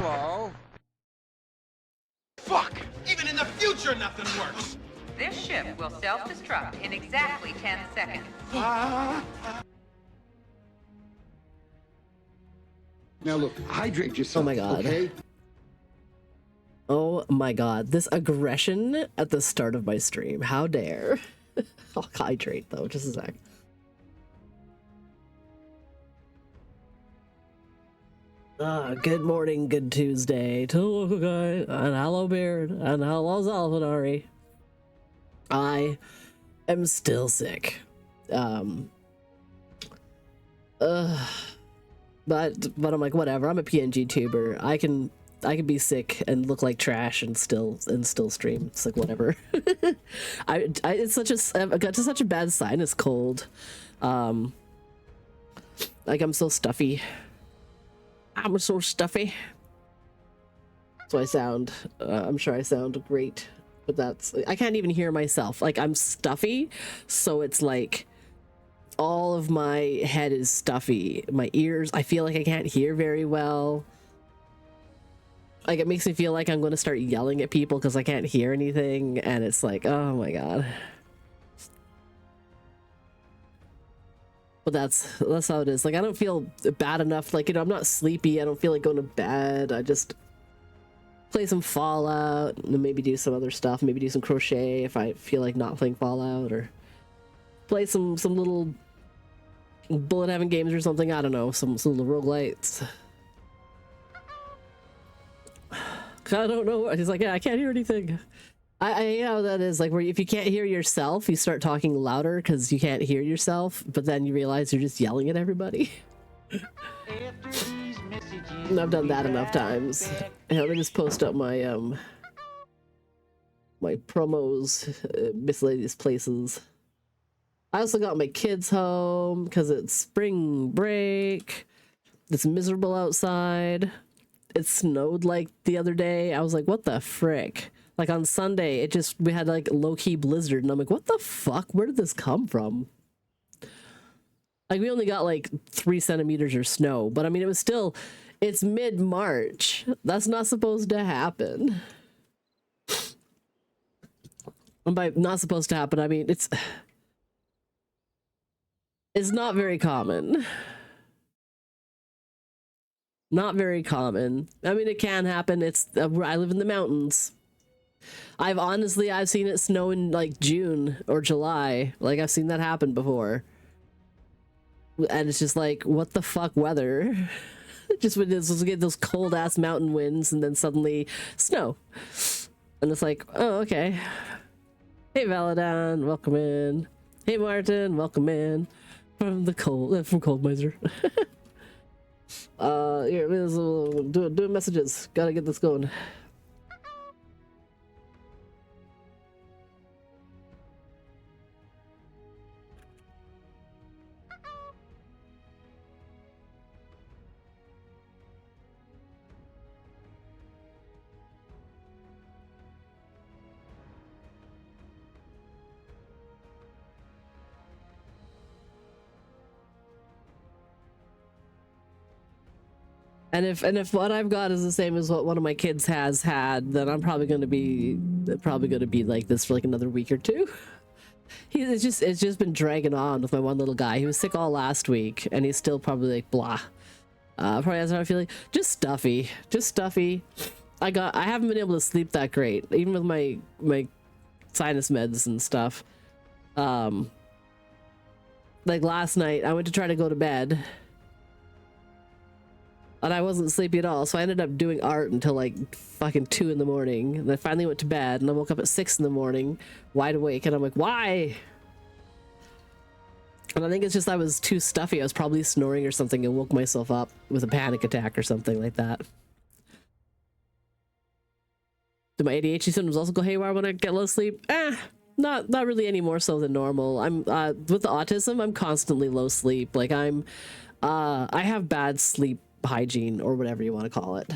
Hello. Fuck! Even in the future, nothing works! This ship will self-destruct in exactly 10 seconds. Now look, hydrate yourself. Oh my god. Okay? Oh my god. This aggression at the start of my stream. How dare. I'll hydrate though, just a sec. Good morning, good Tuesday to the local guy, and hello Beard, and hello Zalvanari. I am still sick. But I'm like, whatever, I'm a PNG tuber. I can be sick and look like trash and still stream. It's like whatever. It's I got to such a bad sinus cold. Like I'm so stuffy. I'm so stuffy. So I sound, I'm sure I sound great, but I can't even hear myself. Like I'm stuffy, so it's like all of my head is stuffy. My ears, I feel like I can't hear very well. Like it makes me feel like I'm going to start yelling at people because I can't hear anything, and it's like, oh my god. But that's how it is. Like I don't feel bad enough. Like, you know, I'm not sleepy. I don't feel like going to bed. I just play some Fallout and maybe do some other stuff. Maybe do some crochet if I feel like not playing Fallout, or play some little bullet heaven games or something. I don't know, some little roguelites. I don't know. He's like, yeah, I can't hear anything. I you know that is like where if you can't hear yourself, you start talking louder because you can't hear yourself, but then you realize you're just yelling at everybody. And I've done that enough times. And let me just post up my my promos, miscellaneous places. I also got my kids home because it's spring break. It's miserable outside. It snowed like the other day. I was like, what the frick? Like on Sunday, we had like low-key blizzard, and I'm like, what the fuck? Where did this come from? Like we only got like 3 centimeters of snow, but I mean, it's mid-March. That's not supposed to happen. And by not supposed to happen, I mean, it's not very common. Not very common. I mean, it can happen. I live in the mountains. I've seen it snow in like June or July. Like I've seen that happen before. And it's just like, what the fuck weather? Just when we get those cold ass mountain winds and then suddenly snow. And it's like, oh, okay. Hey Valadan, welcome in. Hey Martin, welcome in. From Cold Miser. Here, doing messages. Gotta get this going. And if what I've got is the same as what one of my kids has had, then I'm probably gonna be like this for like another week or two. It's just been dragging on with my one little guy. He was sick all last week, and he's still probably like blah. Probably has how I feel like just stuffy. I haven't been able to sleep that great, even with my sinus meds and stuff. Like last night, I went to try to go to bed. And I wasn't sleepy at all, so I ended up doing art until like fucking 2 in the morning. And I finally went to bed, and I woke up at 6 in the morning, wide awake, and I'm like, why? And I think it's just I was too stuffy. I was probably snoring or something and woke myself up with a panic attack or something like that. Do my ADHD symptoms also go haywire when I get low sleep? Not really any more so than normal. I'm with the autism, I'm constantly low sleep. Like I have bad sleep hygiene, or whatever you want to call it.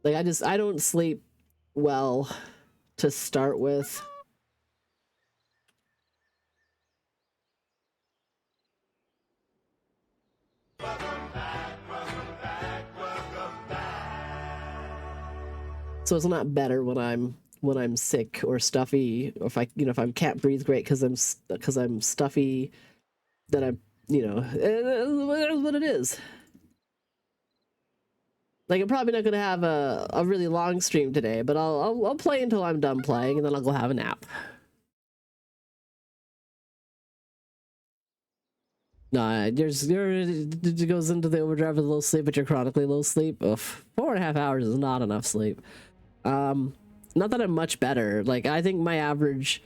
Like I don't sleep well to start with. So it's not better when I'm sick or stuffy, or if I can't breathe great because I'm stuffy, then I'm, it is what it is. Like, I'm probably not gonna have a really long stream today, but I'll play until I'm done playing, and then I'll go have a nap. No, it goes into the overdrive with low sleep, but you're chronically low sleep. Ugh, 4.5 hours is not enough sleep. Not that I'm much better. Like, I think my average,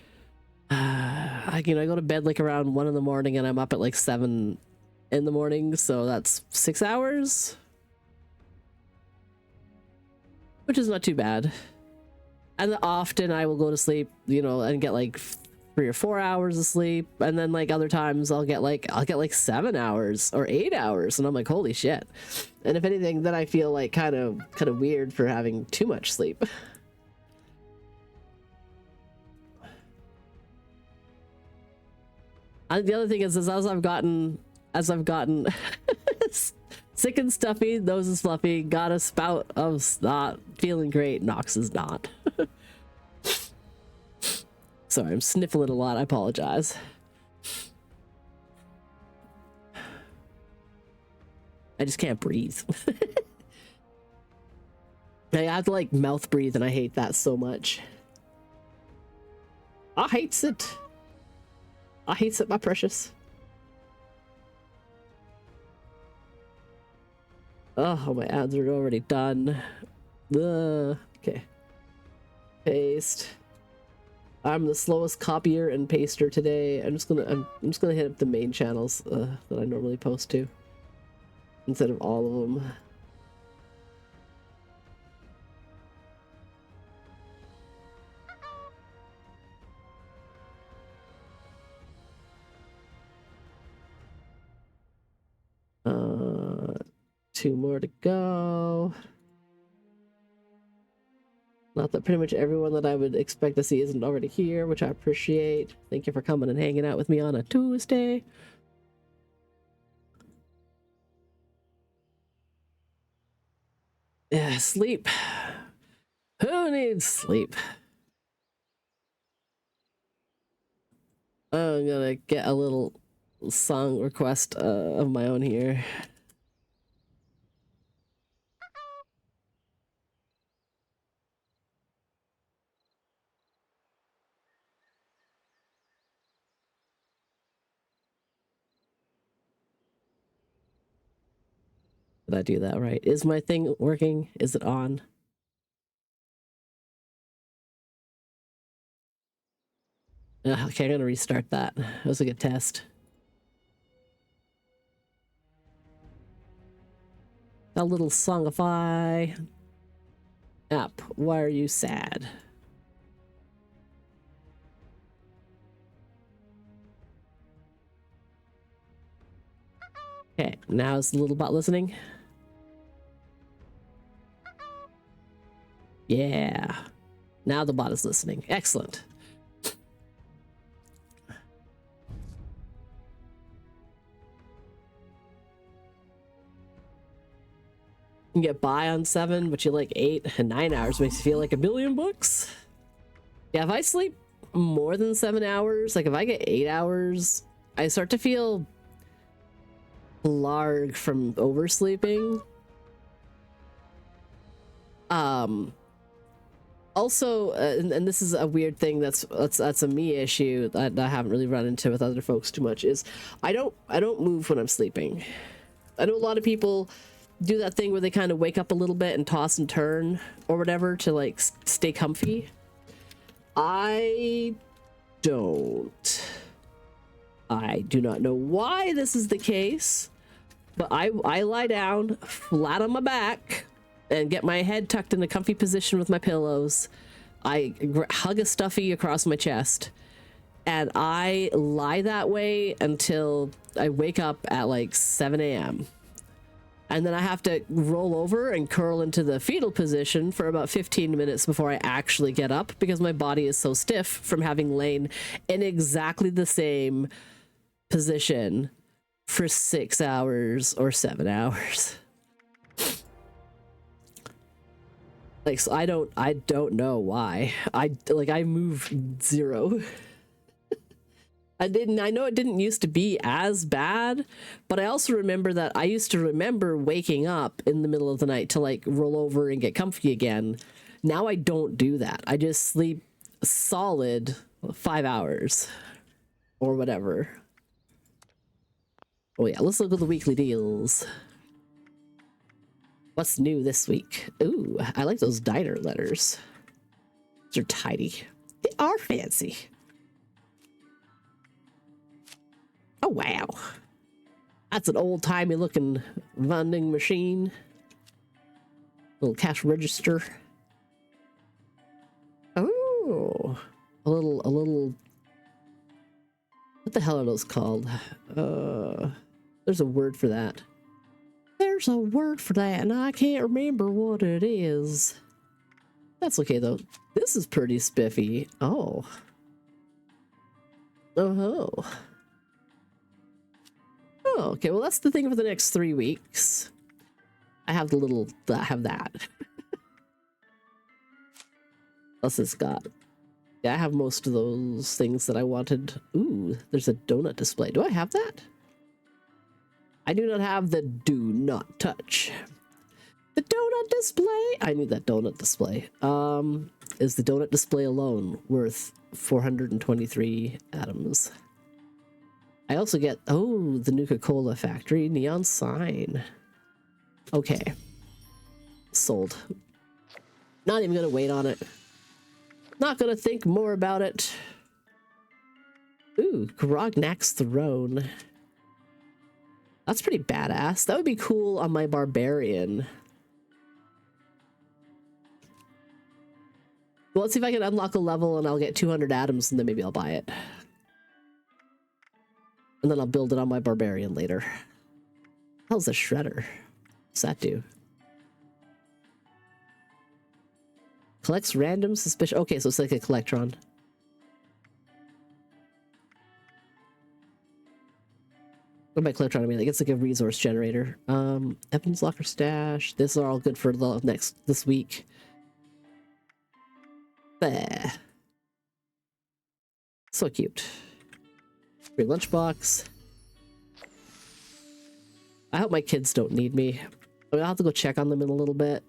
I go to bed like around 1 in the morning, and I'm up at like 7 in the morning, so that's 6 hours, which is not too bad. And often I will go to sleep, and get like 3 or 4 hours of sleep, and then like other times I'll get like 7 hours or 8 hours, and I'm like, holy shit. And if anything, then I feel like kind of weird for having too much sleep. And the other thing is as I've gotten sick and stuffy, nose is fluffy, got a spout of snot, feeling great, Nox is not. Sorry, I'm sniffling a lot, I apologize. I just can't breathe. I have to like mouth breathe, and I hate that so much. I hates it. I hates it, my precious. Oh, my ads are already done. Okay. Paste. I'm the slowest copier and paster today. I'm just gonna hit up the main channels that I normally post to instead of all of them. Two more to go. Not that pretty much everyone that I would expect to see isn't already here, which I appreciate. Thank you for coming and hanging out with me on a Tuesday. Yeah, sleep. Who needs sleep? I'm gonna get a little song request of my own here. Did I do that right? Is my thing working? Is it on? Okay, I'm gonna restart that. That was a good test. A little songify. App, why are you sad? Okay, now is the little bot listening? Yeah. Now the bot is listening. Excellent. You can get by on 7, but you like 8, and 9 hours makes you feel like $1 billion bucks. Yeah, if I sleep more than 7 hours, like if I get 8 hours, I start to feel larg from oversleeping. Also, and this is a weird thing that's a me issue that I haven't really run into with other folks too much, is I don't move when I'm sleeping. I know a lot of people do that thing where they kind of wake up a little bit and toss and turn or whatever to like stay comfy. I don't. I do not know why this is the case, but I lie down flat on my back and get my head tucked in a comfy position with my pillows. I hug a stuffy across my chest, and I lie that way until I wake up at like 7 a.m. And then I have to roll over and curl into the fetal position for about 15 minutes before I actually get up, because my body is so stiff from having lain in exactly the same position for 6 hours or 7 hours. Like, so I don't know why. I moved 0. I know it didn't used to be as bad, but I also remember that I used to remember waking up in the middle of the night to like roll over and get comfy again. Now I don't do that. I just sleep solid 5 hours or whatever. Oh yeah, let's look at the weekly deals. What's new this week? Ooh, I like those diner letters. They're tidy. They are fancy. Oh, wow. That's an old-timey looking vending machine. Little cash register. Oh, a little. What the hell are those called? There's a word for that. There's a word for that, and I can't remember what it is. That's okay, though. This is pretty spiffy. Oh. Oh. Oh, okay. Well, that's the thing for the next 3 weeks. I have I have that. What's this got? Yeah, I have most of those things that I wanted. Ooh, there's a donut display. Do I have that? I do not have the do not touch. The donut display? I need that donut display. Is the donut display alone worth 423 atoms? I also get, oh, the Nuka-Cola factory neon sign. Okay. Sold. Not even gonna wait on it. Not gonna think more about it. Ooh, Grognak's throne. That's pretty badass. That would be cool on my barbarian. Well, let's see if I can unlock a level and I'll get 200 atoms and then maybe I'll buy it. And then I'll build it on my barbarian later. How's the shredder? What's that do? Collects random suspicion. Okay, so it's like a collectron. What by collectron I mean? Like it's like a resource generator. Evan's locker stash. This are all good for the this week. There. So cute. Free lunchbox. I hope my kids don't need me. I'll have to go check on them in a little bit.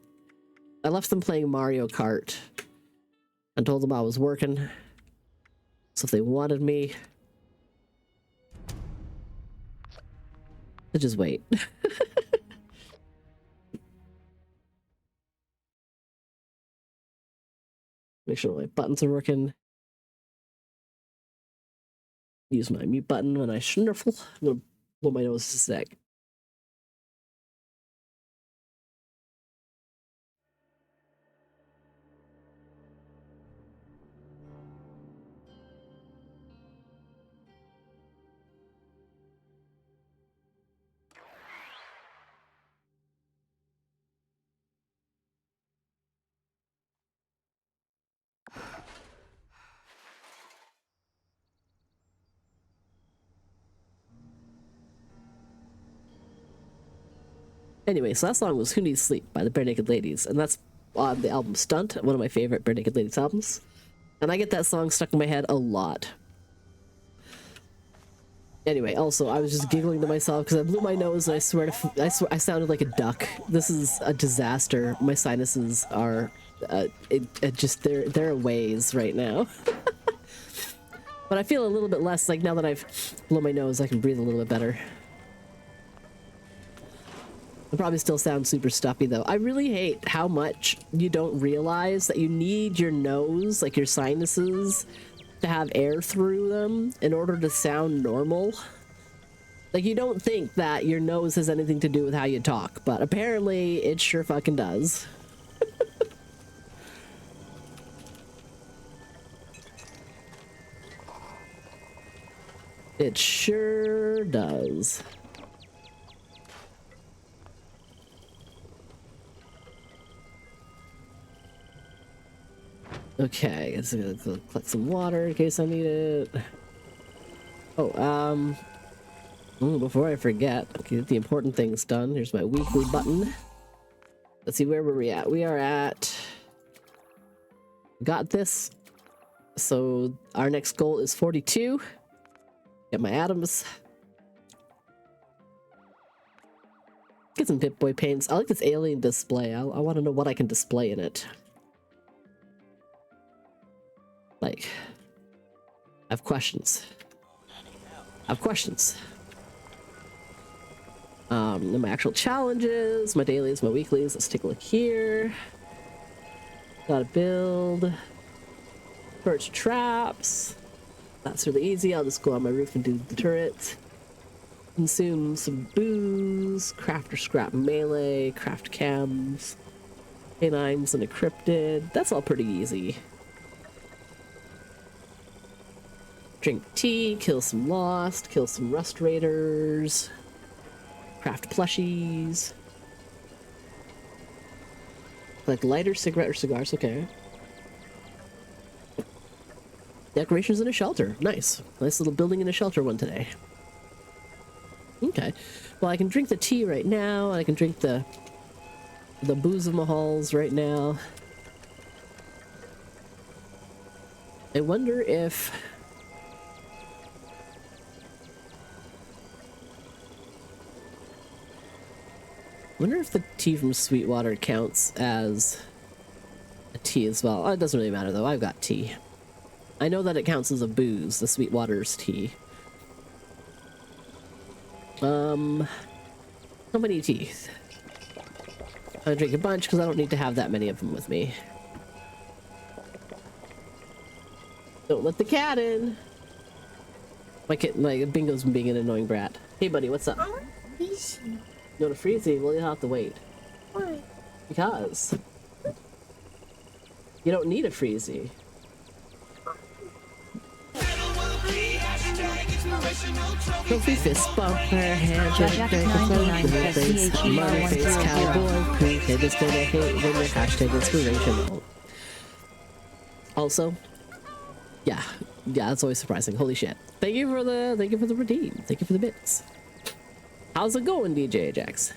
I left them playing Mario Kart and told them I was working. So if they wanted me, they'll just wait. Make sure my buttons are working. Use my mute button when I sniffle. I'm gonna blow my nose a sec. Anyway, so that song was Who Needs Sleep by the Bare Naked Ladies, and that's on the album Stunt, one of my favorite Bare Naked Ladies albums. And I get that song stuck in my head a lot. Anyway, also, I was just giggling to myself because I blew my nose and I swear I sounded like a duck. This is a disaster. My sinuses are, they're a ways right now. But I feel a little bit less, like now that I've blown my nose, I can breathe a little bit better. It probably still sounds super stuffy though. I really hate how much you don't realize that you need your nose, like your sinuses, to have air through them in order to sound normal. Like you don't think that your nose has anything to do with how you talk, but apparently it sure fucking does. It sure does. Okay, let's collect some water in case I need it. Oh, before I forget, okay, get the important things done. Here's my weekly button. Let's see, where were we at? We are at Got this. So our next goal is 42. Get my atoms. Get some Pip-Boy paints. I like this alien display. I want to know what I can display in it. Like, I have questions. I have questions. Then my actual challenges, my dailies, my weeklies. Let's take a look here. Gotta build. Birch traps. That's really easy. I'll just go on my roof and do the turret. Consume some booze. Craft or scrap melee. Craft cams. Canines and a cryptid. That's all pretty easy. Drink tea. Kill some lost. Kill some rust raiders. Craft plushies. Like lighter, cigarette, or cigars. Okay. Decorations in a shelter. Nice. Nice little building in a shelter one today. Okay. Well, I can drink the tea right now. I can drink the booze of Mahals right now. I wonder if... the tea from Sweetwater counts as a tea as well. Oh, it doesn't really matter though. I've got tea. I know that it counts as a booze, the Sweetwater's tea. How many teeth? I drink a bunch because I don't need to have that many of them with me. Don't let the cat in. My Bingo's being an annoying brat. Hey buddy, what's up? You want a freezy? Well, you'll have to wait. Why? Because you don't need a freezy. Trophy fist bumper, handshake, face, money face, cowboy, pre-hit is gonna hate when your hashtag inspirational. Also, yeah, that's always surprising. Holy shit! Thank you for the redeem. Thank you for the bits. How's it going, DJ Ajax?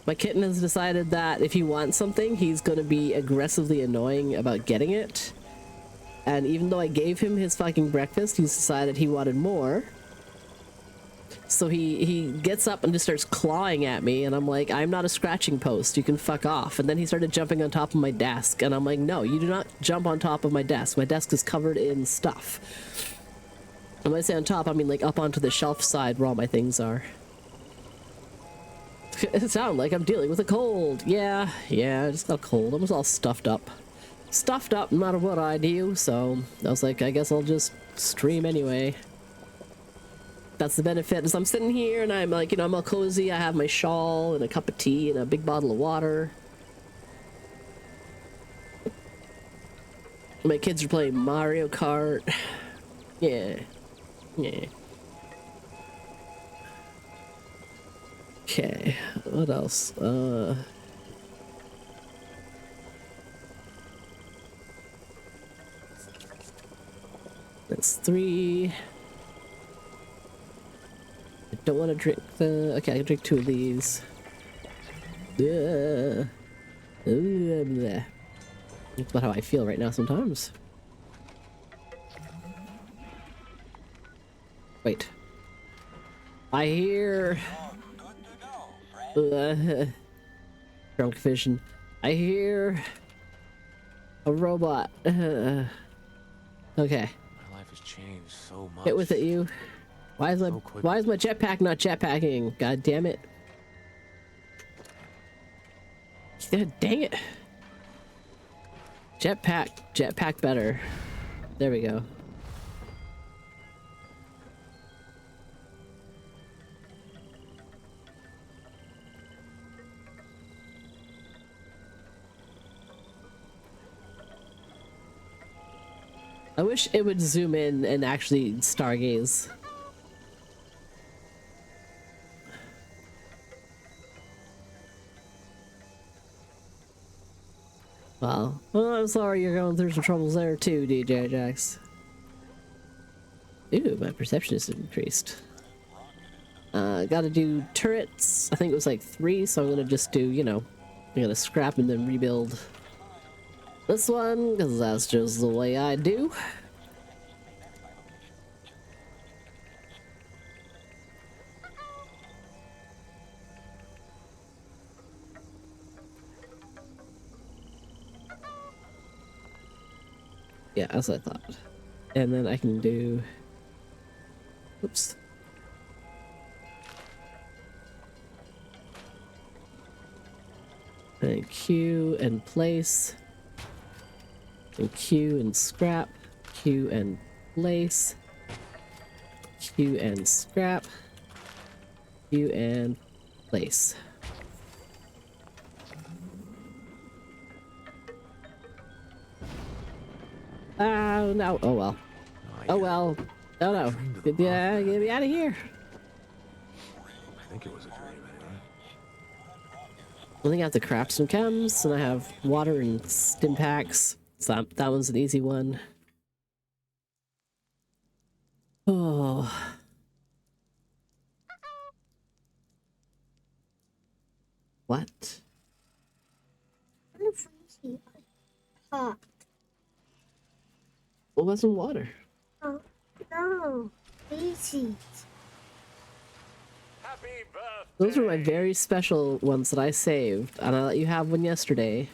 My kitten has decided that if he wants something, he's gonna be aggressively annoying about getting it. And even though I gave him his fucking breakfast, he's decided he wanted more. So he gets up and just starts clawing at me, and I'm like, I'm not a scratching post, you can fuck off. And then he started jumping on top of my desk, and I'm like, no, you do not jump on top of my desk. My desk is covered in stuff. And when I say on top, I mean like up onto the shelf side where all my things are. It sounds like I'm dealing with a cold. Yeah, I just got a cold. I was all stuffed up. Stuffed up no matter what I do, so I was like, I guess I'll just stream anyway. That's the benefit, is I'm sitting here and I'm like, you know, I'm all cozy. I have my shawl and a cup of tea and a big bottle of water. My kids are playing Mario Kart. Yeah. Okay, what else? That's 3. I don't want to drink the... Okay, I can drink 2 of these. That's about how I feel right now sometimes. Wait. I hear... drunk vision. I hear... a robot. Okay. My life has changed so much. Get with it, you. Why is my jetpack not jetpacking? God damn it. God dang it. Jetpack better. There we go. I wish it would zoom in and actually stargaze. Well, I'm sorry you're going through some troubles there too, DJ Jax. Ooh, my perception is increased. Gotta do turrets. I think it was like 3, so I'm gonna just do, you know, I gotta scrap and then rebuild this one, because that's just the way I do. Yeah, as I thought. And then I can do... Oops. And Q and place. And Q and scrap. Q and place. Q and scrap. Q and place. Oh no. Oh well. Oh well. Oh no. Yeah, get me out of here. I think it was a dream anyway. I think I have to craft some chems, and I have water and stim packs. So that one's an easy one. Oh. What? Hot. What was some water? Oh, no. Easy. Those were my very special ones that I saved, and I let you have one yesterday.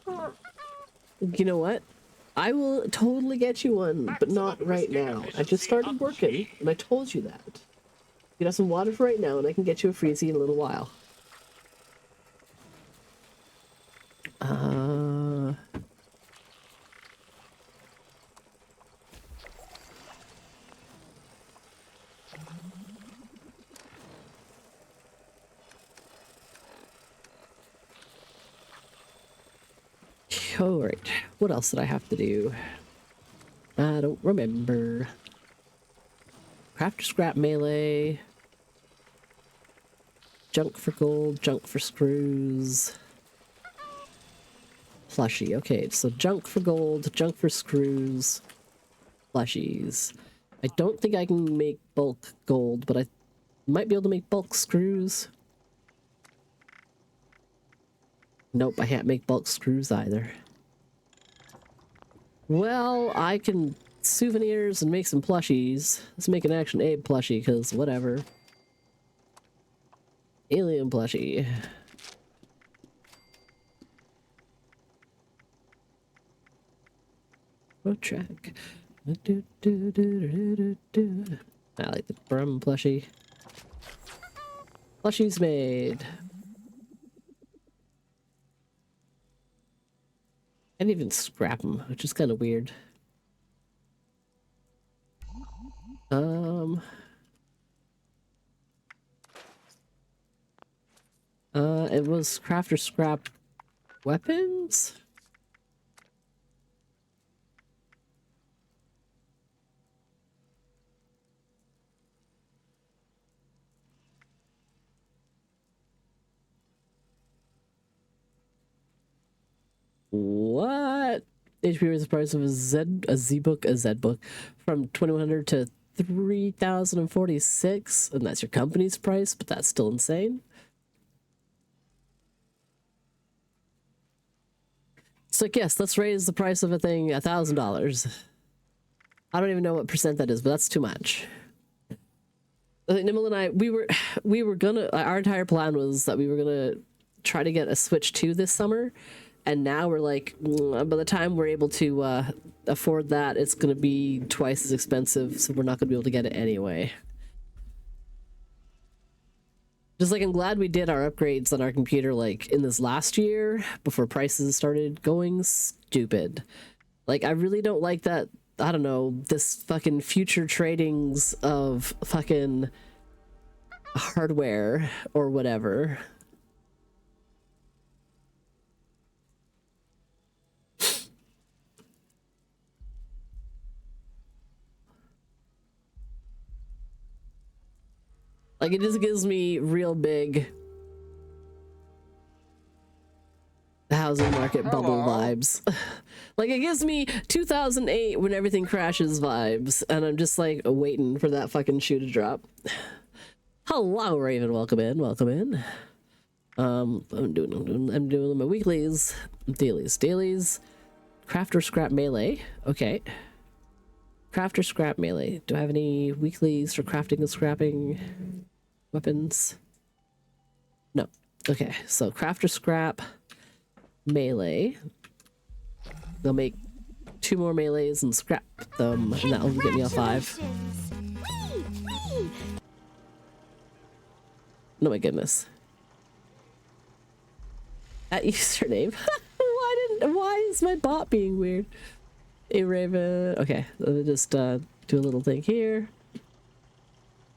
You know what? I will totally get you one, but not right now. I just started working, and I told you that. You have some water for right now, and I can get you a freezy in a little while. Alright, what else did I have to do? I don't remember. Craft scrap melee. Junk for gold, junk for screws. Plushie, okay, so junk for gold, junk for screws, plushies. I don't think I can make bulk gold, but I might be able to make bulk screws. Nope, I can't make bulk screws either. Well, I can souvenirs and make some plushies. Let's make an Action Abe plushie, because whatever. Alien plushie. Road track. I like the Brum plushie. Plushie's made. I didn't even scrap them, which is kind of weird. It was craft or scrap weapons? What? HP raised the price of a Z book from 2100 to 3046, and that's your company's price, but that's still insane. So yes, let's raise the price of a thing $1,000. I don't even know what percent that is, but that's too much. Nimble and I, we were gonna, our entire plan was that we were gonna try to get a Switch 2 this summer. And now we're like, by the time we're able to afford that, it's going to be twice as expensive, so we're not going to be able to get it anyway. Just like, I'm glad we did our upgrades on our computer, like, in this last year, before prices started going stupid. Like, I really don't like that, I don't know, this fucking future tradings of fucking hardware or whatever. Like, it just gives me real big housing market bubble vibes. Like, it gives me 2008 when everything crashes vibes, and I'm just like waiting for that fucking shoe to drop. Hello, Raven. Welcome in. Welcome in. I'm doing my weeklies, dailies. Crafter scrap melee. Okay. Crafter scrap melee. Do I have any weeklies for crafting and scrapping weapons? No. Okay, so crafter scrap melee. They'll make 2 more melees and scrap them, and that'll get me a 5. Oh my goodness. That username. Why is my bot being weird? A Raven. Okay, let me just do a little thing here.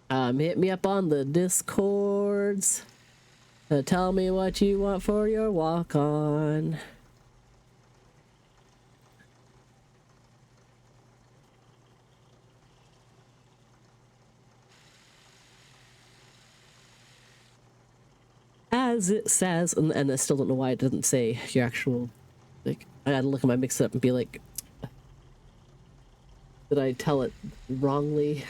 Hit me up on the Discords. Tell me what you want for your walk on. As it says, and I still don't know why it doesn't say your actual, like, I gotta look at my mix up and be like, did I tell it wrongly?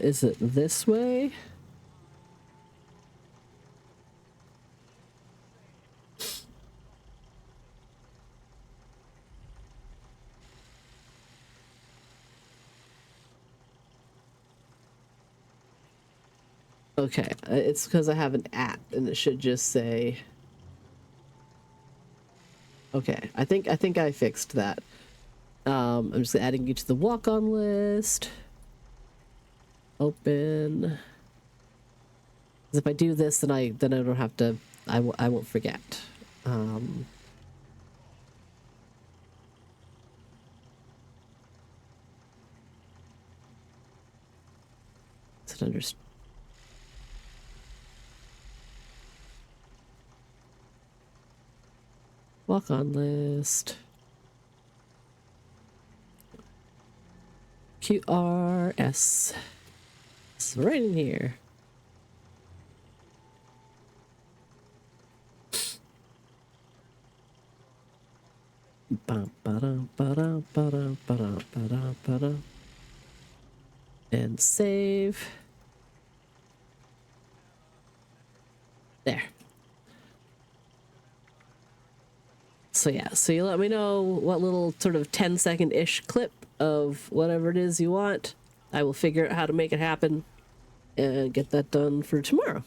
Is it this way? Okay, it's because I have an app and it should just say. Okay, I think I fixed that. I'm just adding you to the walk-on list. Open. 'Cause if I do this, then I don't have to. I won't forget. Is it under? Walk-on list. QRS. It's right in here. And save. There. So yeah, so you let me know what little sort of 10-second-ish clip of whatever it is you want. I will figure out how to make it happen and get that done for tomorrow.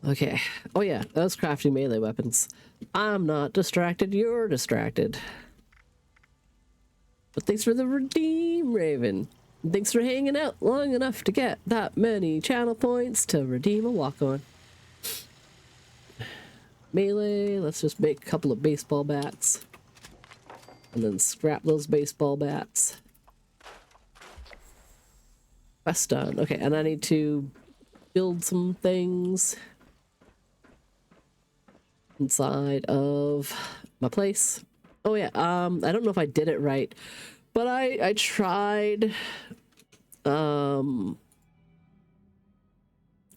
Okay. Oh yeah, that was crafting melee weapons. I'm not distracted, you're distracted. But thanks for the redeem, Raven. Thanks for hanging out long enough to get that many channel points to redeem a walk-on. Melee, let's just make a couple of baseball bats. And then scrap those baseball bats. Quest done. Okay, and I need to build some things inside of my place. Oh yeah, I don't know if I did it right, but I tried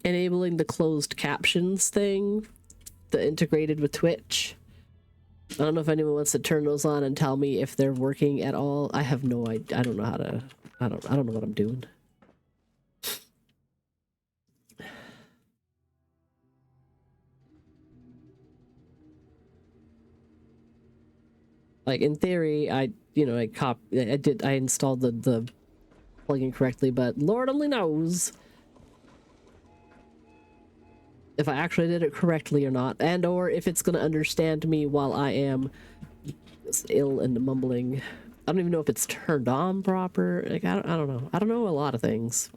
enabling the closed captions thing that integrated with Twitch. I don't know if anyone wants to turn those on and tell me if they're working at all. I have no idea. I don't know how to. I don't know what I'm doing. Like in theory, I installed the plugin correctly, but Lord only knows if I actually did it correctly or not, and or if it's gonna understand me while I am ill and mumbling. I don't even know if it's turned on proper. Like I don't know. I don't know a lot of things.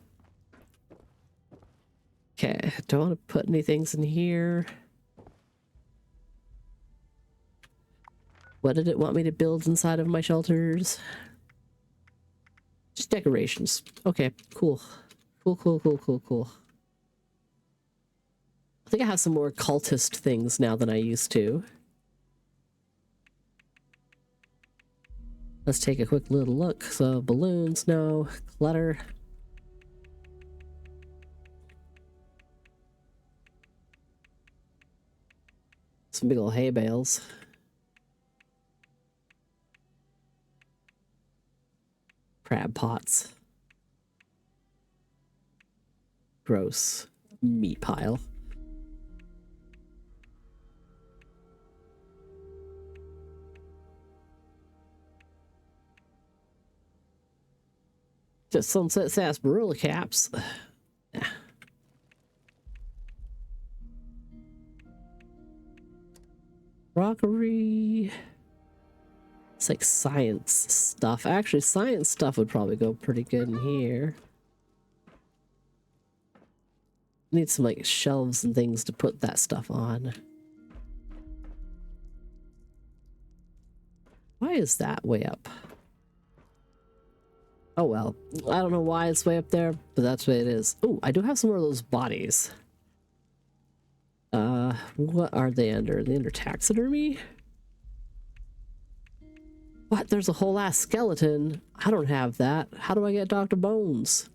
Okay, don't want to put any things in here. What did it want me to build inside of my shelters? Just decorations. Okay, cool. Cool. I think I have some more cultist things now than I used to. Let's take a quick little look. So balloons, no. Clutter. Some big old hay bales. Crab pots. Gross. Meat pile. Just sunset sarsaparilla caps. Yeah. Rockery. It's like science stuff. Actually, science stuff would probably go pretty good in here. Need some like shelves and things to put that stuff on. Why is that way up? Oh well, I don't know why it's way up there, but that's what it is. Oh, I do have some more of those bodies. What are they under? Are they under taxidermy? What? There's a whole ass skeleton. I don't have that. How do I get Dr. Bones?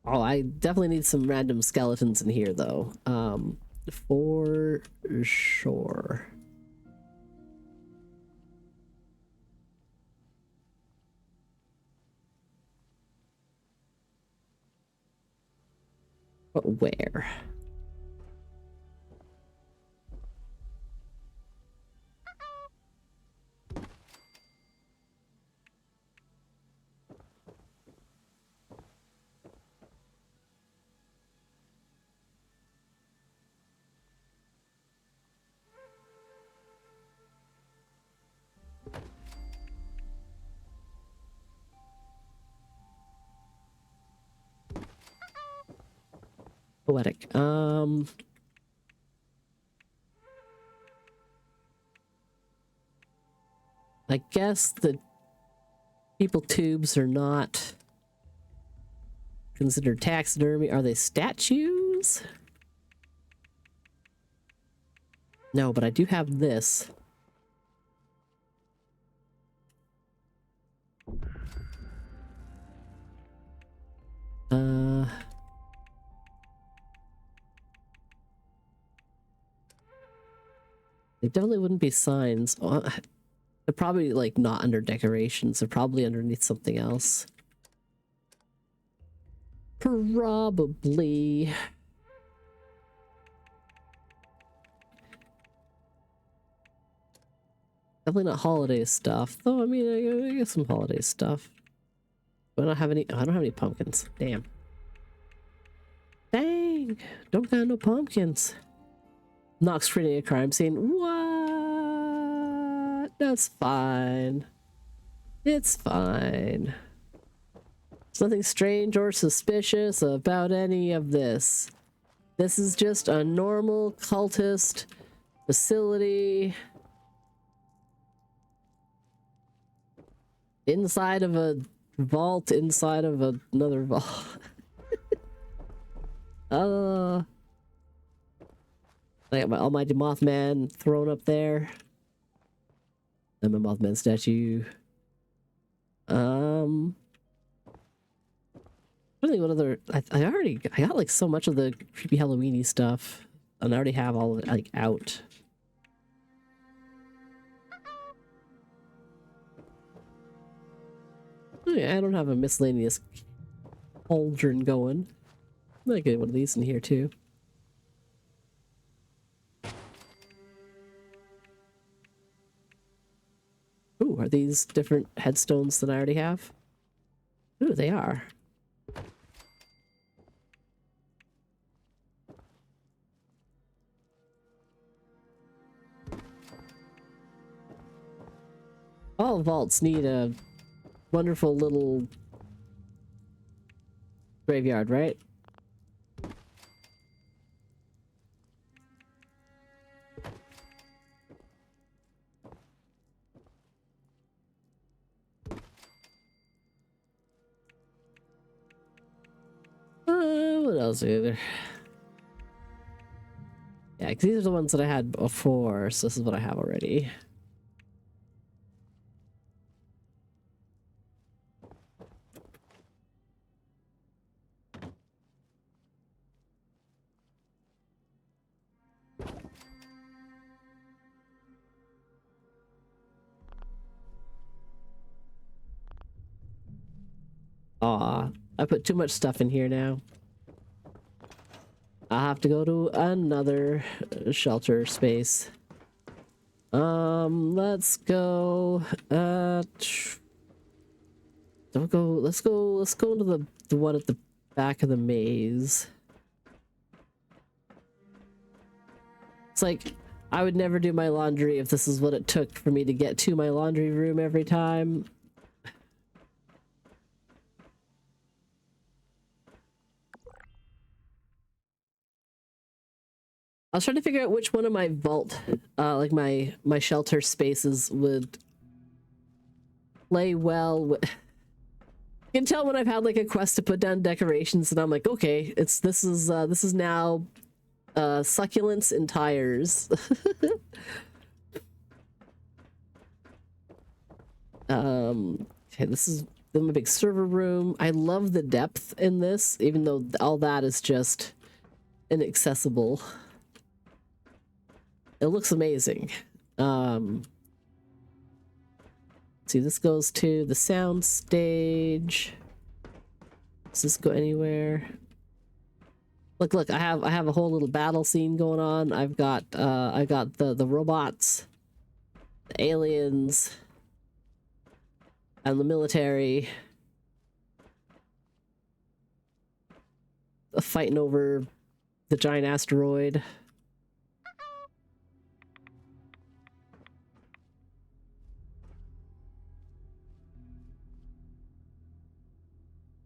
Oh, I definitely need some random skeletons in here though. For sure. But where? Poetic. I guess the people tubes are not considered taxidermy. Are they statues? No, but I do have this. They definitely wouldn't be signs. Oh, they're probably like not under decorations. They're probably underneath something else. Probably. Definitely not holiday stuff. Though I mean I got some holiday stuff. But I don't have any pumpkins. Damn. Dang! Don't got no pumpkins. NoxDracoria crime scene. What? That's fine. It's fine. There's nothing strange or suspicious about any of this. This is just a normal cultist facility inside of a vault inside of another vault. I got my almighty Mothman thrown up there. And my Mothman statue. I don't think what other I got like so much of the creepy Halloweeny stuff. And I already have all of it like out. Oh, yeah, I don't have a miscellaneous cauldron going. I might get one of these in here too. Ooh, are these different headstones than I already have? Ooh, they are. All vaults need a wonderful little graveyard, right? What else is there? Yeah, because these are the ones that I had before, so this is what I have already. Aw, I put too much stuff in here now. I have to go to another shelter space. Let's go. Don't go. Let's go to the one at the back of the maze. It's like I would never do my laundry if this is what it took for me to get to my laundry room every time. I was trying to figure out which one of my vault, like my shelter spaces would play well with. You can tell when I've had like a quest to put down decorations, and I'm like, okay, this is now succulents and tires. Okay, this is my big server room. I love the depth in this, even though all that is just inaccessible. It looks amazing. See, this goes to the sound stage. Does this go anywhere? Look, I have a whole little battle scene going on. I got the robots, the aliens, and the military fighting over the giant asteroid.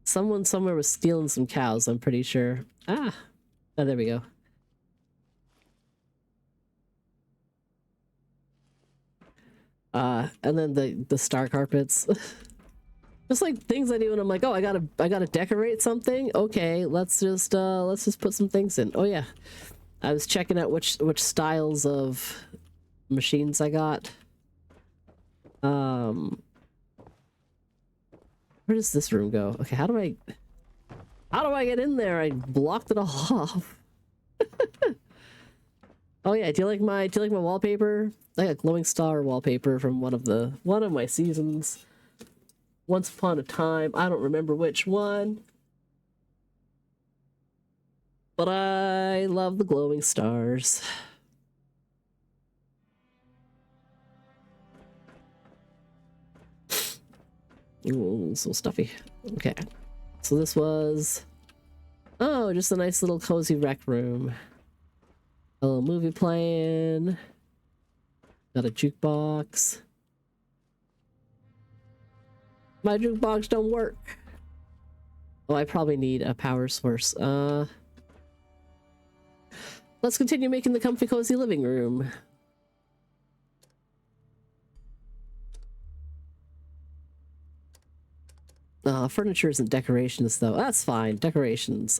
Someone somewhere was stealing some cows, I'm pretty sure. Ah, oh, there we go. And then the star carpets. Just like things I do and I'm like, oh, I gotta decorate something. Okay, let's just put some things in. Oh yeah. I was checking out which styles of machines I got. Where does this room go? Okay, how do I get in there? I blocked it all off. Oh yeah, do you like my wallpaper? I got glowing star wallpaper from one of my seasons. Once upon a time, I don't remember which one. But I love the glowing stars. Ooh, so stuffy. Okay. So this was... Oh, just a nice little cozy rec room. A little movie playing. Got a jukebox. My jukebox don't work. Oh, I probably need a power source. Let's continue making the comfy cozy living room. Furniture isn't decorations though. That's fine. Decorations.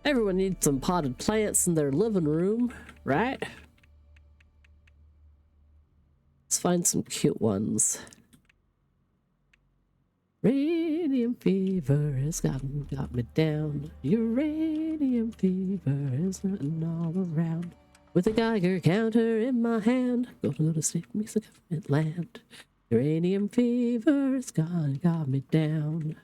Everyone needs some potted plants in their living room, right? Let's find some cute ones. Radium fever has got me down. Uranium fever is running all around. With a Geiger counter in my hand, gonna go to sleep, me some government land. Uranium fever has got me down.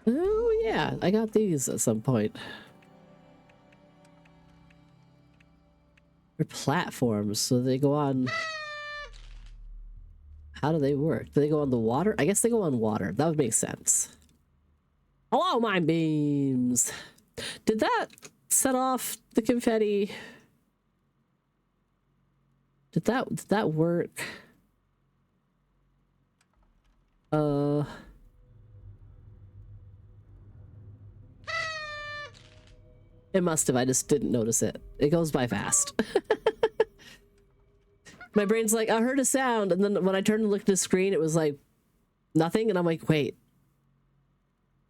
Oh yeah, I got these at some point. They're platforms, so they go on... How do they work? Do they go on the water? I guess they go on water. That would make sense. Hello, mine beams! Did that set off the confetti? Did that work? Uh... It must have, I just didn't notice it. It goes by fast. My brain's like, I heard a sound, and then when I turned and looked at the screen, it was like, nothing, and I'm like, wait.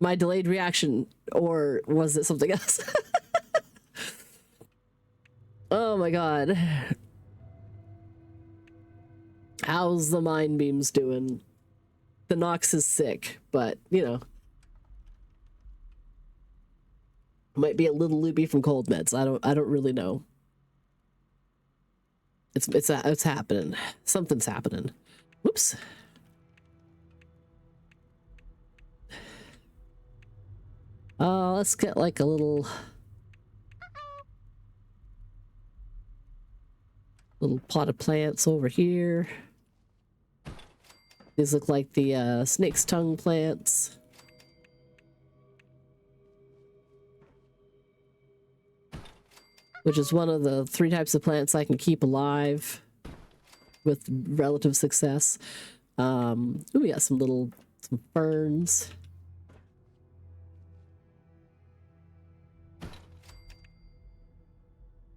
My delayed reaction, or was it something else? Oh my god. How's the mind beams doing? The Nox is sick, but, you know. Might be a little loopy from cold meds. I don't really know. It's happening. Something's happening. Whoops. Let's get like a little pot of plants over here. These look like the snake's tongue plants. Which is one of the 3 types of plants I can keep alive with relative success. Ooh, we got some ferns.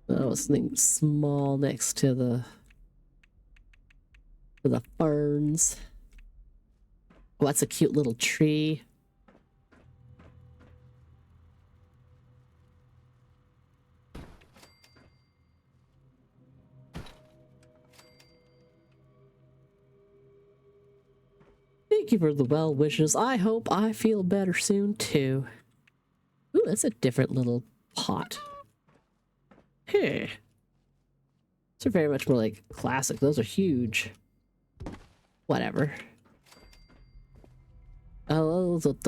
Oh, something small next to the ferns. Oh, that's a cute little tree. Thank you for the well wishes. I hope I feel better soon too. Ooh, that's a different little pot. Hey. These are very much more like classic. Those are huge. Whatever. Oh, some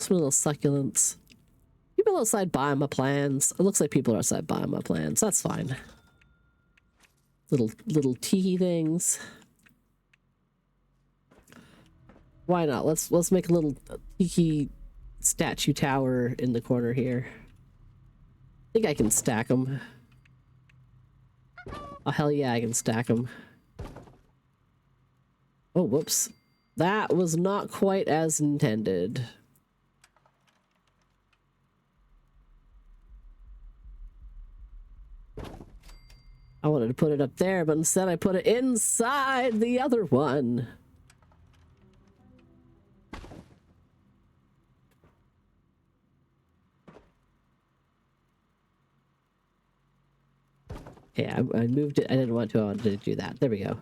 little succulents. People outside buying my plants. It looks like people are outside buying my plants. That's fine. Little tea things. Why not? Let's make a little tiki statue tower in the corner here. I think I can stack them. Oh hell yeah, I can stack them. Oh whoops. That was not quite as intended. I wanted to put it up there, but instead I put it inside the other one. Yeah, I moved it. I didn't want to. I wanted to do that. There we go.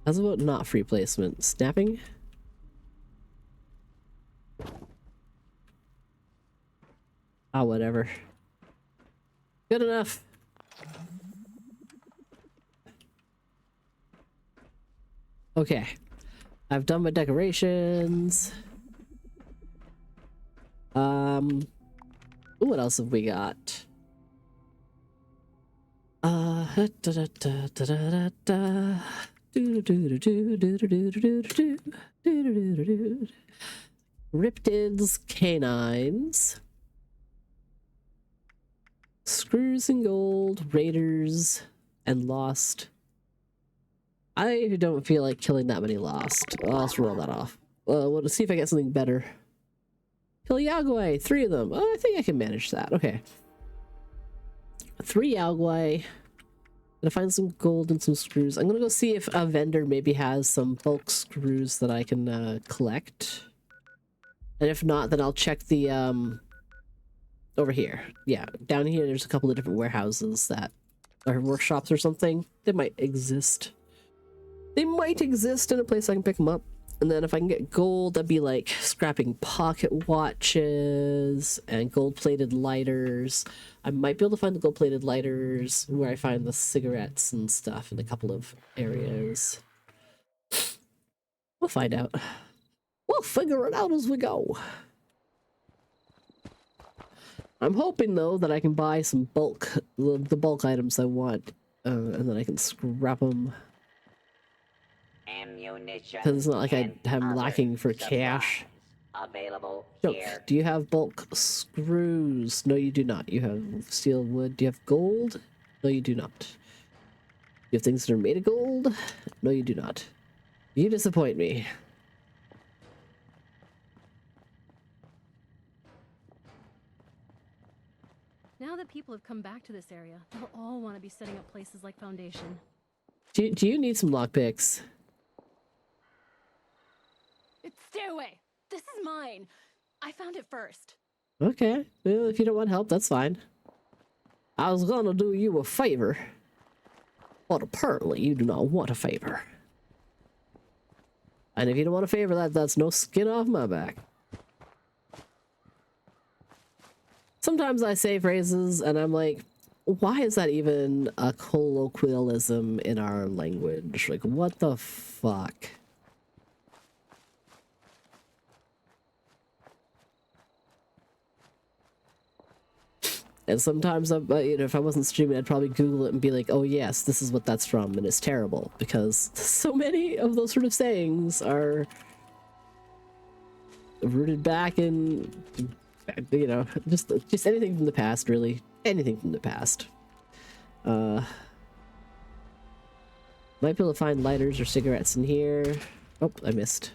How's about not free placement? Snapping? Ah, whatever. Good enough. Okay. I've done my decorations. Ooh, what else have we got? Riptids, canines, screws and gold, raiders, and lost. I don't feel like killing that many lost. I'll just roll that off. Well, to see if I get something better. Kill Yagway, 3 of them. Oh, I think I can manage that. Okay. 3 Yagway. Gonna find some gold and some screws. I'm gonna go see if a vendor maybe has some bulk screws that I can collect. And if not, then I'll check the over here. Yeah, down here there's a couple of different warehouses that are workshops or something. They might exist. They might exist in a place I can pick them up. And then if I can get gold, that'd be like scrapping pocket watches and gold-plated lighters. I might be able to find the gold-plated lighters where I find the cigarettes and stuff in a couple of areas. We'll find out. We'll figure it out as we go. I'm hoping, though, that I can buy some bulk, the bulk items I want, and then I can scrap them. Because it's not like I'm lacking for cash. available Joke. here. Do you have bulk screws? No, you do not. You have steel, wood. Do you have gold? No, you do not. Do you have things that are made of gold? No, you do not. You disappoint me. Now that people have come back to this area, they'll all want to be setting up places like Foundation. Do you need some lockpicks? Stay away! This is mine! I found it first. Okay. Well, if you don't want help, that's fine. I was gonna do you a favor. But apparently you do not want a favor. And if you don't want a favor, that's no skin off my back. Sometimes I say phrases and I'm like, why is that even a colloquialism in our language? Like, what the fuck? And sometimes, you know, if I wasn't streaming, I'd probably Google it and be like, oh yes, this is what that's from, and it's terrible, because so many of those sort of sayings are rooted back in, you know, just anything from the past, really. Anything from the past. Might be able to find lighters or cigarettes in here. Oh, I missed.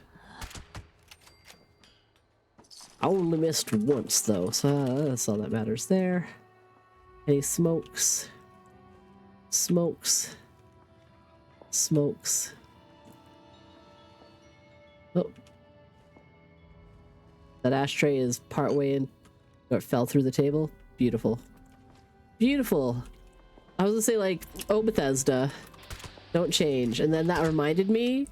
I only missed once, though, so that's all that matters there. Any smokes? Smokes. Smokes. Oh. That ashtray is partway in, or it fell through the table. Beautiful. Beautiful. I was gonna say, like, oh, Bethesda, don't change. And then that reminded me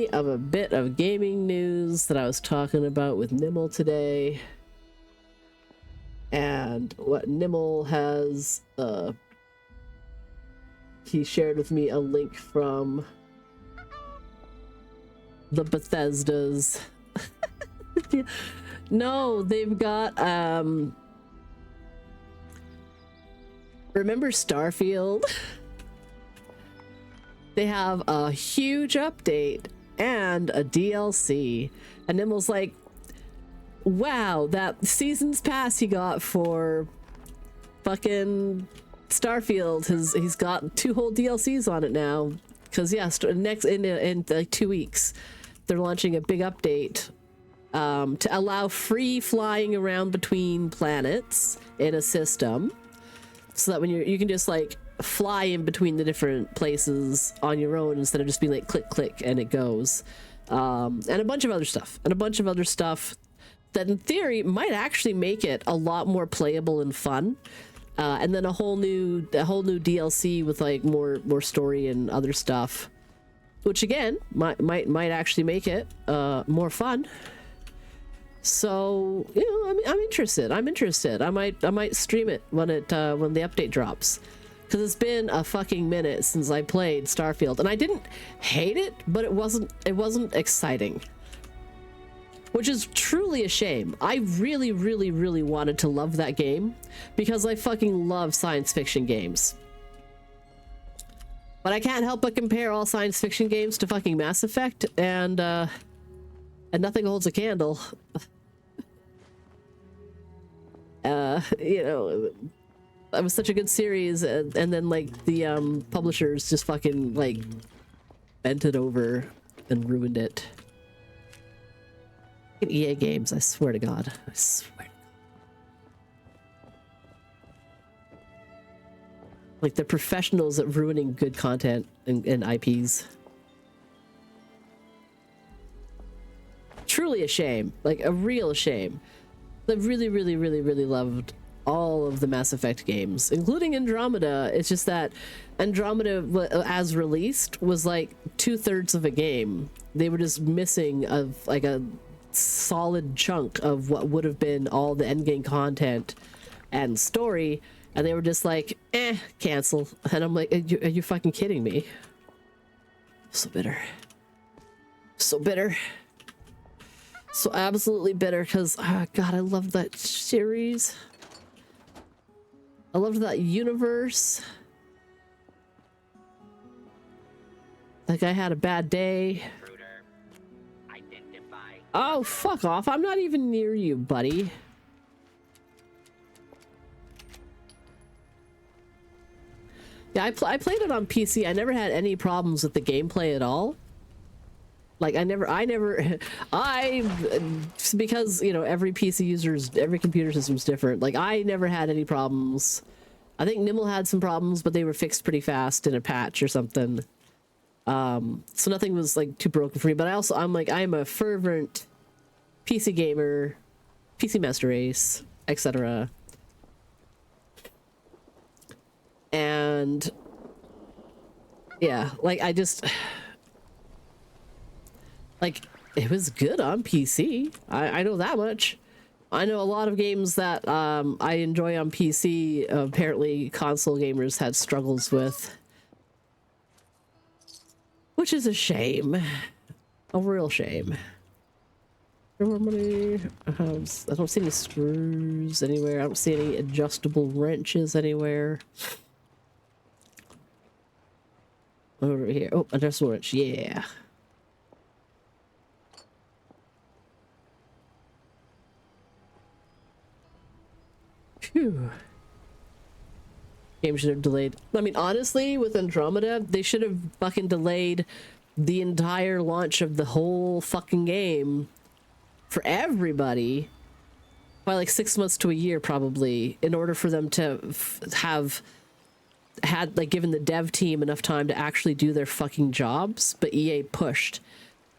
of a bit of gaming news that I was talking about with Nimble today. And what Nimble has, he shared with me a link from the Bethesdas. No, they've got, remember Starfield? They have a huge update and a DLC. And Nimble's like, wow, that season's pass he got for fucking Starfield, he's got 2 whole DLCs on it now. Because yeah, next in like 2 weeks, they're launching a big update to allow free flying around between planets in a system, so that when you can just like fly in between the different places on your own instead of just being like click click and it goes, and a bunch of other stuff that in theory might actually make it a lot more playable and fun, and then a whole new DLC with like more story and other stuff, which again might actually make it more fun. So, you know, I'm interested. I might stream it when the update drops, because it's been a fucking minute since I played Starfield, and I didn't hate it, but it wasn't exciting, which is truly a shame. I really, really, really wanted to love that game because I fucking love science fiction games. But I can't help but compare all science fiction games to fucking Mass Effect, and nothing holds a candle. You know, it was such a good series, and then like the publishers just fucking like bent it over and ruined it. EA games, I swear to God. I swear. Like, they're professionals at ruining good content and IPs. Truly a shame. Like, a real shame. I really, really, really, really loved all of the Mass Effect games, including Andromeda. It's just that Andromeda, as released, was like 2/3 of a game. They were just missing of like a solid chunk of what would have been all the endgame content and story, and they were just like, cancel. And I'm like, are you fucking kidding me? So bitter. So bitter. So absolutely bitter, because God, I loved that series. I loved that universe. Like, I had a bad day. Intruder, identify. Oh, fuck off. I'm not even near you, buddy. Yeah, I played it on PC. I never had any problems with the gameplay at all. Like, because, you know, every PC user's, every computer system's different. Like, I never had any problems. I think Nimble had some problems, but they were fixed pretty fast in a patch or something. So nothing was, like, too broken for me. But I'm a fervent PC gamer, PC Master Race, etc. And yeah, like, like, it was good on PC. I know that much. I know a lot of games that I enjoy on PC, apparently console gamers had struggles with. Which is a shame. A real shame. Money. I don't see any screws anywhere. I don't see any adjustable wrenches anywhere. Over here. Oh, adjustable wrench. Yeah. Phew. Game should have delayed. I mean, honestly, with Andromeda, they should have fucking delayed the entire launch of the whole fucking game for everybody by like 6 months to a year, probably, in order for them to have had, like, given the dev team enough time to actually do their fucking jobs. But EA pushed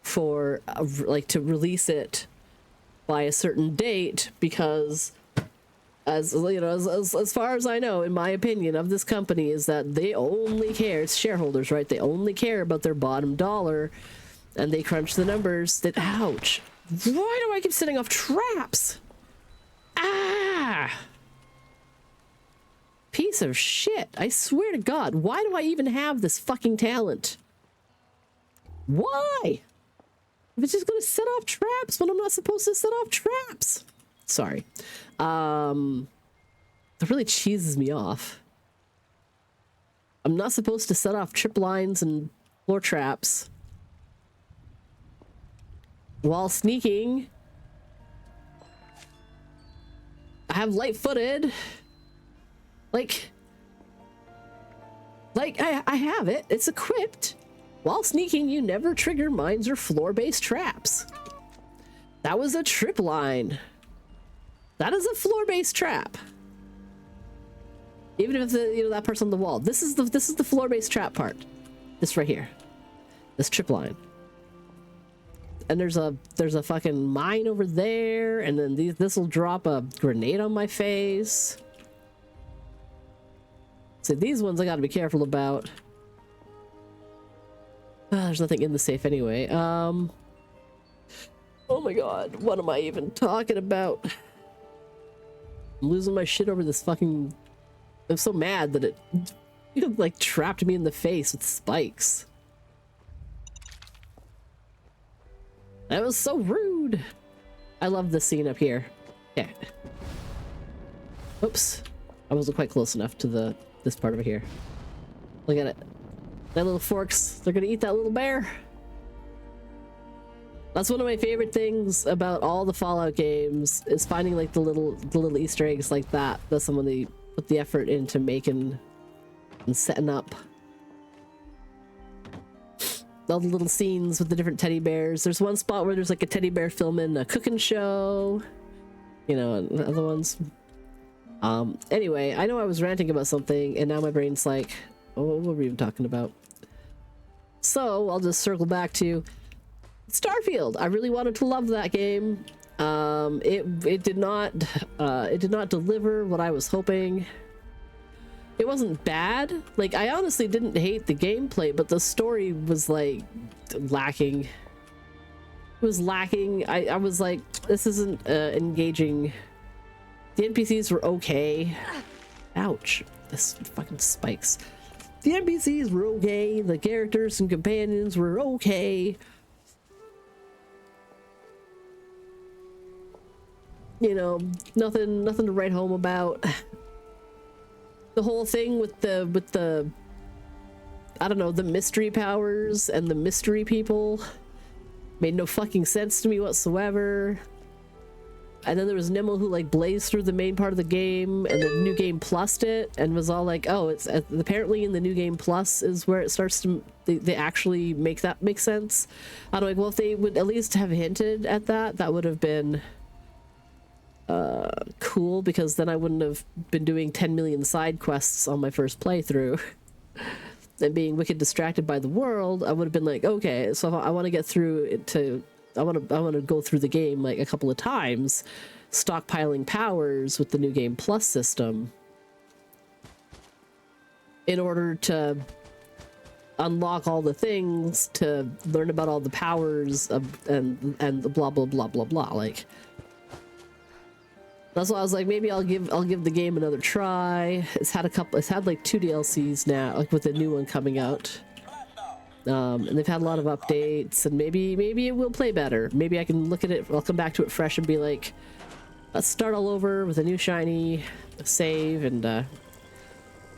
for like to release it by a certain date because, as you know, as far as I know, in my opinion of this company, is that they only care, it's shareholders, right? They only care about their bottom dollar, and they crunch the numbers. That, ouch, why do I keep setting off traps? Ah, piece of shit. I swear to God, why do I even have this fucking talent? Why? If it's just gonna set off traps when I'm not supposed to set off traps. Sorry. That really cheeses me off. I'm not supposed to set off trip lines and floor traps while sneaking. I have light-footed. Like I have it. It's equipped. While sneaking, you never trigger mines or floor-based traps. That was a trip line. That is a floor-based trap. Even if that part's on the wall. This is the floor-based trap part. This right here. This trip line. And there's a fucking mine over there, and then this will drop a grenade on my face. So these ones I gotta be careful about. There's nothing in the safe anyway. Oh my God, what am I even talking about? I'm losing my shit over this fucking... I'm so mad that it like trapped me in the face with spikes. That was so rude. I love this scene up here. Yeah. Oops. I wasn't quite close enough to this part over here. Look at it. That little forks, they're gonna eat that little bear. That's one of my favorite things about all the Fallout games, is finding like the little Easter eggs like that somebody put the effort into making and setting up. All the little scenes with the different teddy bears. There's one spot where there's like a teddy bear filming a cooking show, you know, and other ones. Anyway, I know I was ranting about something, and now my brain's like, oh, what were we even talking about? So I'll just circle back to Starfield. I really wanted to love that game. It did not deliver what I was hoping. It wasn't bad. Like, I honestly didn't hate the gameplay, but the story was like lacking. It was lacking. I was like, this isn't engaging. The NPCs were okay. Ouch. This fucking spikes. The NPCs were okay. The characters and companions were okay. You know, nothing to write home about. The whole thing with the I don't know, the mystery powers and the mystery people. Made no fucking sense to me whatsoever. And then there was Nimble who like blazed through the main part of the game, and the new game plussed it and was all like, oh, it's apparently in the new game plus is where it starts to they actually make that make sense. I'm like, well, if they would at least have hinted at that, that would have been cool, because then I wouldn't have been doing 10 million side quests on my first playthrough and being wicked distracted by the world. I would have been like, okay, so if I want to get through it to I want to go through the game like a couple of times, stockpiling powers with the new game plus system in order to unlock all the things, to learn about all the powers of, and the blah blah blah blah blah. Like, that's why I was like, maybe I'll give the game another try. It's had like 2 DLCs now, like with the new one coming out. And they've had a lot of updates, and maybe it will play better. Maybe I can look at it, I'll come back to it fresh and be like, let's start all over with a new shiny save and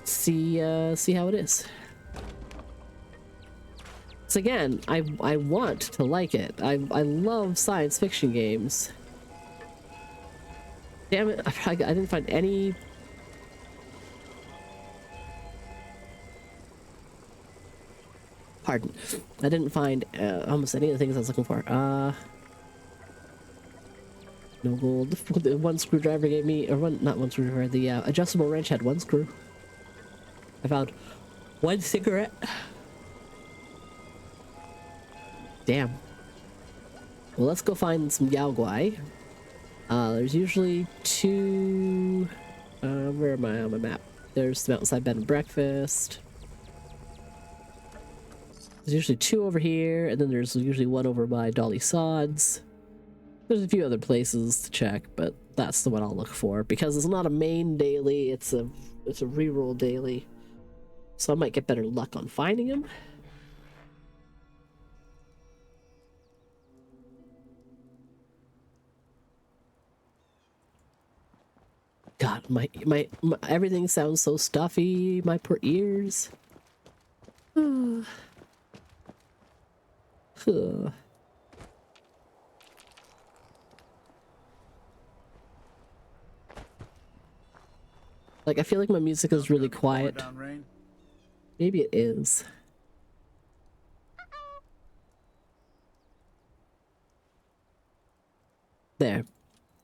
see how it is. So again, I want to like it. I love science fiction games. Damn it, I didn't find any. Pardon. I didn't find almost any of the things I was looking for. No gold. The one screwdriver gave me, or one, not one screwdriver, the adjustable wrench had 1 screw. I found 1 cigarette. Damn. Well, let's go find some Yao Guai. There's usually 2... where am I on my map? There's the Mountainside Bed and Breakfast. There's usually 2 over here, and then there's usually 1 over by Dolly Sods. There's a few other places to check, but that's the one I'll look for, because it's not a main daily, it's a reroll daily. So I might get better luck on finding them. God, my everything sounds so stuffy, my poor ears. Like, I feel like my music is really quiet. Maybe it is. There.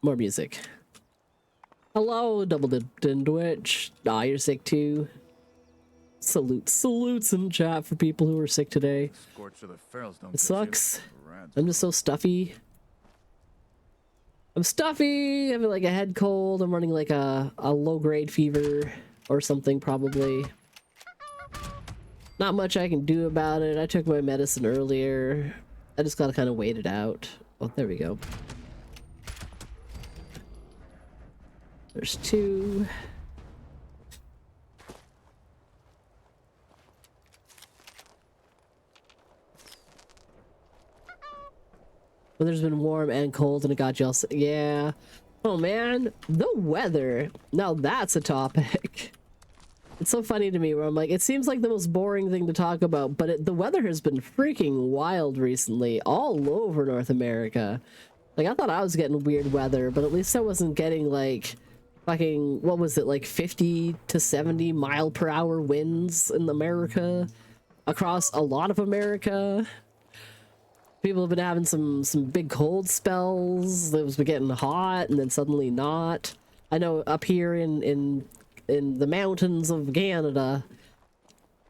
More music. Hello, Double Dindwitch. Aw, you're sick too. Salutes in chat for people who are sick today. It sucks. I'm just so stuffy. I'm stuffy. I have like a head cold. I'm running like a low-grade fever or something probably. Not much I can do about it. I took my medicine earlier. I just gotta kind of wait it out. Oh, there we go. There's 2. Weather's been warm and cold and it got you all sick. Yeah. Oh man, the weather. Now that's a topic. It's so funny to me where I'm like, it seems like the most boring thing to talk about, but the weather has been freaking wild recently all over North America. Like, I thought I was getting weird weather, but at least I wasn't getting like fucking, what was it, like 50 to 70 mile per hour winds in America across a lot of America. People have been having some big cold spells. It was getting hot and then suddenly not. I know up here in the mountains of Canada,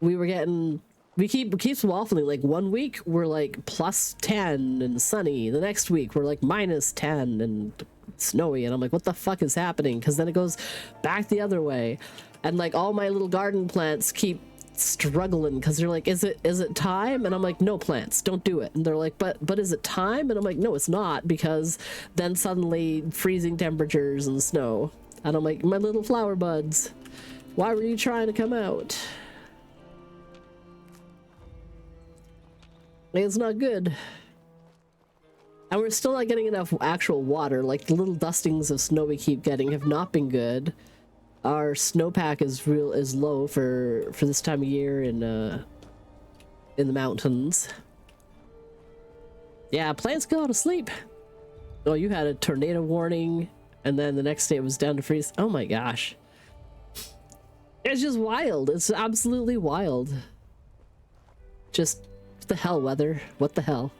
we keep waffling. Like, one week we're like +10 and sunny. The next week we're like -10 and snowy. And I'm like, what the fuck is happening? Because then it goes back the other way. And like all my little garden plants keep struggling because they're like, is it time? And I'm like, no, plants, don't do it. And they're like, but is it time? And I'm like, no, it's not, because then suddenly freezing temperatures and snow. And I'm like, my little flower buds, why were you trying to come out? It's not good. And we're still not getting enough actual water. Like, the little dustings of snow we keep getting have not been good. Our snowpack is low for this time of year in the mountains. Yeah, plants go to sleep. Oh, you had a tornado warning, and then the next day it was down to freeze. Oh my gosh. It's just wild. It's absolutely wild. Just what the hell, weather? What the hell?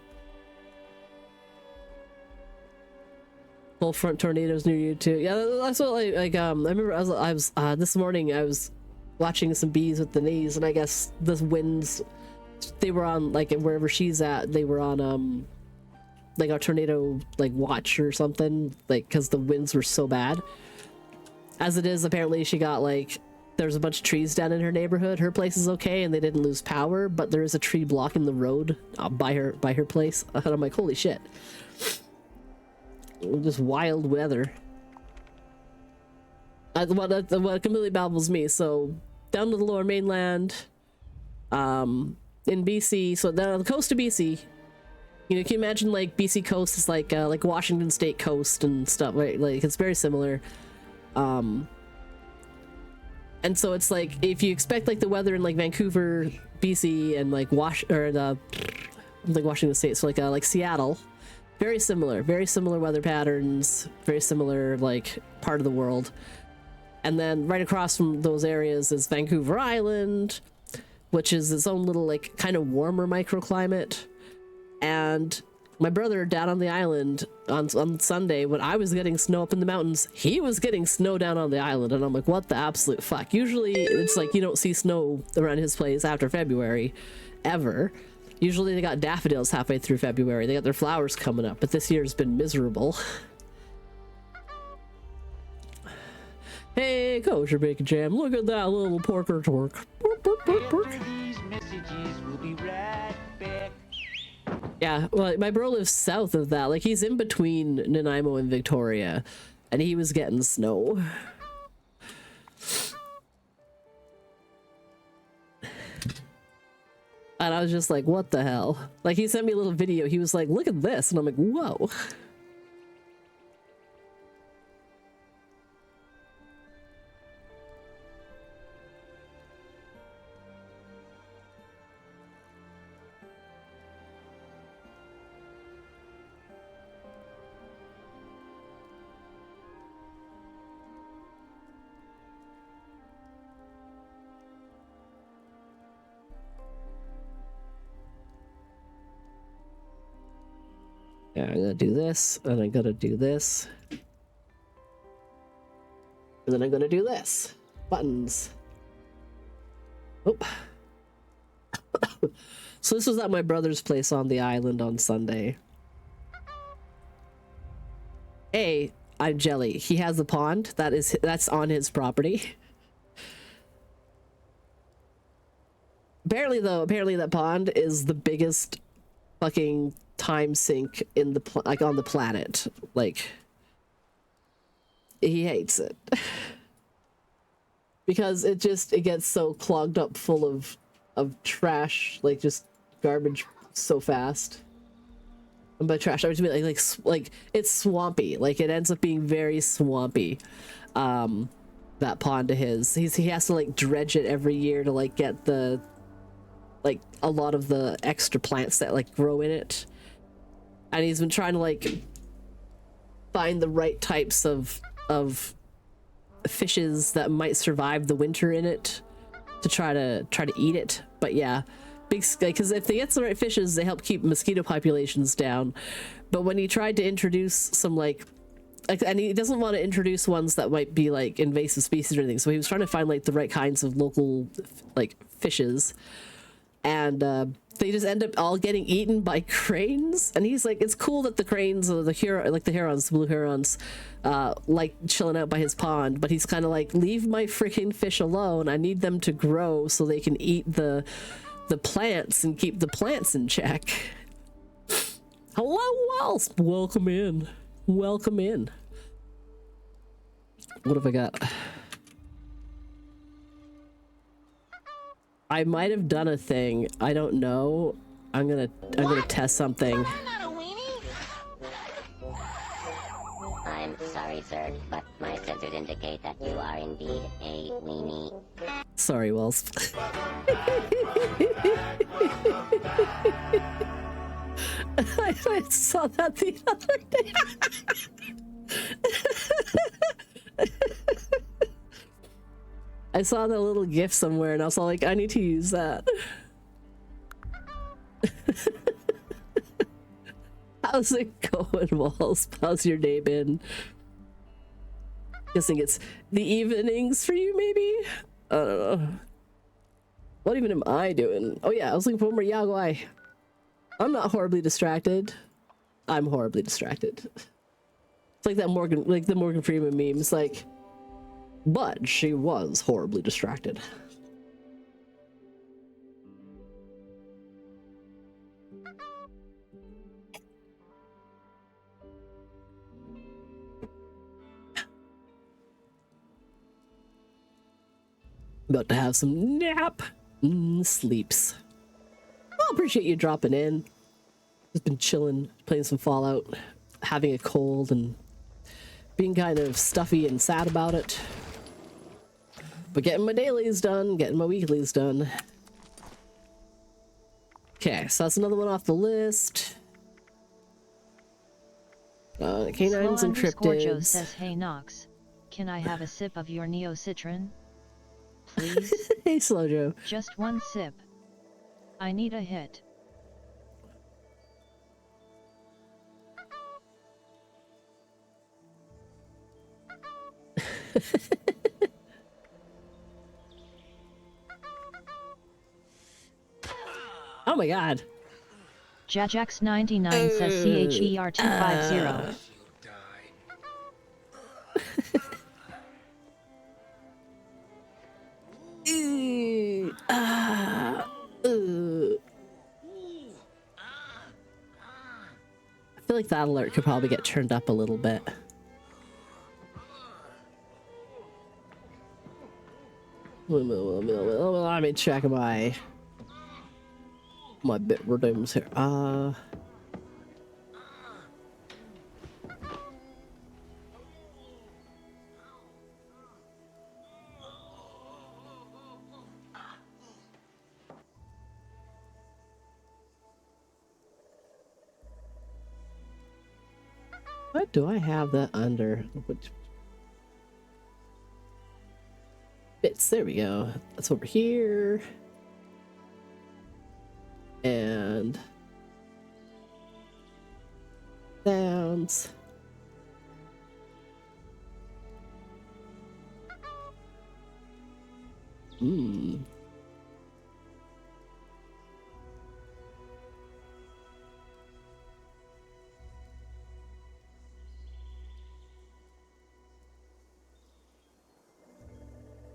Full front tornadoes near you too. Yeah, that's what I remember I was this morning I was watching some bees with the knees, and I guess the winds, they were on, like, wherever she's at, they were on like a tornado like watch or something, like, because the winds were so bad. As it is, apparently she got, like, there's a bunch of trees down in her neighborhood. Her place is okay and they didn't lose power, but there is a tree blocking the road by her place. And I'm like, holy shit. Just wild weather. What completely baffles me. So down to the lower mainland, in BC, so down on the coast of BC, you know, can you imagine, like, BC coast is like Washington State coast and stuff, right? Like, it's very similar. And so it's like, if you expect, like, the weather in, like, Vancouver, BC, and, like, Washington State, so like Seattle, very similar weather patterns, very similar, like, part of the world. And then right across from those areas is Vancouver Island, which is its own little, like, kind of warmer microclimate. And my brother down on the island on Sunday, when I was getting snow up in the mountains, he was getting snow down on the island, and I'm like, what the absolute fuck? Usually it's like you don't see snow around his place after February, ever. Usually they got daffodils halfway through February. They got their flowers coming up, but this year's been miserable. Hey, kosher bacon jam, look at that little porker torque. Pork, pork, pork, pork. Yeah, well, my bro lives south of that. Like, he's in between Nanaimo and Victoria, and he was getting snow. And I was just like, what the hell? Like, he sent me a little video. He was like, look at this. And I'm like, whoa. Yeah, I'm gonna do this, and I'm gonna do this. And then I'm gonna do this. Buttons. Oh. So this was at my brother's place on the island on Sunday. Hey, I'm Jelly. He has a pond. That's on his property. Apparently that pond is the biggest fucking time sink in the on the planet. Like, he hates it because it gets so clogged up full of trash, like just garbage, so fast. And by trash, I mean like it's swampy. Like, it ends up being very swampy. That pond of his, he has to, like, dredge it every year to, like, get the, like, a lot of the extra plants that, like, grow in it. And he's been trying to, like, find the right types of fishes that might survive the winter in it to try to eat it. But yeah, because if they get the right fishes, they help keep mosquito populations down. But when he tried to introduce some, like, and he doesn't want to introduce ones that might be, like, invasive species or anything, so he was trying to find, like, the right kinds of local, like, fishes. And they just end up all getting eaten by cranes. And he's like, it's cool that the cranes, or the herons, the blue herons, like chilling out by his pond, but he's kind of like, leave my freaking fish alone. I need them to grow so they can eat the plants and keep the plants in check. Hello, Walls. Welcome in. Welcome in. What have I got? I might have done a thing. I don't know. I'm gonna test something. I'm sorry, sir, but my sensors indicate that you are indeed a weenie. Sorry, Wells. I saw that the other day. I saw that little GIF somewhere and I was all like, I need to use that. How's it going, Walls? How's your day been? Guessing it's the evenings for you, maybe? I don't know. What even am I doing? Oh yeah, I was looking for more Yaguai. I'm not horribly distracted. I'm horribly distracted. It's like that Morgan, like the Morgan Freeman meme. It's like, but she was horribly distracted. About to have some nap. Sleeps. Well, appreciate you dropping in. Just been chilling, playing some Fallout, having a cold and being kind of stuffy and sad about it. But getting my dailies done, getting my weeklies done. Okay, so that's another one off the list. Canines and Joe cryptids. says, hey Nox, can I have a sip of your Neo Citron? Please? Hey Slow Joe. Just one sip. I need a hit. Oh my god. Jajax99 says CHER250. I feel like that alert could probably get turned up a little bit. Let me check my bit redeems here. What do I have that under? Which bits? There we go. That's over here. And sounds.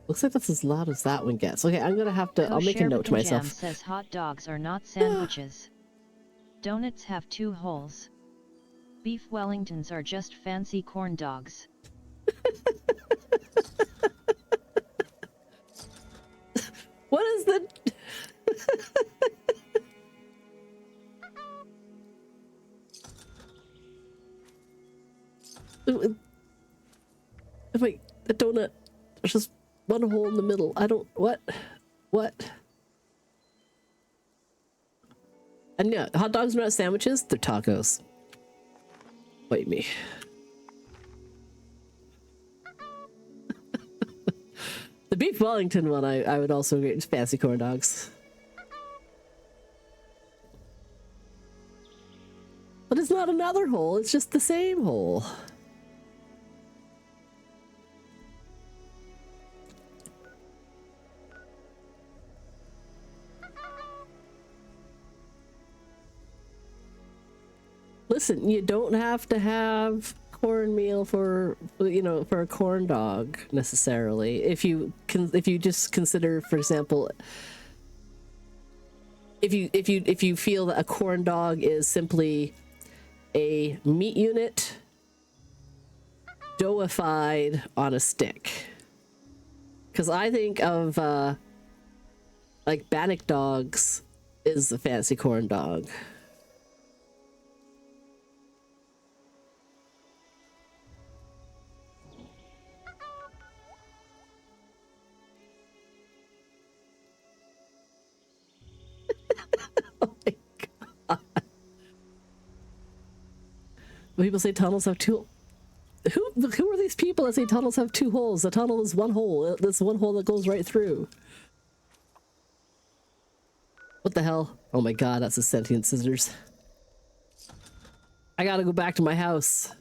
Looks like that's as loud as that one gets. Okay, I'm gonna have to. I'll make a note to myself. Jam says hot dogs are not sandwiches. Donuts have 2 holes. Beef Wellingtons are just fancy corn dogs. What is the? Wait, the donut. There's just one hole in the middle. I don't. What? And yeah, hot dogs are not sandwiches. They're tacos. Wait me. The beef Wellington one, I would also agree. It's fancy corn dogs. But it's not another hole. It's just the same hole. Listen, you don't have to have cornmeal for, you know, for a corn dog necessarily. If you just consider, for example, if you feel that a corn dog is simply a meat unit doughfied on a stick, because I think of like Bannock dogs is a fancy corn dog. Oh my god. People say tunnels have two. Who are these people that say tunnels have two holes? The tunnel is one hole. That's one hole that goes right through. What the hell? Oh my god, that's a sentient scissors. I gotta go back to my house.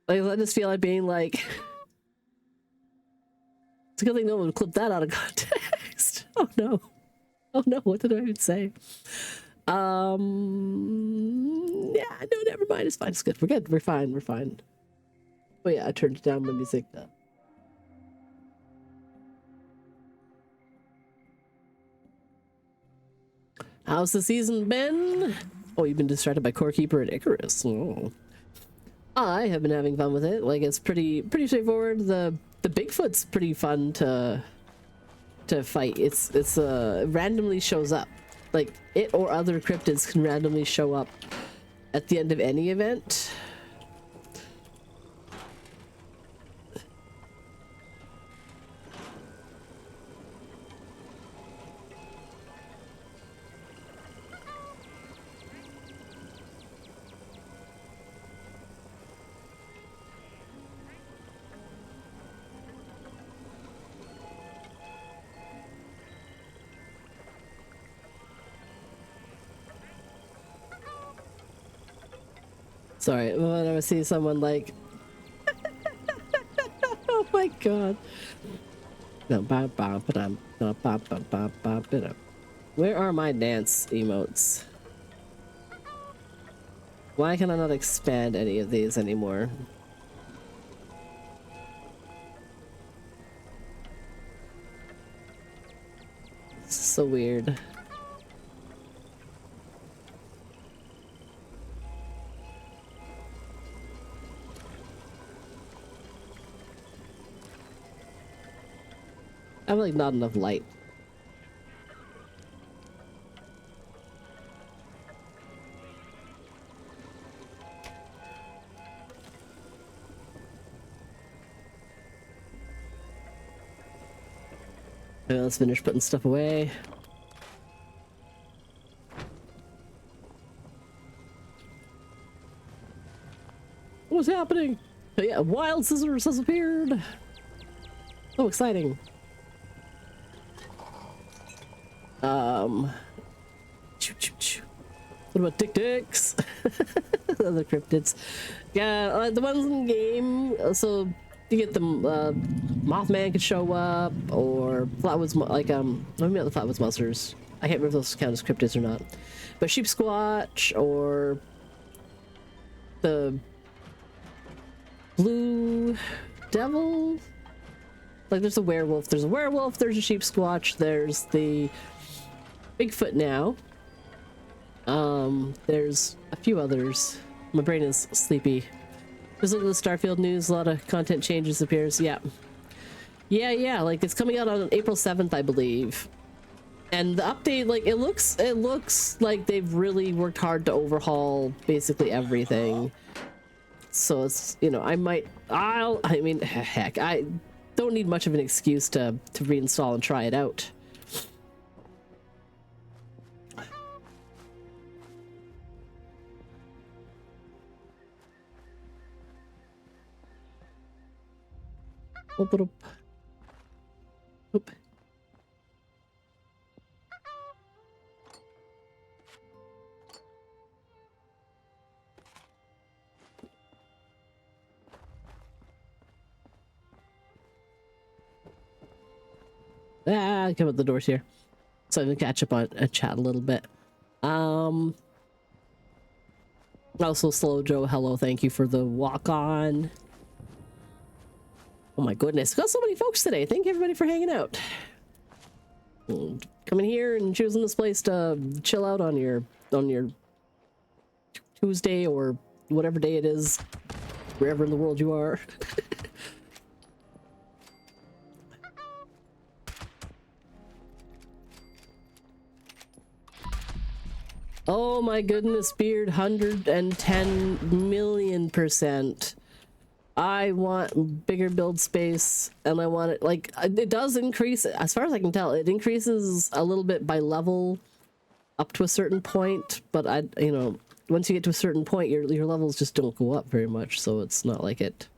Like, I just feel like being like, it's a good thing no one would clip that out of context. Oh no. Oh no, what did I even say? Yeah, no, never mind. It's fine. It's good. We're good. We're fine. We're fine. Oh yeah, I turned down my music. How's the season been? Oh, you've been distracted by Core Keeper and Icarus. Oh. I have been having fun with it. Like, it's pretty straightforward. The Bigfoot's pretty fun to fight. It's randomly shows up. Like, it or other cryptids can randomly show up at the end of any event. Sorry, when I see someone like, oh my god. Where are my dance emotes? Why can I not expand any of these anymore? This is so weird. I have like not enough light. Okay, let's finish putting stuff away. What's happening? Oh yeah, wild scissors has appeared. So exciting. What about dicks? Other cryptids. Yeah, the ones in game. So you get them. Mothman could show up, or Flatwoods, like maybe not the Flatwoods monsters. I can't remember if those count as cryptids or not. But Sheep Squatch or the Blue Devil. Like there's a werewolf. There's a werewolf. There's a Sheep Squatch. There's the Bigfoot now. There's a few others. My brain is sleepy. Just look at the Starfield news. A lot of content changes appears. Yeah. Yeah. Like it's coming out on April 7th, I believe. And the update, like it looks like they've really worked hard to overhaul basically everything. So it's, you know, I mean, heck, I don't need much of an excuse to reinstall and try it out. Oop. Oop. Come out the doors here. So I can catch up on chat a little bit. Also, Slow Joe, hello, thank you for the walk on. Oh my goodness, got so many folks today. Thank you everybody for hanging out. Coming here and choosing this place to chill out on your Tuesday or whatever day it is, wherever in the world you are. Oh my goodness, Beard, 110 million%. I want bigger build space, and I want it, like, it does increase, as far as I can tell, it increases a little bit by level up to a certain point, but you know, once you get to a certain point, your levels just don't go up very much, so it's not like it.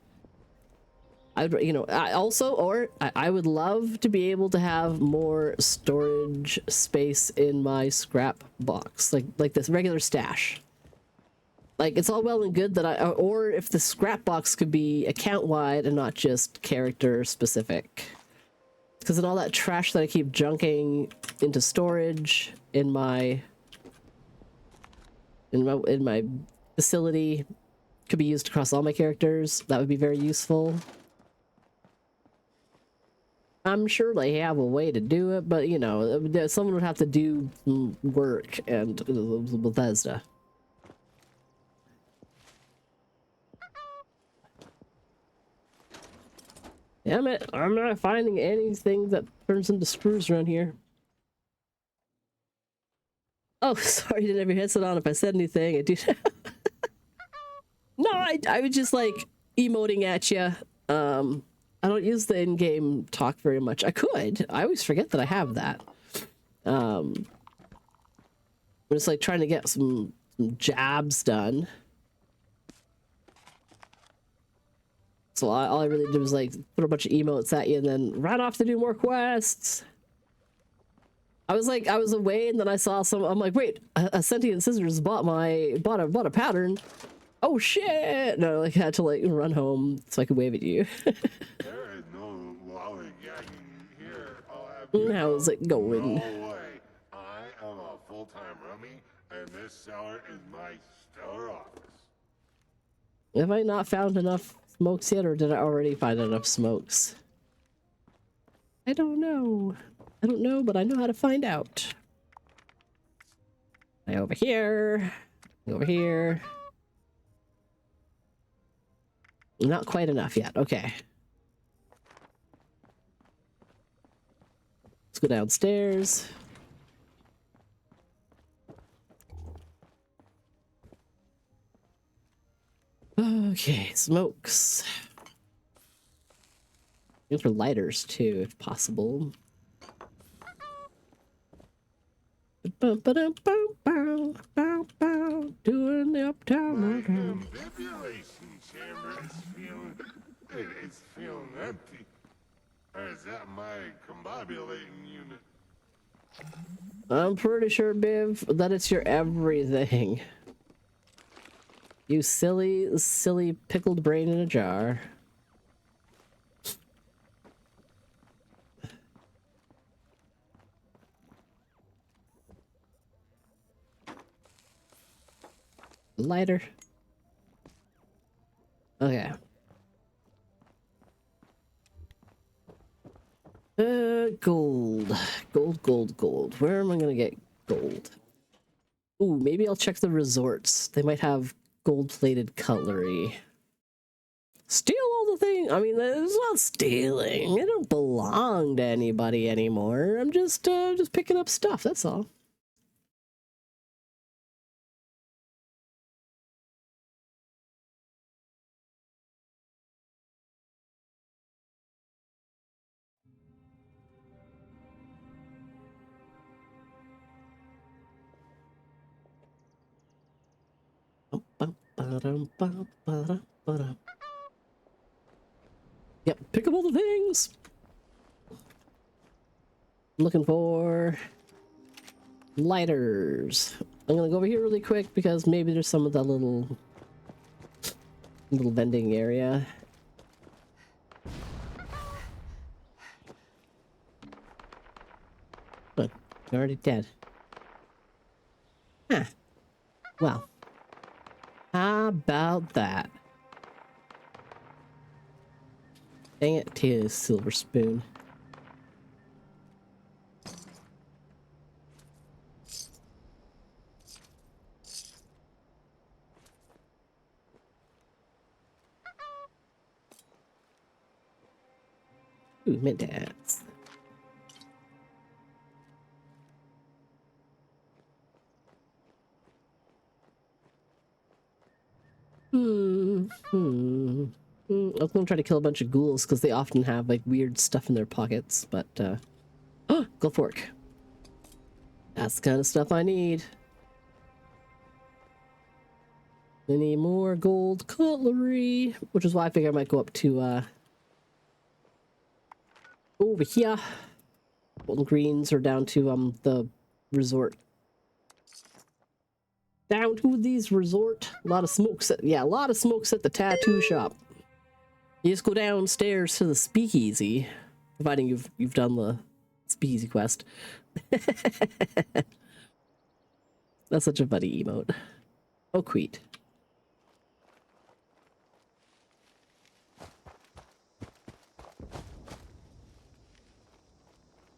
You know, I would love to be able to have more storage space in my scrap box, like this regular stash. Like, it's all well and good that or if the scrap box could be account-wide and not just character-specific. Because then all that trash that I keep junking into storage in my facility could be used across all my characters. That would be very useful. I'm sure they have a way to do it, but, you know, someone would have to do work, and Bethesda. Damn it, I'm not finding anything that turns into screws around here. Oh, sorry, you didn't have your headset on. If I said anything, I do. No, I was just, like, emoting at you. I don't use the in-game talk very much. I could. I always forget that I have that. I'm just, like, trying to get some jabs done. So all I really did was, like, put a bunch of emotes at you and then run off to do more quests. I was away, and then I saw some. I'm like, wait, a sentient scissors bought a pattern. Oh shit! No, like, I had to, like, run home so I could wave at you. There is no lollygagging here. I'll have you How's it going? No way. I am a full-time rummy, and this cellar is my stellar office. Have I not found enough smokes yet, or did I already find enough smokes? I don't know. I don't know, but I know how to find out. Over here. Over here. Not quite enough yet. Okay. Let's go downstairs. Okay, smokes. Looking for lighters too, if possible. Doing the uptown. My ambibulation chamber is it's feeling empty. Or is that my combobulating unit? I'm pretty sure, Biv, that it's your everything. You silly, silly pickled brain in a jar. Lighter. Okay. Gold. Gold. Where am I gonna get gold? Ooh, maybe I'll check the resorts. They might have gold-plated cutlery. Steal all the things. I mean, it's not stealing. It don't belong to anybody anymore. I'm just picking up stuff. That's all. Yep, pick up all the things. I'm looking for lighters. I'm gonna go over here really quick because maybe there's some of that little vending area. But you're already dead. Huh. Well. How about that? Dang it, Tia silver spoon. Ooh, mint dance. don't go and try to kill a bunch of ghouls because they often have like weird stuff in their pockets. But gold fork. That's the kind of stuff I need. Any more gold cutlery, which is why I figure I might go up to over here. Golden greens are down to the resort. Down to these resort. A lot of smokes at, yeah, a lot of smokes at the tattoo shop. You just go downstairs to the speakeasy, providing you've done the speakeasy quest. That's such a funny emote. Oh, Queet.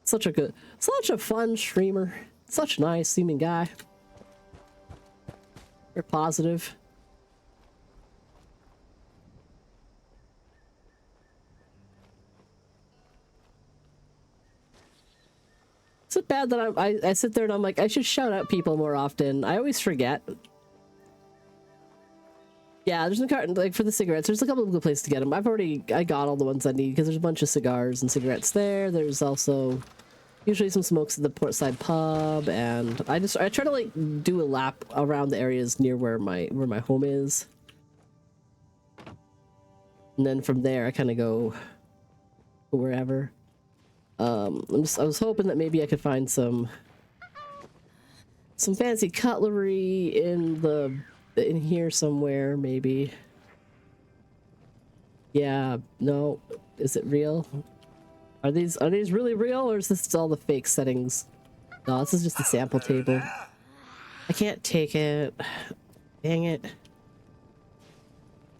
Such a fun streamer. Such a nice seeming guy. Very positive. Is it bad that I sit there and I'm like, I should shout out people more often? I always forget. Yeah, there's no carton, like for the cigarettes, there's a couple of good places to get them. I got all the ones I need because there's a bunch of cigars and cigarettes there. There's also usually some smokes at the Portside pub, and I try to like do a lap around the areas near where my home is. And then from there I kind of go wherever. I was hoping that maybe I could find some fancy cutlery in here somewhere, maybe. Yeah, no. Is it real? Are these really real, or is this all the fake settings? No, this is just a sample table. I can't take it. Dang it.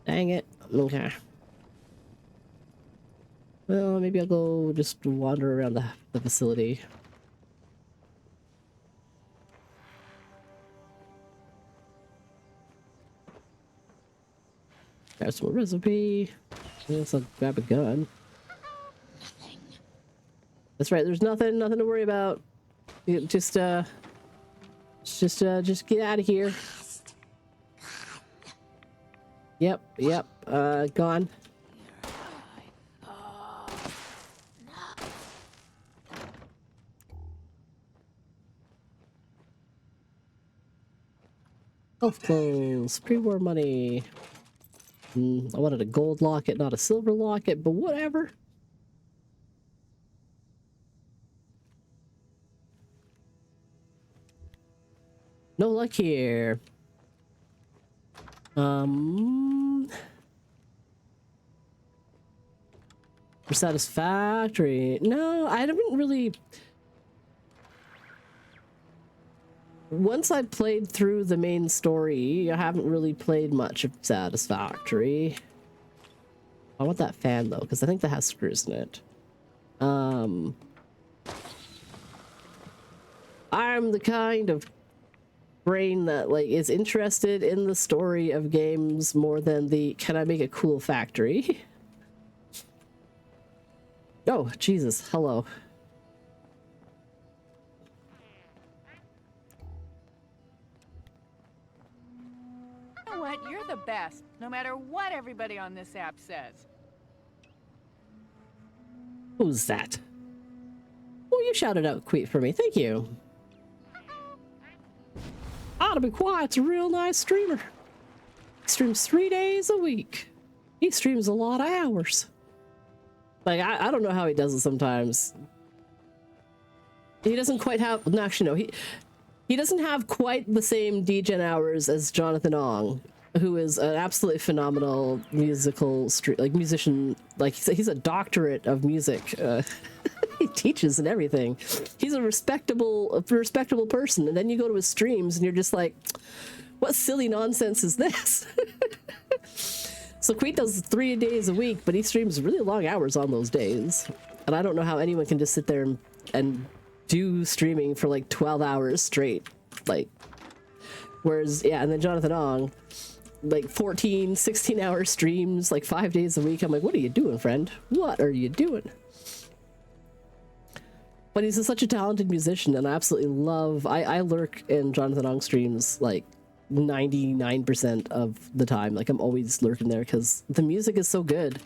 Dang it. Okay. Well, maybe I'll go just wander around the facility. Grab some more recipe. I guess I'll grab a gun. That's right, there's nothing to worry about. Just get out of here. Yep, gone. Health clothes, pre-war money. I wanted a gold locket, not a silver locket, but whatever. No luck here. For satisfactory. No, I haven't really. Once I played through the main story, I haven't really played much of Satisfactory. I want that fan though, because I think that has screws in it. I'm the kind of brain that like is interested in the story of games more than the can I make a cool factory. Oh, Jesus, hello. You know what? You're the best, no matter what everybody on this app says. Who's that? Oh, you shouted out Queet for me. Thank you. Ought to be quiet's a real nice streamer. He streams 3 days a week. He streams a lot of hours. Like, I don't know how he does it sometimes. He doesn't quite have... No, actually, no. He doesn't have quite the same degen hours as Jonathan Ong, who is an absolutely phenomenal musician. Like, he's a doctorate of music. He teaches and everything. He's a respectable person. And then you go to his streams and you're just like, what silly nonsense is this? So Queet does 3 days a week, but he streams really long hours on those days. And I don't know how anyone can just sit there and do streaming for like 12 hours straight. Like, whereas, yeah, and then Jonathan Ong, like 14, 16-hour streams, like 5 days a week. I'm like, what are you doing, friend? What are you doing? But he's such a talented musician, and I absolutely love... I lurk in Jonathan Ong streams, like, 99% of the time. Like, I'm always lurking there because the music is so good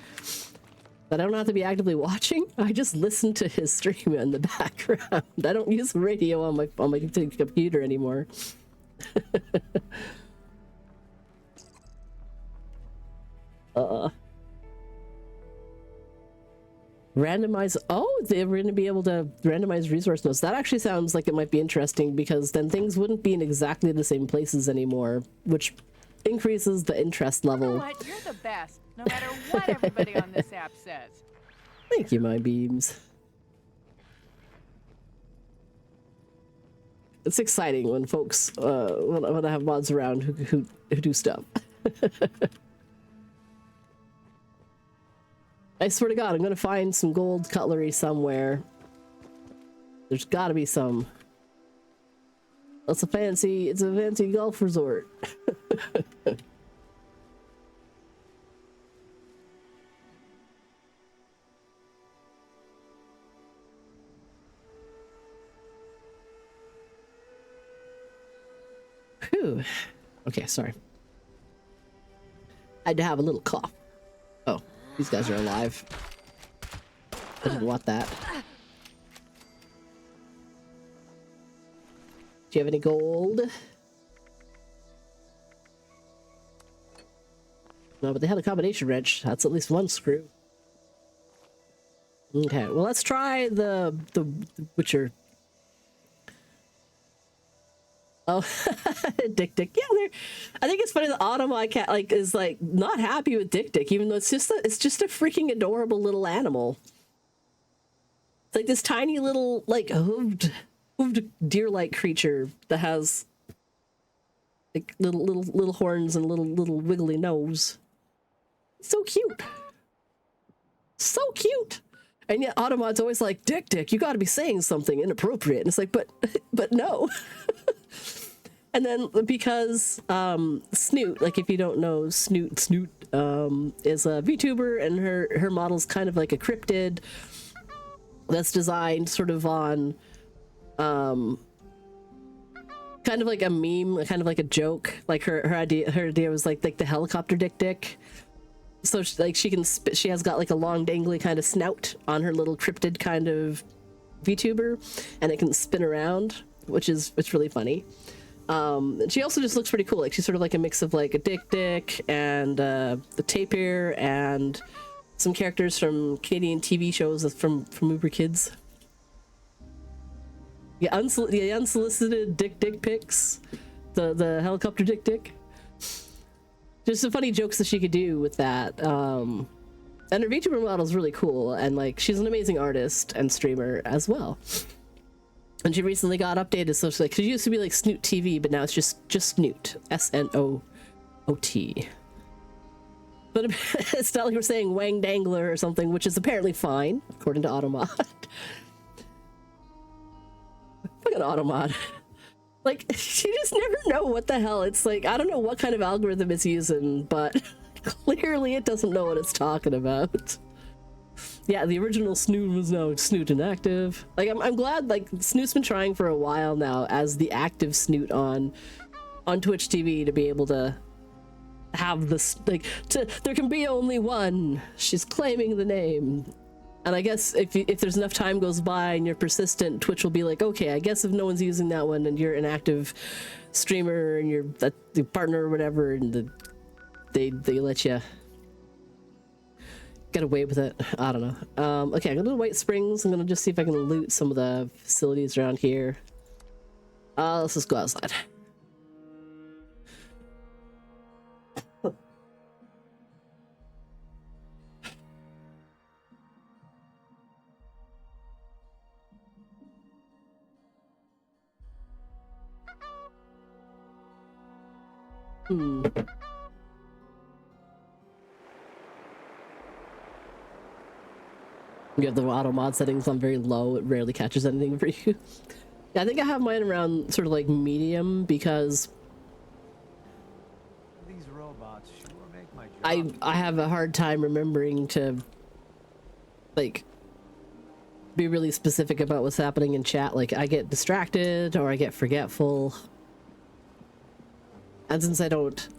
that I don't have to be actively watching. I just listen to his stream in the background. I don't use the radio on my computer anymore. Randomize. Oh, they're going to be able to randomize resource nodes. That actually sounds like it might be interesting, because then things wouldn't be in exactly the same places anymore, which increases the interest level. You know what? You're the best, no matter what everybody on this app says. Thank you, my beams. It's exciting when folks, when I have mods around who do stuff. I swear to God, I'm gonna find some gold cutlery somewhere. There's gotta be some. It's a fancy golf resort. Whew. Okay, sorry. I had to have a little cough. Oh, these guys are alive. I didn't want that. Do you have any gold? No, but they had a combination wrench. That's at least one screw. Okay, well, let's try the Witcher. Oh, Dick. Yeah, I think it's funny that Automod cat is not happy with Dick, even though it's just a freaking adorable little animal. It's like this tiny little hooved deer-like creature that has like little horns and little wiggly nose. So cute. So cute. And yet Automod's always like, Dick, you gotta be saying something inappropriate. And it's like, but no. And then because Snoot, like if you don't know, Snoot is a VTuber, and her model's kind of like a cryptid that's designed sort of on kind of like a meme, kind of like a joke. Like her idea was like the helicopter Dick. So she has got like a long dangly kind of snout on her little cryptid kind of VTuber, and it can spin around, it's really funny. She also just looks pretty cool. Like she's sort of like a mix of like a Dick and the Tapir and some characters from Canadian TV shows from Uber Kids. Yeah, the unsolicited Dick pics, the helicopter Dick. Just some funny jokes that she could do with that. And her VTuber model is really cool, and like she's an amazing artist and streamer as well. And she recently got updated, so she used to be like Snoot TV, but now it's just Snoot, SNOOT. But it's not like we're saying Wang Dangler or something, which is apparently fine according to Automod. Look at Automod. Like, she just never know what the hell. It's like, I don't know what kind of algorithm it's using, but clearly it doesn't know what it's talking about. Yeah, the original Snoot was now Snoot inactive. Like, I'm glad, like, Snoot's been trying for a while now as the active Snoot on Twitch TV to be able to have this, like, there can be only one. She's claiming the name. And I guess if there's enough time goes by and you're persistent, Twitch will be like, okay, I guess if no one's using that one and you're an active streamer and you're the partner or whatever, and they let you get away with it. I don't know. Okay, I'm gonna go to White Springs. I'm gonna just see if I can loot some of the facilities around here. Let's just go outside. You have the auto mod settings on very low. It rarely catches anything for you. Yeah, I think I have mine around sort of like medium because These robots sure make my job. I have a hard time remembering to like be really specific about what's happening in chat. Like I get distracted or I get forgetful. And since I don't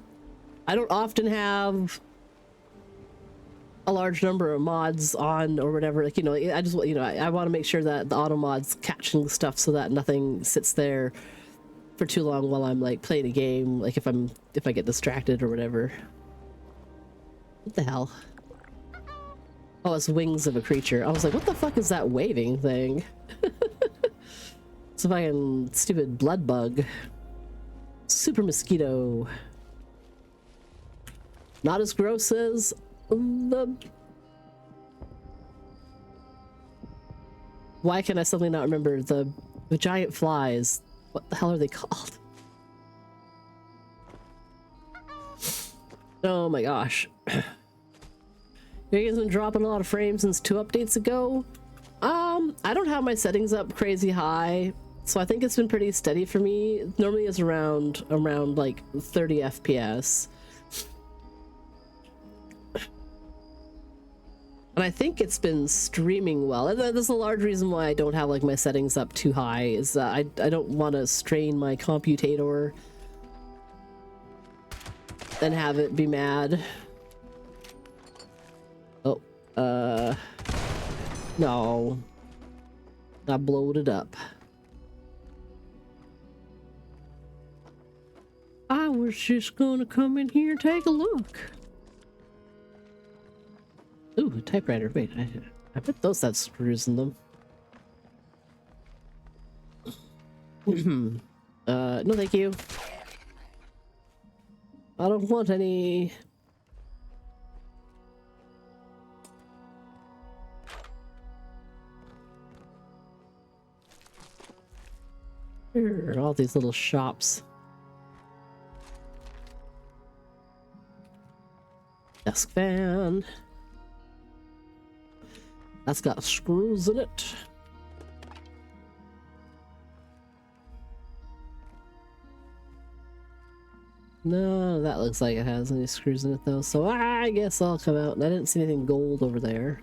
often have a large number of mods on or whatever, like, you know, I just, you know, I want to make sure that the auto mod's catching stuff so that nothing sits there for too long while I'm like playing a game, like if I get distracted or whatever. What the hell? Oh, it's wings of a creature. I was like, what the fuck is that waving thing? It's a fucking stupid blood bug. Super mosquito. Not as gross as the... Why can I suddenly not remember the giant flies? What the hell are they called? Oh my gosh. You guys been dropping a lot of frames since 2 updates ago. I don't have my settings up crazy high, so I think it's been pretty steady for me. Normally it's around like 30 FPS. And I think it's been streaming well. And that's a large reason why I don't have like my settings up too high, is that I don't want to strain my computator and have it be mad. Oh, no. I blowed it up. I was just gonna come in here and take a look. Ooh, a typewriter. Wait, I bet those have screws in them. No thank you. I don't want any. Here are all these little shops. Desk fan. That's got screws in it. No, that looks like it has any screws in it though, so I guess I'll come out. And I didn't see anything gold over there.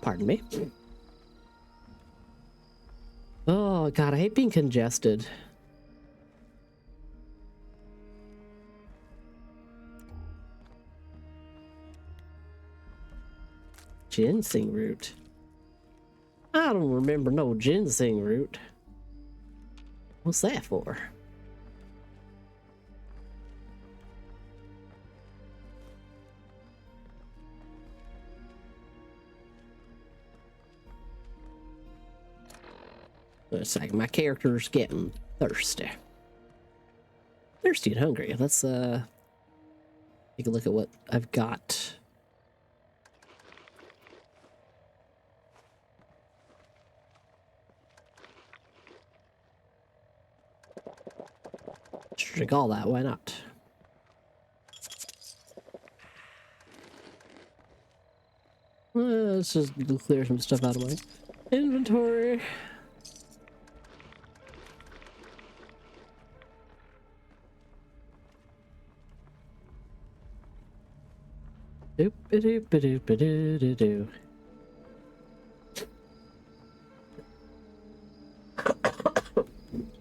Pardon me. Oh god, I hate being congested. Ginseng root. I don't remember no ginseng root. What's that for? Looks like my character's getting thirsty. Thirsty and hungry. Let's take a look at what I've got. Drink all that, why not? Let's just clear some stuff out of my inventory. Doop-a-doop-a-doop-a-doo-doo-doo.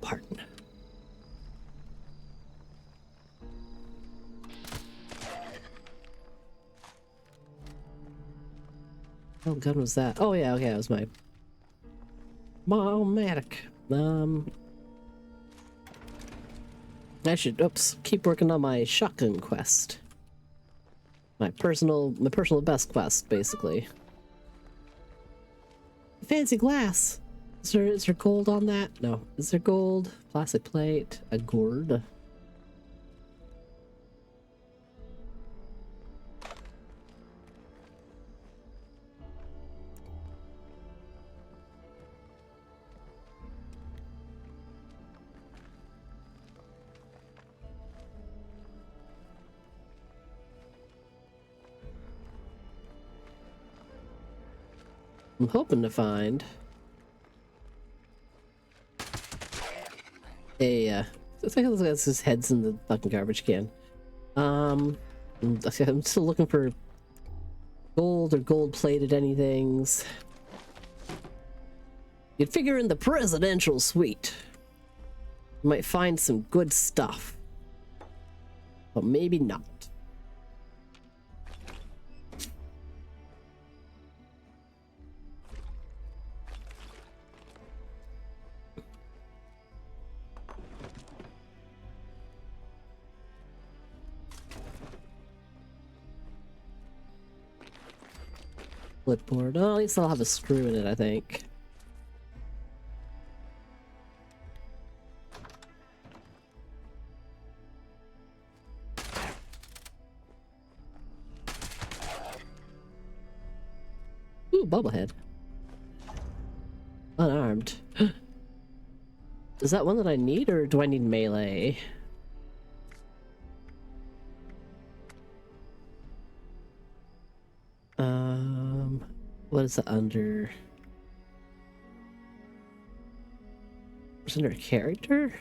Pardon. What gun was that? Oh yeah, okay, that was my Mom-matic. I should keep working on my shotgun quest. My personal best quest, basically. Fancy glass. Is there gold on that? No. Is there gold? Plastic plate? A gourd? I'm hoping to find a it's like his head's in the fucking garbage can. I'm still looking for gold or gold plated anythings. You'd figure in the presidential suite, you might find some good stuff. But maybe not. Flipboard. Oh, at least I'll have a screw in it, I think. Ooh, bobblehead. Unarmed. Is that one that I need, or do I need melee? What is it under? Is it under character?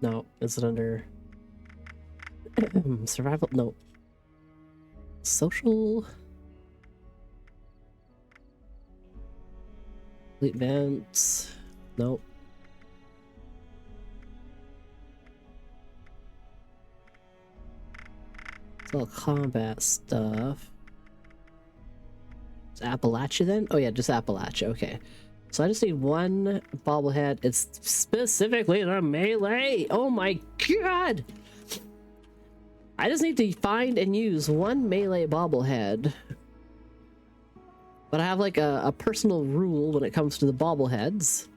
No, is it under survival? No. Social? Complete events? Nope. It's all combat stuff. Appalachia then? Oh yeah, just Appalachia, okay. So I just need one bobblehead. It's specifically the melee! Oh my god! I just need to find and use one melee bobblehead. But I have like a personal rule when it comes to the bobbleheads.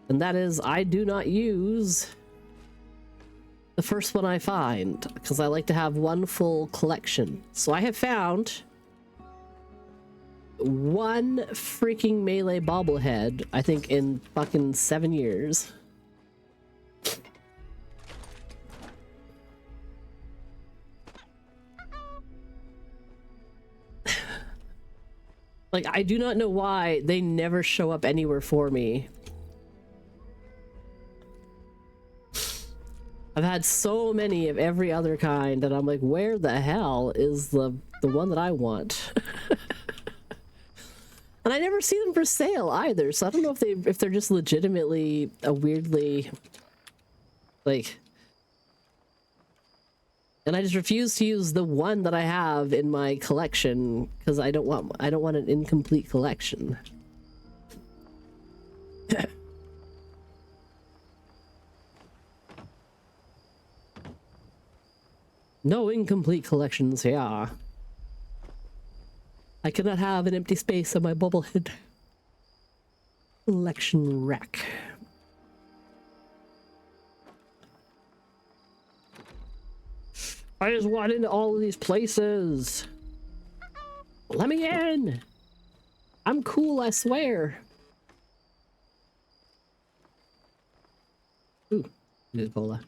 And that is, I do not use the first one I find, because I like to have one full collection. So I have found one freaking melee bobblehead, I think, in fucking 7 years. Like, I do not know why they never show up anywhere for me. I've had so many of every other kind that I'm like, where the hell is the one that I want? And I never see them for sale either, so I don't know if they're just legitimately a weirdly, like, and I just refuse to use the one that I have in my collection because I don't want an incomplete collection. No incomplete collections, yeah. I cannot have an empty space on my bobblehead collection rack. I just want into all of these places. Let me in. I'm cool, I swear. Ooh, there's Bola.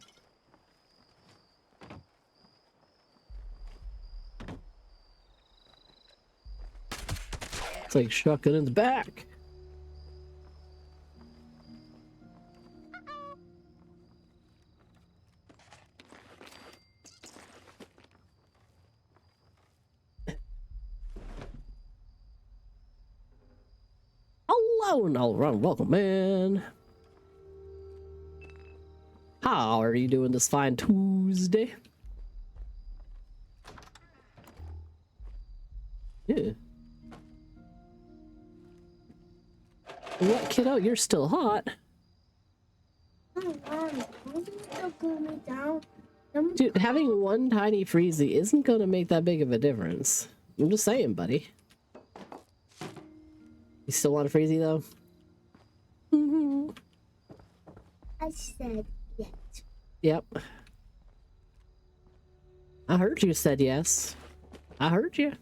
It's like shotgun in the back. Hello and all around, welcome, man. How are you doing this fine Tuesday? Yeah. What, kiddo? You're still hot. Dude, having one tiny freezy isn't gonna make that big of a difference. I'm just saying, buddy. You still want a freezy, though? Mm-hmm. I said yes. Yep. I heard you said yes. I heard you.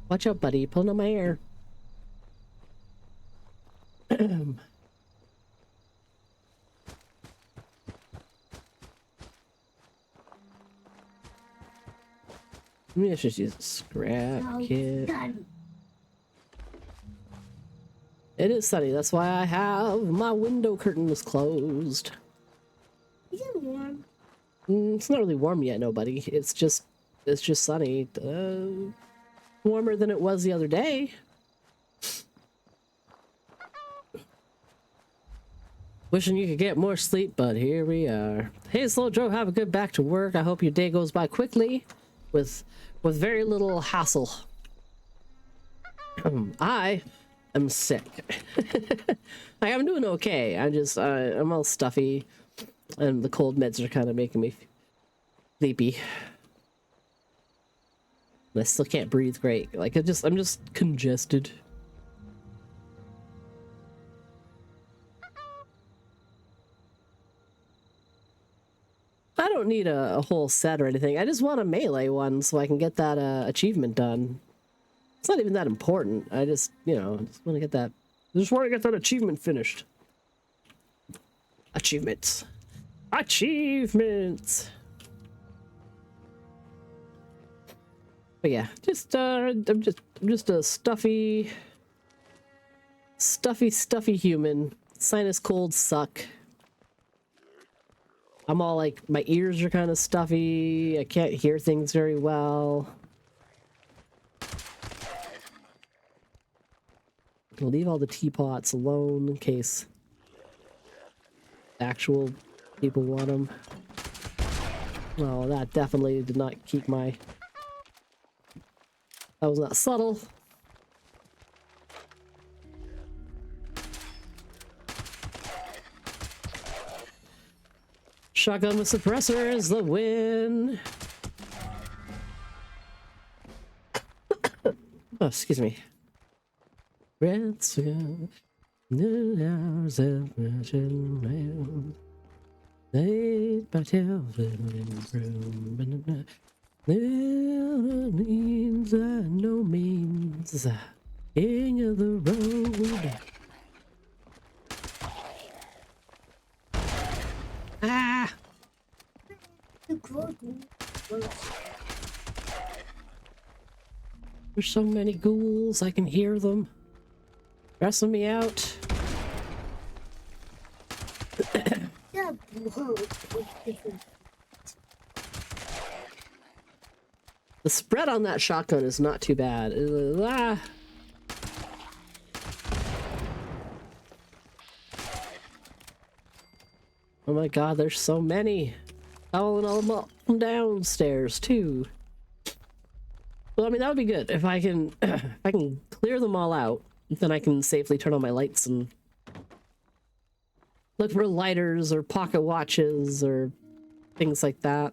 Watch out, buddy. You're pulling on my hair. Maybe I should use a scrap kit. Done. It is sunny. That's why I have my window curtains closed. Is it warm? It's not really warm yet, nobody. It's just sunny. Warmer than it was the other day. Wishing you could get more sleep, but here we are. Hey, Slow Joe, have a good back to work. I hope your day goes by quickly, with very little hassle. I am sick. Like, I'm doing okay. I'm all stuffy, and the cold meds are kind of making me sleepy. And I still can't breathe great. Like, I'm just congested. I don't need a whole set or anything. I just want a melee one so I can get that achievement done. It's not even that important. I just, just want to get that. I just want to get that achievement finished. Achievements. Achievements. But yeah, I'm just a stuffy human. Sinus colds suck. I'm all like, my ears are kind of stuffy. I can't hear things very well. I'll leave all the teapots alone in case actual people want them. No, that definitely did not keep my... That was not subtle. Shotgun with suppressor is the win. Oh, excuse me. No means king of the road. Ah! There's so many ghouls, I can hear them. Stressing me out. The spread on that shotgun is not too bad. Ah. Oh my god, there's so many. Oh, and all them up and downstairs too. Well, I mean, that would be good if I can if I can clear them all out. Then I can safely turn on my lights and look for lighters or pocket watches or things like that.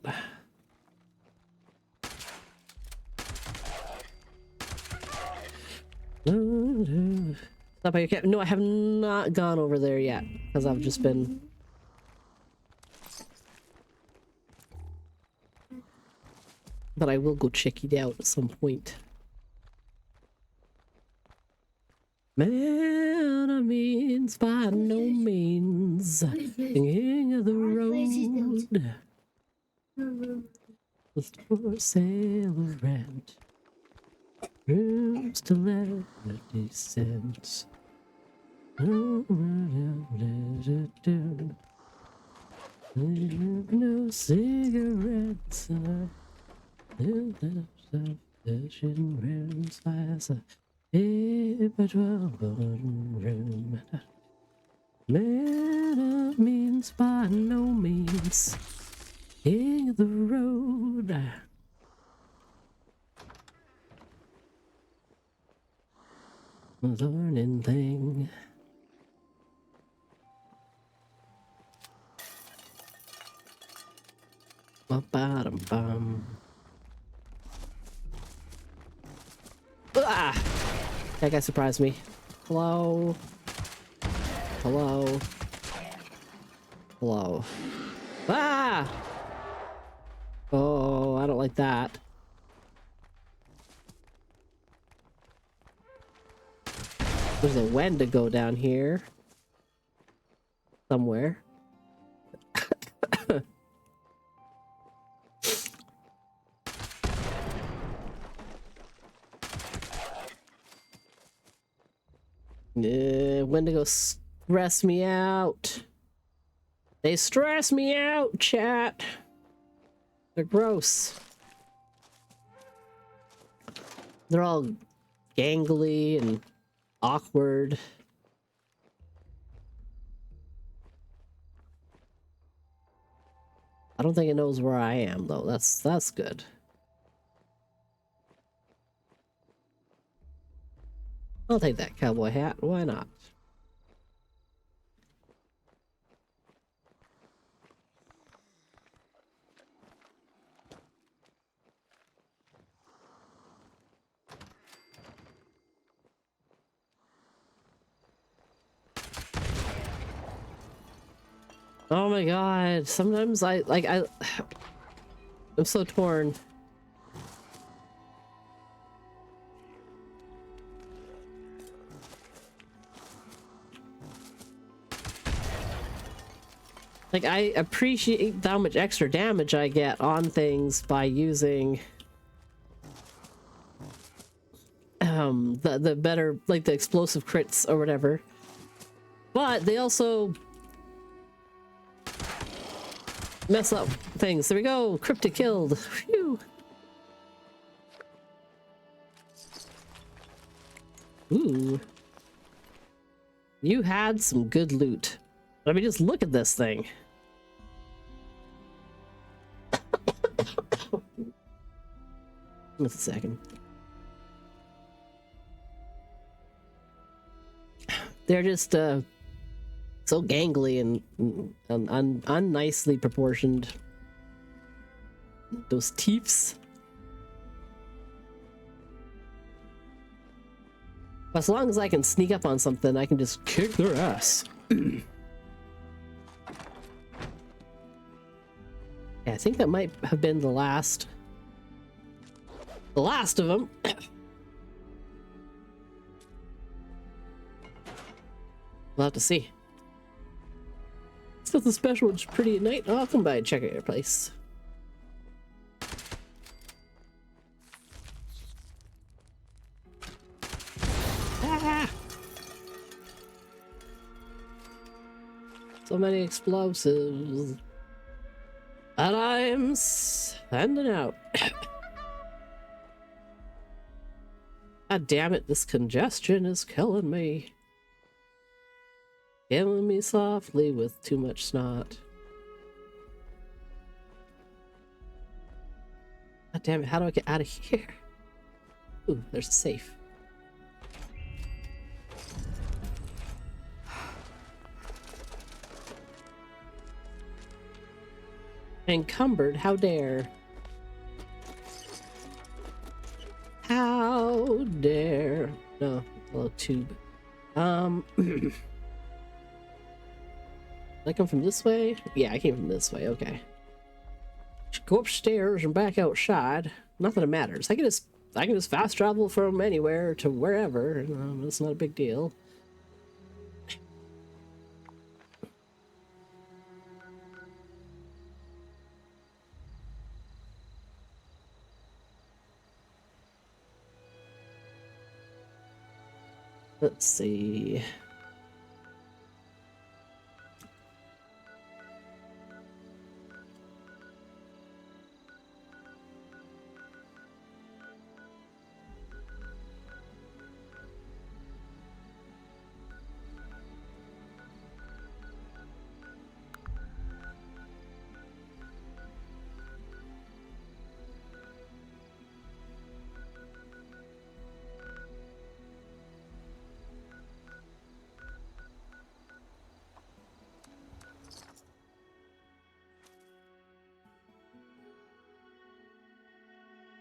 No, I have not gone over there yet because I've just been... But I will go check it out at some point. Man means by no means king of the road. Just for sale or rent. Rooms to let 50 cents. No cigarettes. Sufficient room size. Paper 12 room. Man means by no means king of the road. Learning thing. Ba-ba-dum-bum. Ah! That guy surprised me. Hello? Hello? Hello? Ah! Oh, I don't like that. There's a Wendigo down here. Somewhere. Wendigo stress me out. They stress me out, chat. They're gross. They're all gangly and awkward. I don't think it knows where I am though. That's good. I'll take that cowboy hat. Why not? Oh my god, sometimes I'm so torn. Like, I appreciate how much extra damage I get on things by using the better, like, the explosive crits or whatever. But they also mess up things. There we go. Cryptic killed. Phew. Ooh. You had some good loot. Let me just look at this thing. Just a second. They're just so gangly and unnicely proportioned. Those teeths. As long as I can sneak up on something, I can just kick their ass. Yeah, I think that might have been the last of them. We'll have to see. It's nothing special, it's pretty at night. I'll come by and check out your place. Ah! So many explosives. And I'm sending out. God damn it, this congestion is killing me. Killing me softly with too much snot. God damn it, how do I get out of here? Ooh, there's a safe. Encumbered, how dare. How dare. No, a little tube. Did I come from this way? Yeah, I came from this way, okay. Should go upstairs and back outside. Not that it matters. I can just fast travel from anywhere to wherever. It's not a big deal. Let's see.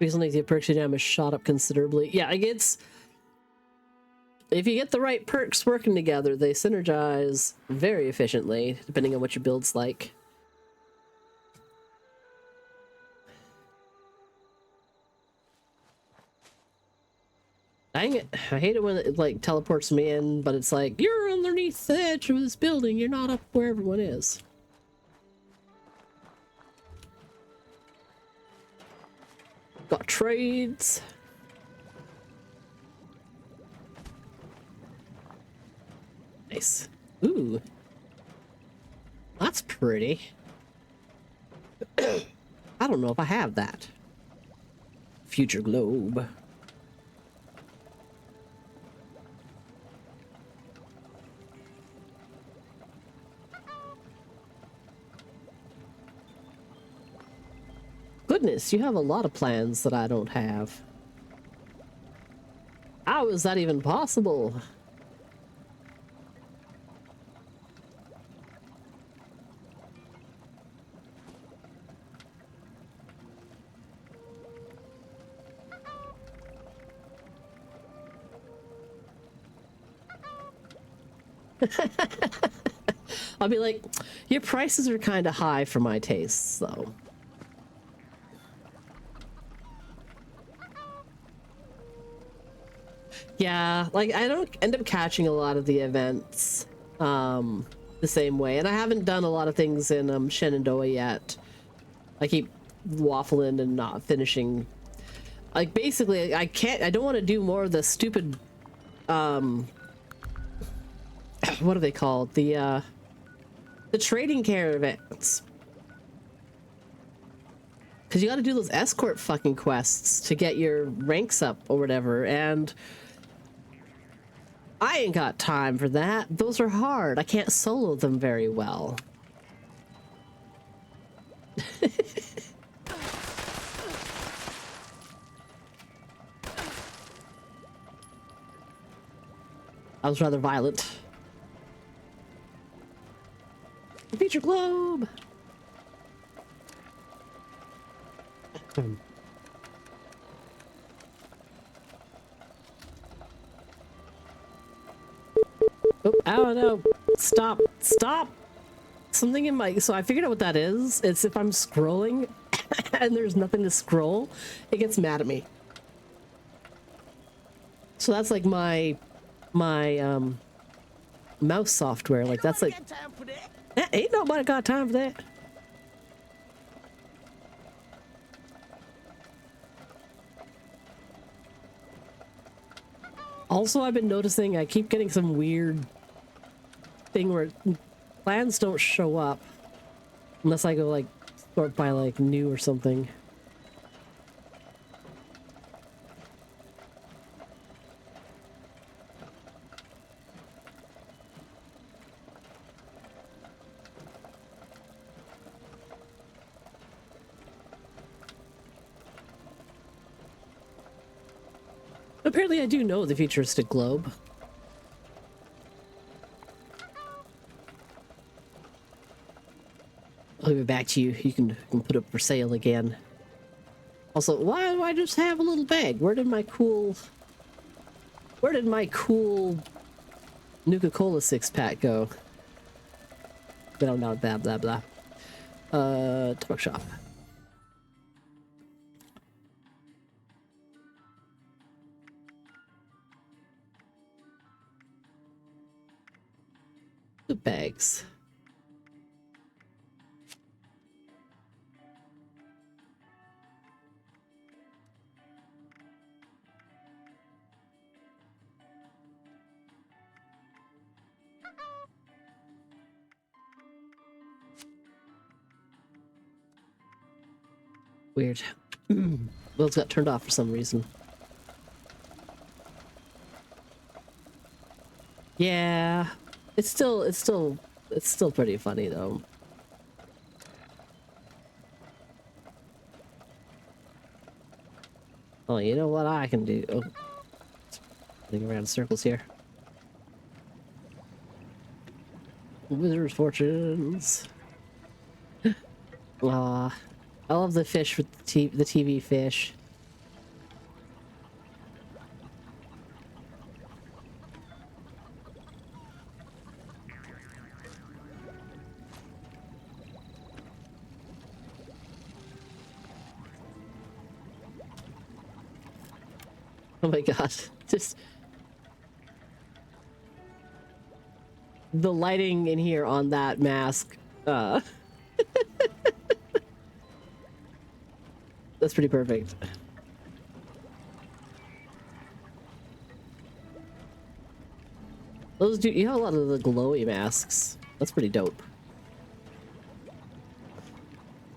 Recently, the perks damage shot up considerably. Yeah, like it's... If you get the right perks working together, they synergize very efficiently, depending on what your build's like. Dang it. I hate it when it, like, teleports me in, but it's like, you're underneath the edge of this building, you're not up where everyone is. Got trades. Nice. Ooh. That's pretty. I don't know if I have that. Future globe. Goodness, you have a lot of plans that I don't have. How is that even possible? I'll be like, your prices are kind of high for my tastes, though. Yeah, like I don't end up catching a lot of the events the same way, and I haven't done a lot of things in Shenandoah yet. I keep waffling and not finishing. Like basically, I don't want to do more of the stupid what are they called? The trading caravans. Because you got to do those escort fucking quests to get your ranks up or whatever, and I ain't got time for that. Those are hard. I can't solo them very well. I was rather violent. Feature globe! Oh, I don't know. Stop. Stop! Something in my... So I figured out what that is. It's if I'm scrolling and there's nothing to scroll, it gets mad at me. So that's like my mouse software. Like that's like... Ain't nobody got time for that. Also, I've been noticing I keep getting some weird thing where plans don't show up unless I go like sort by like new or something. Apparently I do know the futuristic globe. I'll give it back to you. You can put it for sale again. Also, why do I just have a little bag? Where did my cool Nuka-Cola 6-pack go? No, blah, blah, blah. Talk shop. The bags. Weird. Well, it's got turned off for some reason. Yeah, it's still pretty funny though. Oh, you know what I can do? Oh, running around in circles here. Wizard's fortunes. Aw, I love the fish with the TV fish. Oh my god, just the lighting in here on that mask, that's pretty perfect. Those do, you have a lot of the glowy masks. That's pretty dope.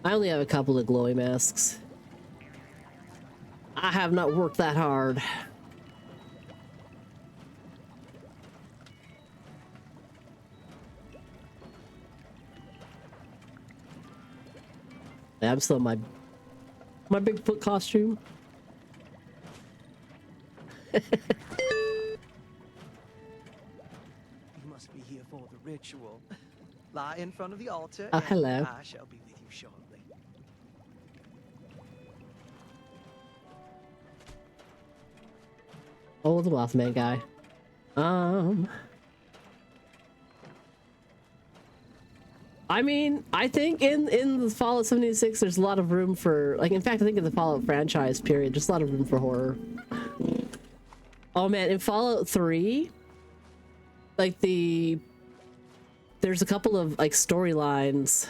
I only have a couple of glowy masks. I have not worked that hard. Yeah, I'm still in my Bigfoot costume. You must be here for the ritual. Lie in front of the altar, Oh, and hello. I shall be with you shortly. Oh, the Mothman guy. I mean, I think in the Fallout 76, there's a lot of room for, like, in fact, I think in the Fallout franchise period, there's a lot of room for horror. Oh man, in Fallout 3, like there's a couple of like storylines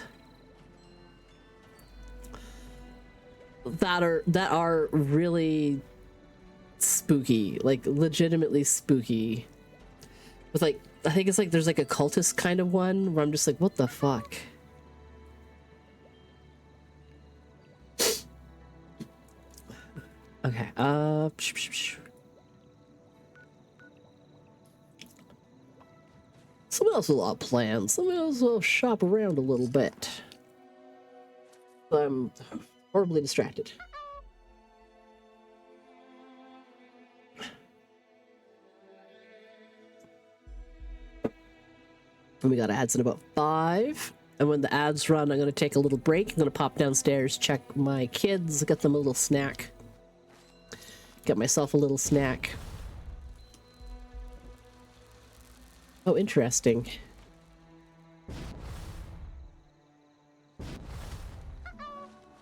that are really spooky, like legitimately spooky. With like, I think it's like there's like a cultist kind of one where I'm just like, what the fuck? Okay, someone else with a lot of plans. Someone else will shop around a little bit. I'm horribly distracted. And we got ads in about 5. And when the ads run, I'm going to take a little break. I'm going to pop downstairs, check my kids, get them a little snack. Get myself a little snack. Oh, interesting.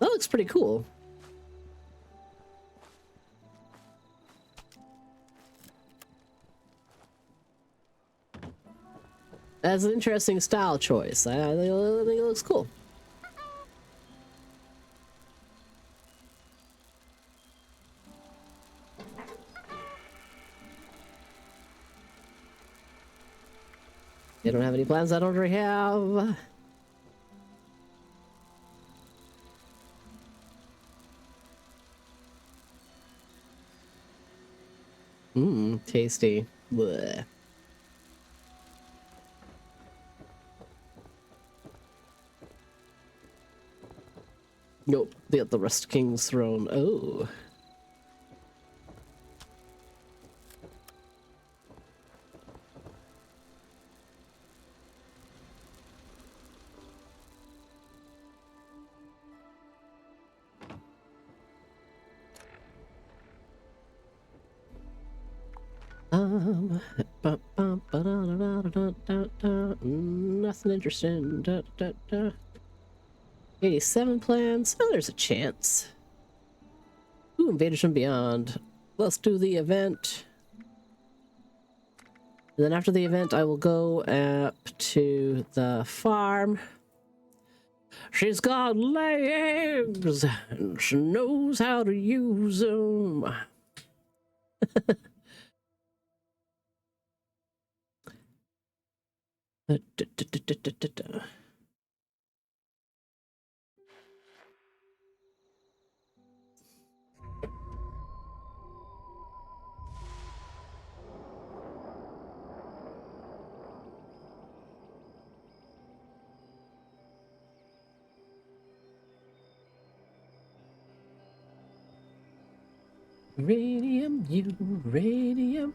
That looks pretty cool. That's an interesting style choice. I think it looks cool. You don't have any plans I don't already have. Mmm, tasty. Blech. Nope, they got the Rust King's throne. Oh. Nothing interesting. 87 plans. Oh, there's a chance. Ooh, Invaders from Beyond. Let's do the event. And then after the event, I will go up to the farm. She's got legs, and she knows how to use them. Radium, you radium.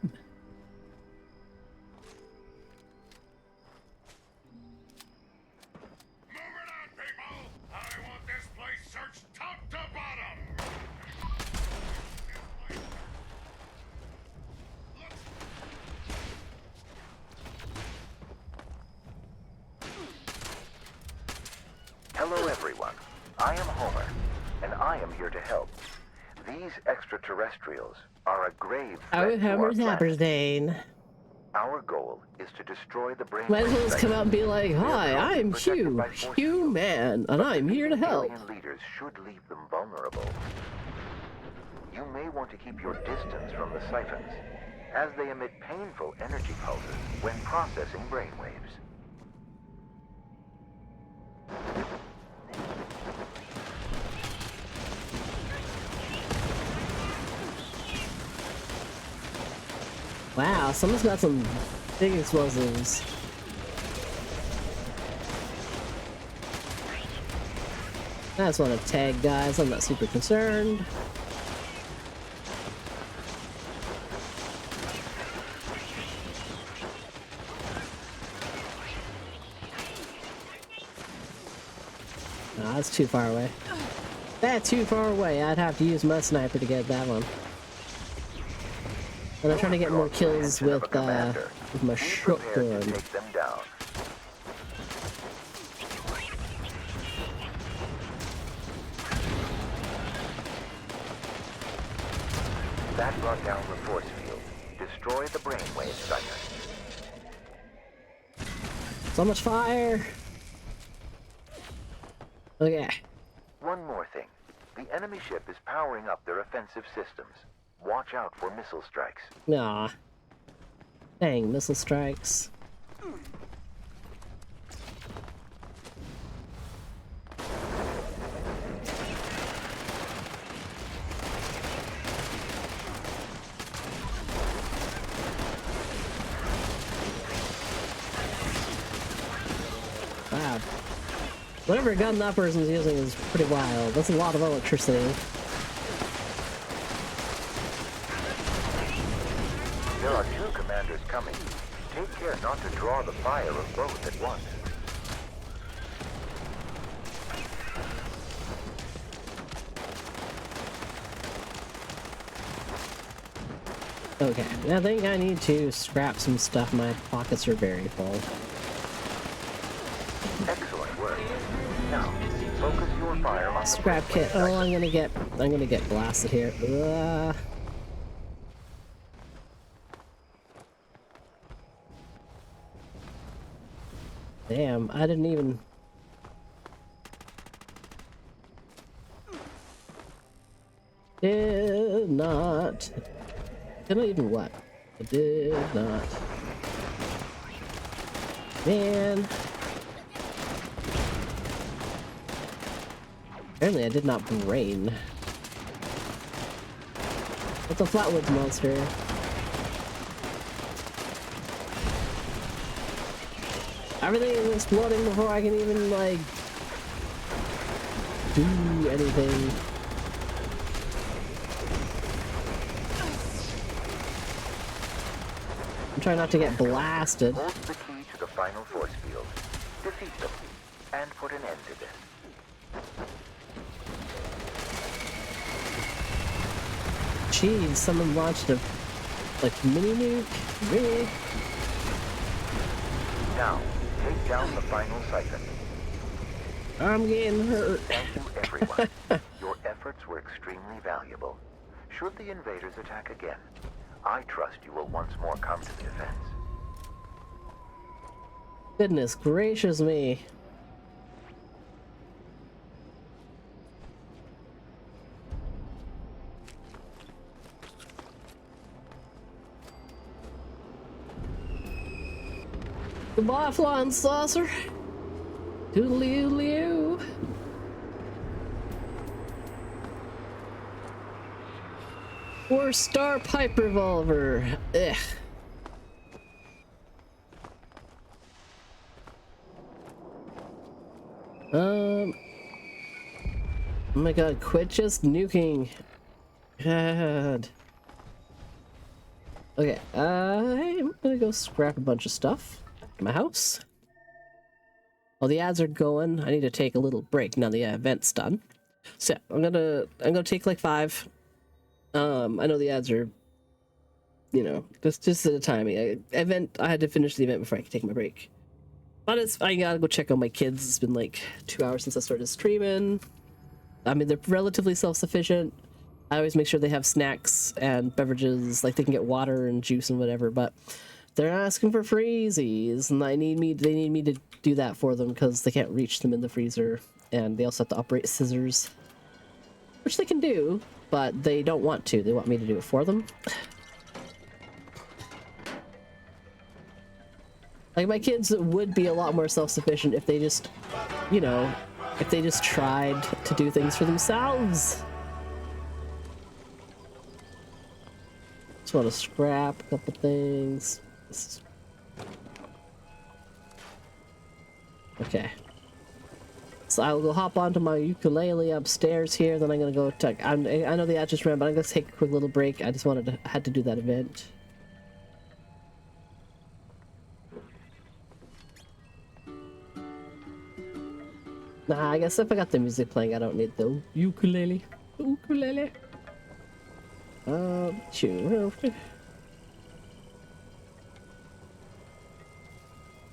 Hello everyone, I am Homer, and I am here to help. These extraterrestrials are a grave threat to our planet. Our goal is to destroy the brain. Might as well just come out and be like, "Hi, I'm Hugh, Hugh Man, and I'm here to help." Alien leaders should leave them vulnerable. You may want to keep your distance from the siphons. as they emit painful energy pulses when processing brainwaves. Wow, someone's got some big explosives. I just want to tag guys, I'm not super concerned. No, that's too far away. That's too far away. I'd have to use my sniper to get that one. And I'm trying to get more kills with my shotgun. That brought down the force field. Destroy the brainwave siphon. So much fire! Okay. One more thing. The enemy ship is powering up their offensive systems. Watch out for missile strikes. Aw. Dang, missile strikes. Wow. Whatever gun that person's using is pretty wild. That's a lot of electricity. There are two commanders coming. Take care not to draw the fire of both at once. Okay, I think I need to scrap some stuff. My pockets are very full. Excellent work. Now, focus your fire on scrap kit. Oh, I'm gonna get blasted here. Damn, I didn't even... Did not... Didn't even what? I did not. Man. Apparently I did not brain. What's a flatwoods monster? Everything is exploding before I can even, like, do anything. I'm trying not to get blasted. Hold the key to the final force field. Defeat them, and put an end to this. Jeez, someone launched a, like, mini nuke? Really? Now, take down the final siphon. I'm getting hurt. Thank you, everyone. Your efforts were extremely valuable. Should the invaders attack again, I trust you will once more come to the defense. Goodness gracious me. Goodbye, flying saucer. Toodaloo. Four-star pipe revolver. Ugh. Oh my god, quit just nuking. God. Okay, I'm gonna go scrap a bunch of stuff in my house. While the ads are going, I need to take a little break now the event's done. So I'm gonna take like 5. I know the ads are, you know, just at a time. I had to finish the event before I could take my break. But I gotta go check on my kids. It's been like 2 hours since I started streaming. I mean, they're relatively self-sufficient. I always make sure they have snacks and beverages, like they can get water and juice and whatever, but they're asking for freezies, and they need me to do that for them because they can't reach them in the freezer, and they also have to operate scissors, which they can do, but they don't want to. They want me to do it for them. Like, my kids would be a lot more self-sufficient if they just, you know, if they just tried to do things for themselves. Just want to scrap a couple things. Okay. So I'll go hop onto my ukulele upstairs here, then I'm gonna go check. I know the ad just ran, but I'm gonna take a quick little break. I just had to do that event. Nah, I guess if I got the music playing, I don't need the ukulele. Ukulele. Sure.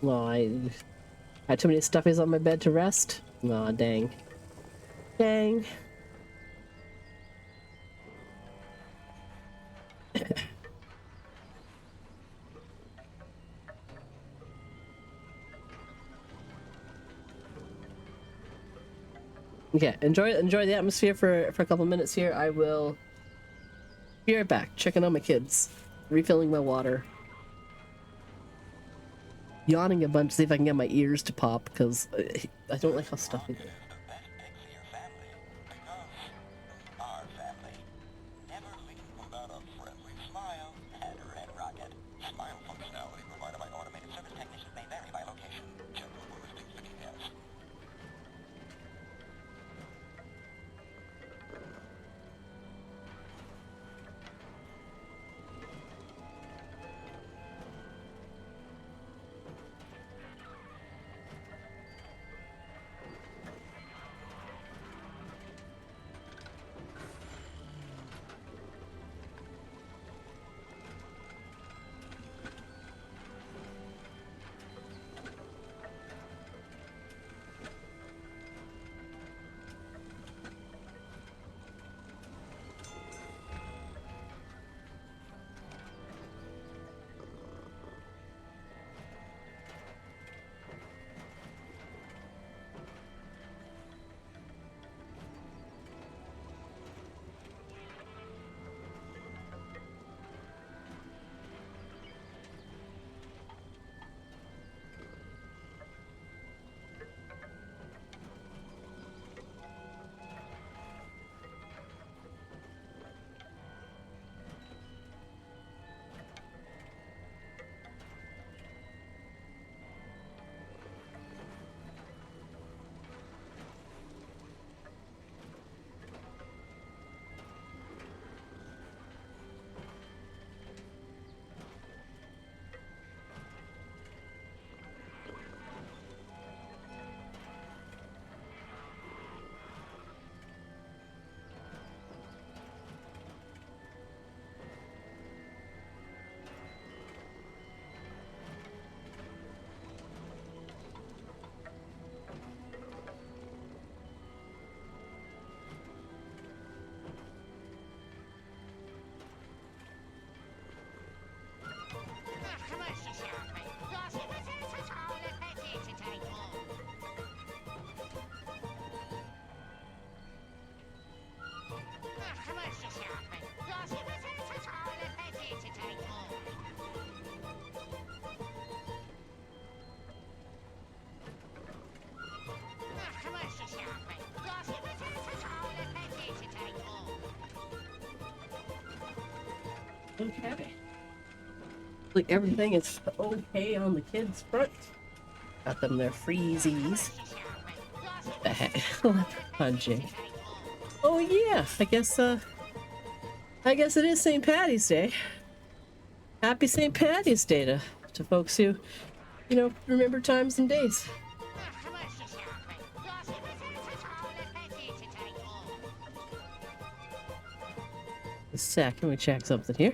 Well, I had too many stuffies on my bed to rest. Aw, dang. Dang. Okay, enjoy the atmosphere for a couple minutes here. I will be right back, checking on my kids, refilling my water, yawning a bunch, see if I can get my ears to pop, because I don't like how stuffy they are. Okay. Like everything is okay on the kids' front. Got them their freezies. The heck? Punching. Oh yeah, I guess it is St. Patty's Day. Happy St. Patty's Day to folks who, you know, remember times and days. A sec, let me check something here.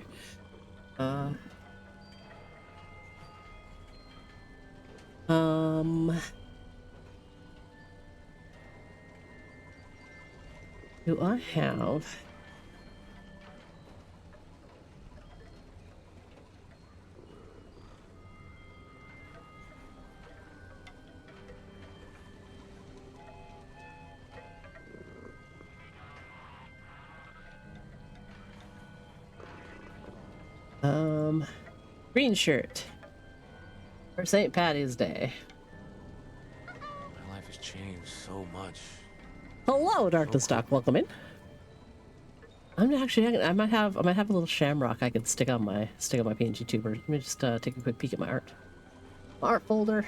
Do I have green shirt? For St. Patty's Day. My life has changed so much. Hello, Darkness Doc. Welcome in. I'm actually. I might have a little shamrock I could stick on my PNG tuber. Let me just take a quick peek at my art. Art folder.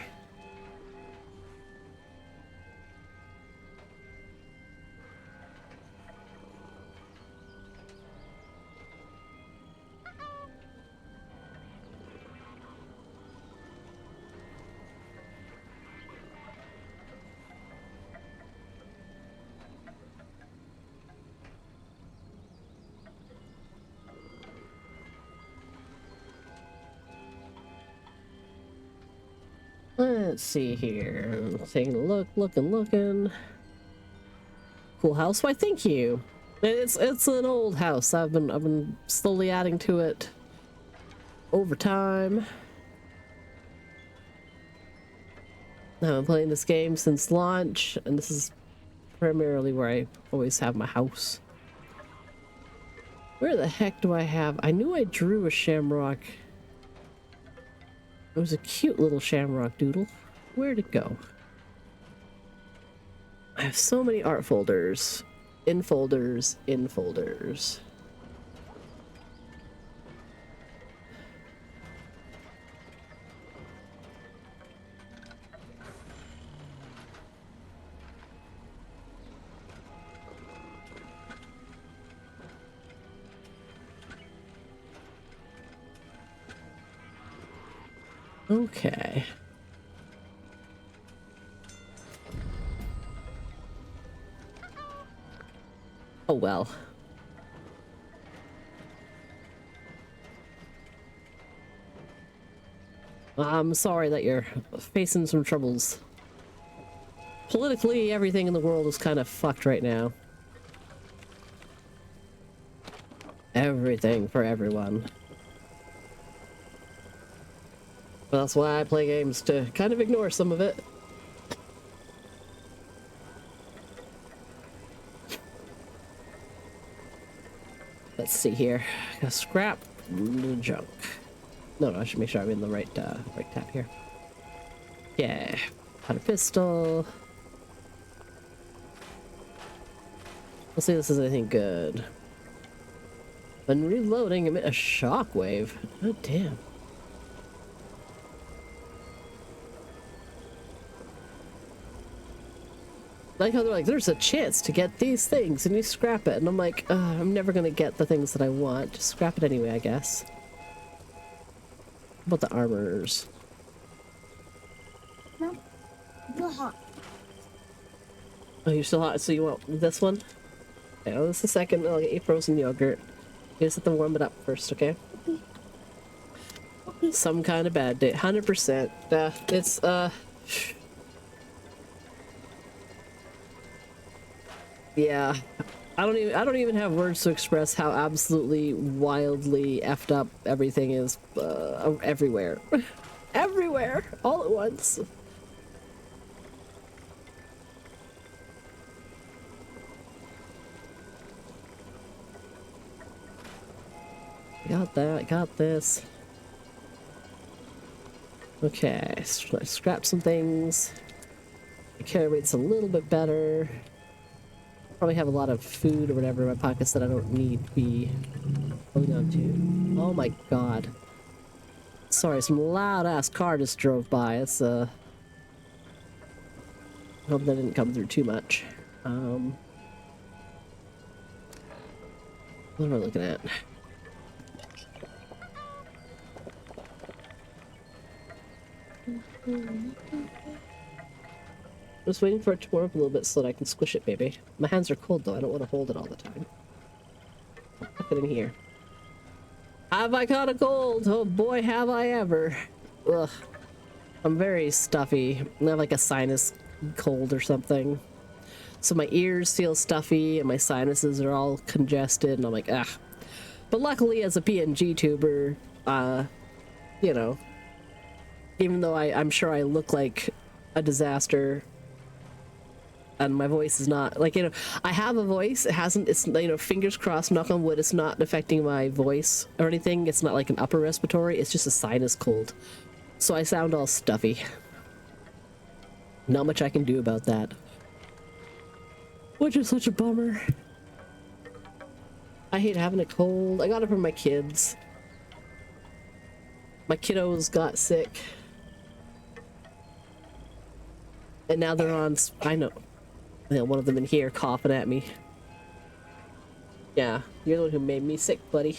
Let's see here. Taking a look, looking. Cool house. Why, thank you. It's an old house. I've been slowly adding to it over time. I've been playing this game since launch, and this is primarily where I always have my house. Where the heck do I have? I knew I drew a shamrock. It was a cute little shamrock doodle. Where'd it go? I have so many art folders. In folders, in folders. Okay. Oh well. I'm sorry that you're facing some troubles. Politically, everything in the world is kind of fucked right now. Everything for everyone. But that's why I play games, to kind of ignore some of it. Let's see here. Got scrap junk. No, I should make sure I'm in the right tab here. Yeah, powder pistol. Let's see if this is anything good. When reloading, emit a shockwave. Oh damn. Like how they're like, there's a chance to get these things, and you scrap it, and I'm like, I'm never gonna get the things that I want. Just scrap it anyway, I guess. How about the armors? No, you're hot. Oh, you're still hot, so you want this one? Okay, well, this is the second. I'll get you frozen yogurt. You just have to warm it up first, okay? Okay. Some kind of bad day. 100%. It's, yeah. I don't even have words to express how absolutely wildly effed up everything is, everywhere. Everywhere! All at once. Got that, got this. Okay, scrap some things. The carry rate's a little bit better. Probably have a lot of food or whatever in my pockets that I don't need to be holding on to. Oh my god. Sorry, some loud ass car just drove by. It's hope that didn't come through too much. What am I looking at? Just waiting for it to warm up a little bit so that I can squish it, baby. My hands are cold though, I don't want to hold it all the time. Put it in here. Have I caught a cold? Oh boy, have I ever. Ugh. I'm very stuffy. I have like a sinus cold or something. So my ears feel stuffy and my sinuses are all congested and I'm like, ah. But luckily as a PNG tuber, you know, even though I'm sure I look like a disaster and my voice is not, like, you know, I have a voice, it's, you know, fingers crossed, knock on wood, it's not affecting my voice or anything. It's not like an upper respiratory, it's just a sinus cold. So I sound all stuffy. Not much I can do about that. Which is such a bummer. I hate having a cold. I got it from my kids. My kiddos got sick. And now they're on... I know. One of them in here coughing at me. Yeah, you're the one who made me sick, buddy.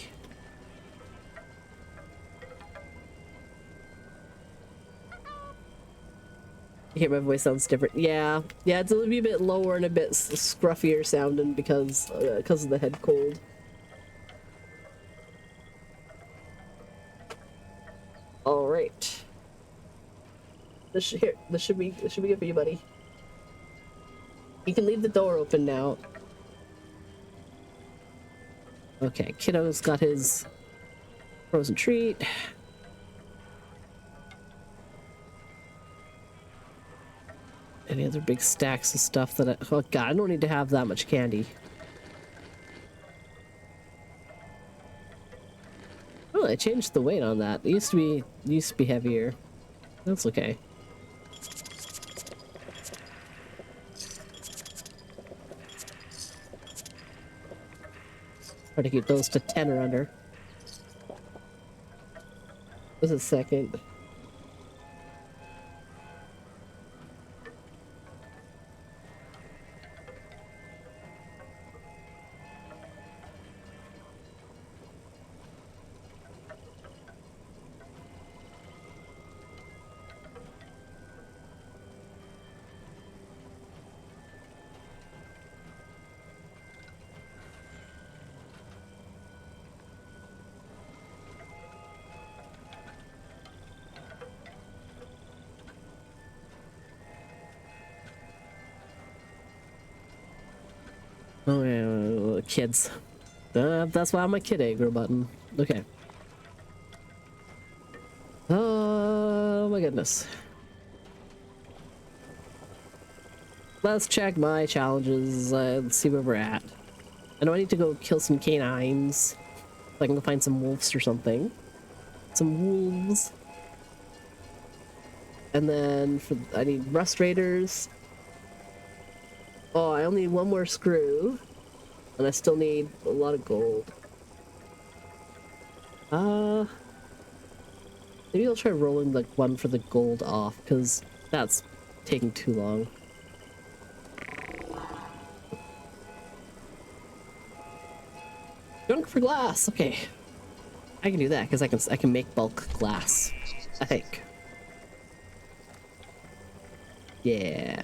You hear my voice sounds different. Yeah, it's a little bit lower and a bit scruffier sounding because of the head cold. All right. This should be good for you, buddy. You can leave the door open now. Okay, kiddo's got his frozen treat. Any other big stacks of stuff that oh god, I don't need to have that much candy. Oh, I changed the weight on that. It used to be heavier. That's okay. Try to keep those to 10 or under. This is second. Oh yeah, kids. That's why I'm a kid aggro button. Okay. Oh my goodness. Let's check my challenges. Let's see where we're at. I know I need to go kill some canines. So I can go find some wolves or something. Some wolves. And then I need rust raiders. Oh, I only need one more screw. And I still need a lot of gold. Maybe I'll try rolling like one for the gold off, because that's taking too long. Junk for glass, okay. I can do that because I can make bulk glass, I think. Yeah.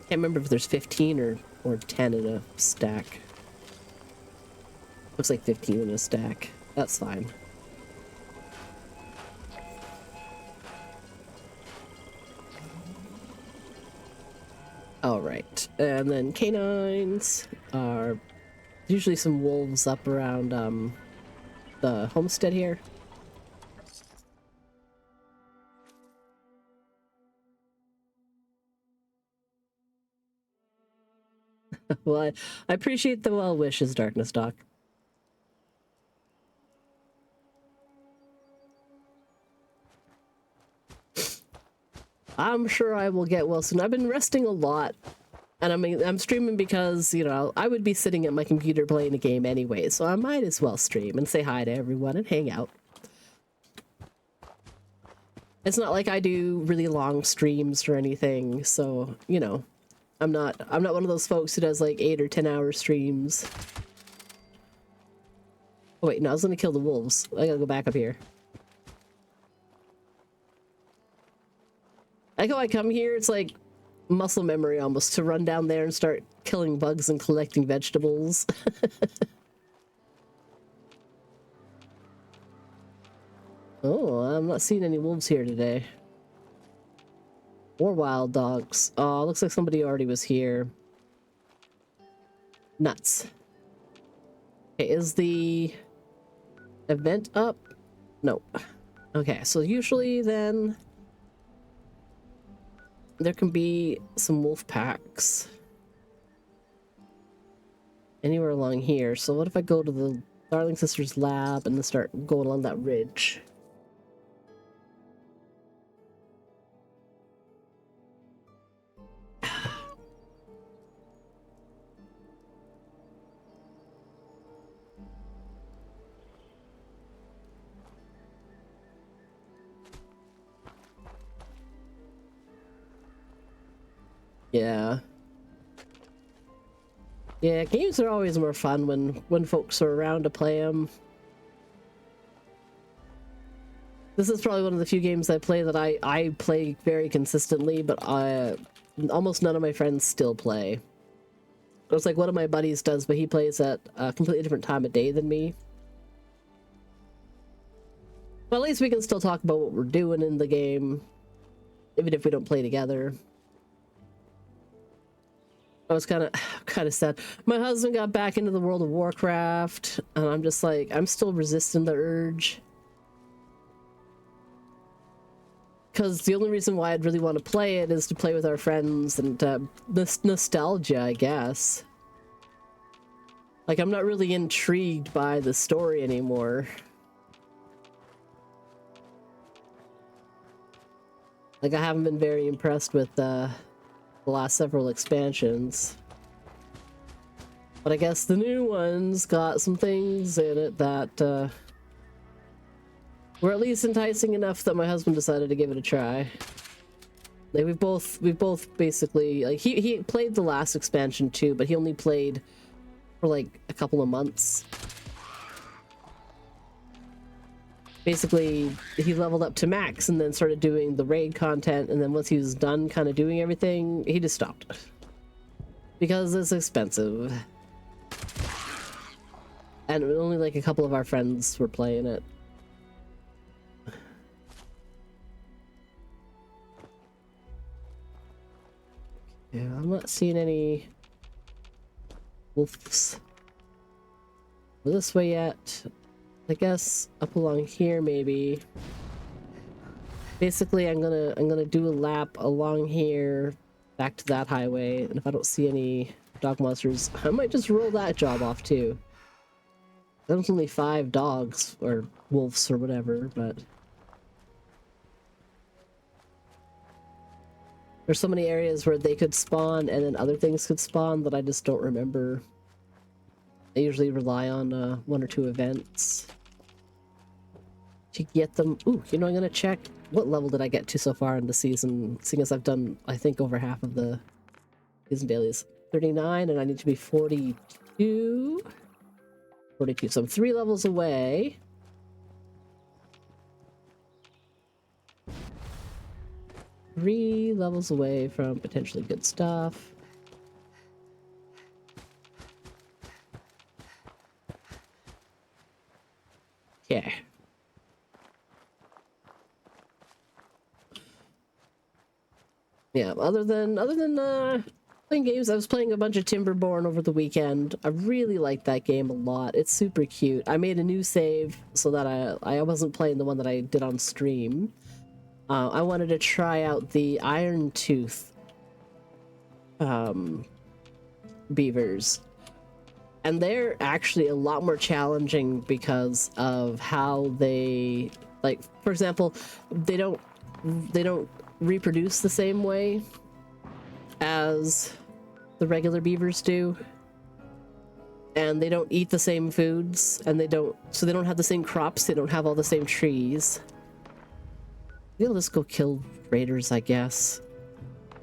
Can't remember if there's 15 or 10 in a stack. Looks like 15 in a stack. That's fine. Alright, and then canines are usually some wolves up around the homestead here. Well, I appreciate the well wishes, Darkness Doc. I'm sure I will get well soon. I've been resting a lot, and I'm streaming because, you know, I would be sitting at my computer playing a game anyway, so I might as well stream and say hi to everyone and hang out. It's not like I do really long streams or anything, so, you know, I'm not one of those folks who does like 8 or 10 hour streams. Oh wait, no, I was gonna kill the wolves. I gotta go back up here. I go, I come here, it's like muscle memory almost to run down there and start killing bugs and collecting vegetables. Oh, I'm not seeing any wolves here today. Or wild dogs. Oh, looks like somebody already was here. Nuts. Okay, is the event up? No. Okay, so usually then there can be some wolf packs anywhere along here. So what if I go to Darling Sister's lab and then start going along that ridge. Yeah. Yeah, games are always more fun when folks are around to play them. This is probably one of the few games I play that I play very consistently, but almost none of my friends still play. It's like one of my buddies does, but he plays at a completely different time of day than me. But at least we can still talk about what we're doing in the game, even if we don't play together. I was kind of sad. My husband got back into the World of Warcraft, and I'm just like, I'm still resisting the urge. Because the only reason why I'd really want to play it is to play with our friends and this nostalgia, I guess. Like, I'm not really intrigued by the story anymore. Like, I haven't been very impressed with the last several expansions. But I guess the new ones got some things in it that were at least enticing enough that my husband decided to give it a try. Like we've both basically, like, he played the last expansion too, but he only played for like a couple of months. Basically, he leveled up to max and then started doing the raid content, and then once he was done kind of doing everything, he just stopped. Because it's expensive. And only like a couple of our friends were playing it. Yeah, I'm not seeing any wolves this way yet. I guess up along here maybe. Basically, I'm gonna do a lap along here back to that highway, and if I don't see any dog monsters, I might just roll that job off too. There's only 5 dogs or wolves or whatever, but there's so many areas where they could spawn and then other things could spawn that I just don't remember. I usually rely on 1 or 2 events to get them. Ooh, you know, I'm gonna check what level did I get to so far in the season, seeing as I've done, I think, over half of the season dailies. 39, and I need to be 42. 42, so I'm 3 levels away. Three levels away from potentially good stuff. Yeah. Yeah, other than playing games, I was playing a bunch of Timberborn over the weekend. I really like that game a lot. It's super cute. I made a new save so that I wasn't playing the one that I did on stream. I wanted to try out the Iron Tooth beavers. And they're actually a lot more challenging because of how they, like, for example, they don't reproduce the same way as the regular beavers do. And they don't eat the same foods, and they don't have the same crops, they don't have all the same trees. We'll just go kill raiders, I guess,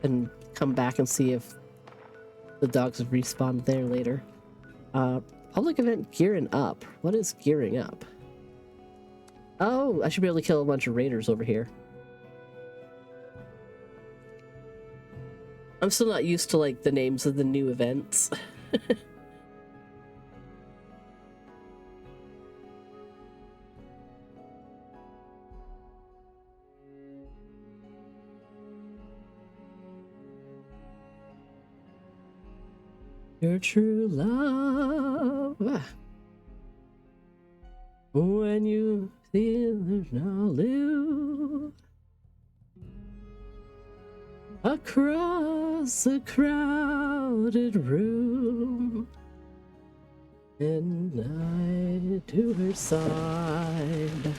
and come back and see if the dogs have respawned there later. Public event gearing up. What is gearing up? Oh, I should be able to kill a bunch of raiders over here. I'm still not used to, like, the names of the new events. Your true love. When you feel there's no live across a crowded room. And I to her side.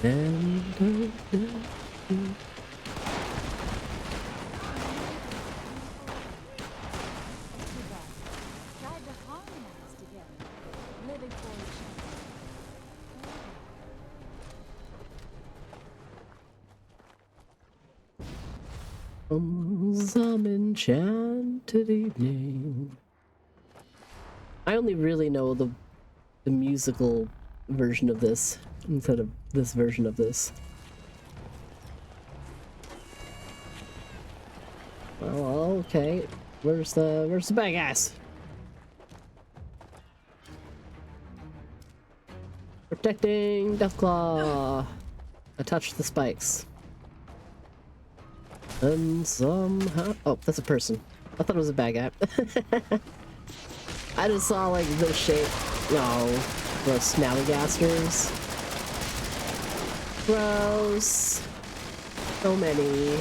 And some enchanted evening. I only really know the musical version of this instead of this version of this. Oh, okay. Where's the bad guys? Protecting Deathclaw. I touched the spikes. And somehow... Oh, that's a person. I thought it was a bad guy. I just saw, like, the shape... No. The snallygasters. Gross. So many.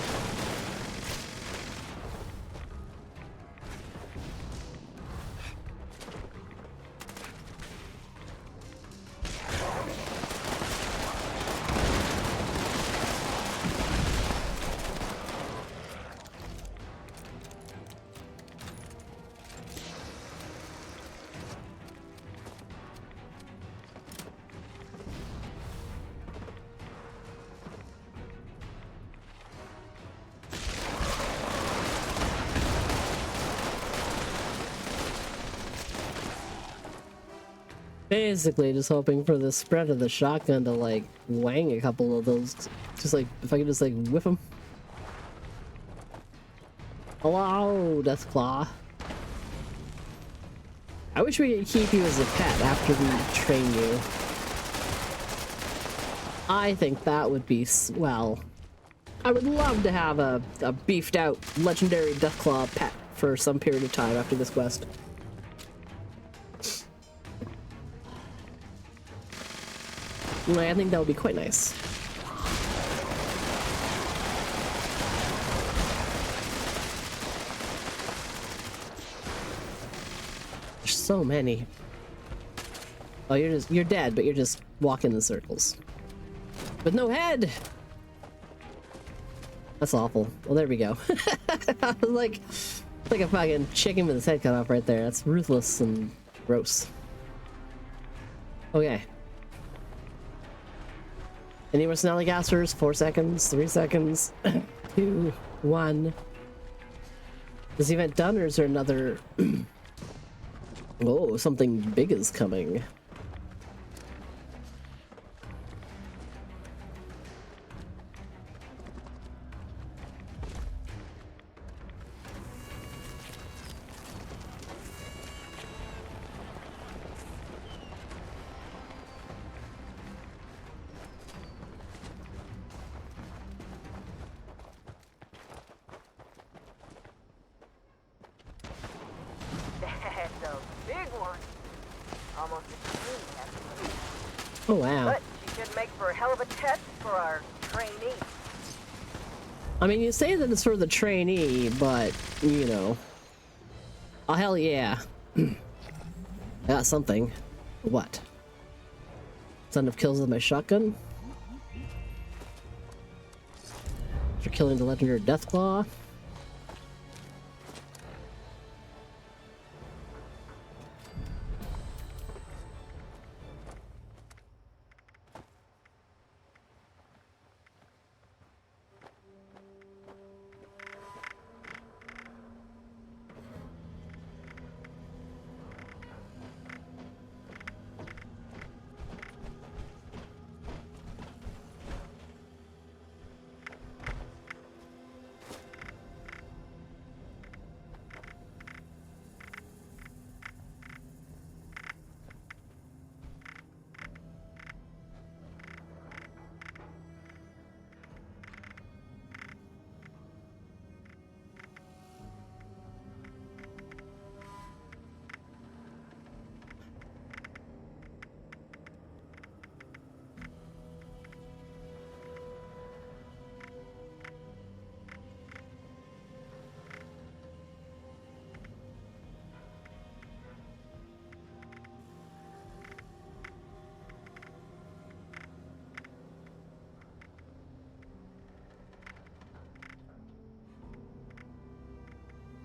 Basically, just hoping for the spread of the shotgun to, like, wang a couple of those. Just, like, if I could just, like, whiff them. Hello, Deathclaw. I wish we could keep you as a pet after we train you. I think that would be swell. I would love to have a beefed out legendary Deathclaw pet for some period of time after this quest. I think that would be quite nice. There's so many. Oh, you're dead, but you're just walking in circles. With no head! That's awful. Well, there we go. I was like a fucking chicken with his head cut off right there. That's ruthless and gross. Okay. Any more snallygasters? 4 seconds, 3 seconds, 2, 1. Is the event done, or is there another? Oh, something big is coming. Oh wow. But she should make for a hell of a test for our trainee. I mean, you say that it's for the trainee, but, you know. Oh, hell yeah. I got something. What? Son of kills with my shotgun? For killing the legendary Deathclaw?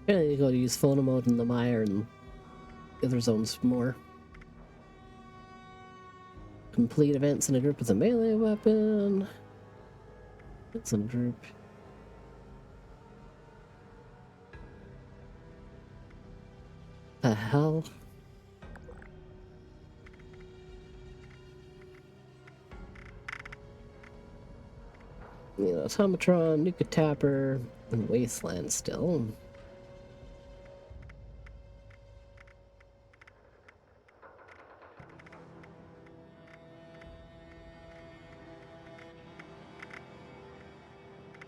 Yeah, you go to use phono mode in the mire and the other zones more. Complete events in a group with a melee weapon. It's in a group. The hell? You know, Automatron, Nuka Tapper, and Wasteland still.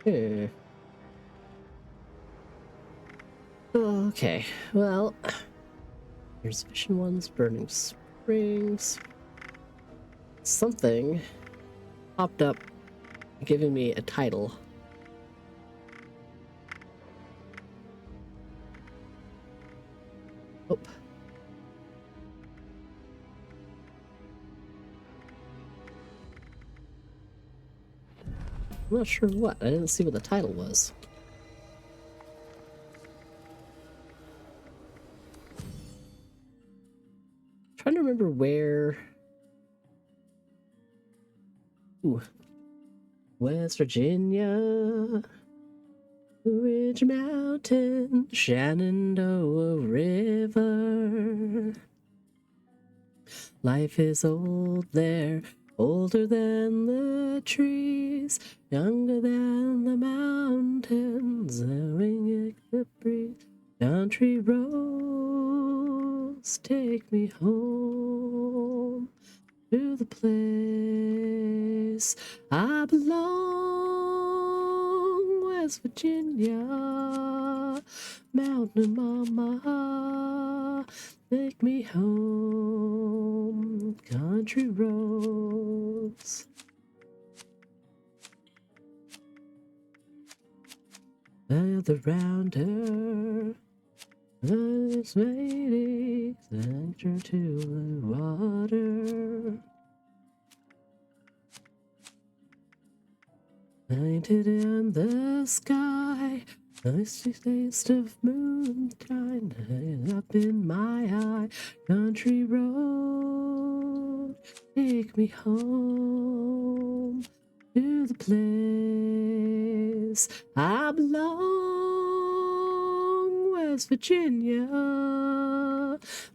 Yeah. Okay, well, here's Vision Ones, Burning Springs. Something popped up giving me a title. Oh. I'm not sure what. I didn't see what the title was. Trying to remember where. Ooh. West Virginia, Ridge Mountain, Shenandoah River. Life is old there, older than the trees, younger than the mountains, knowing it could breathe. Country roads take me home to the place I belong, West Virginia, Mountain Mama, take me home, country roads. Gather round her, this lady, thank her to the water. Painted in the sky, icy taste of moonshine up in my eye. Country road, take me home to the place I belong, West Virginia,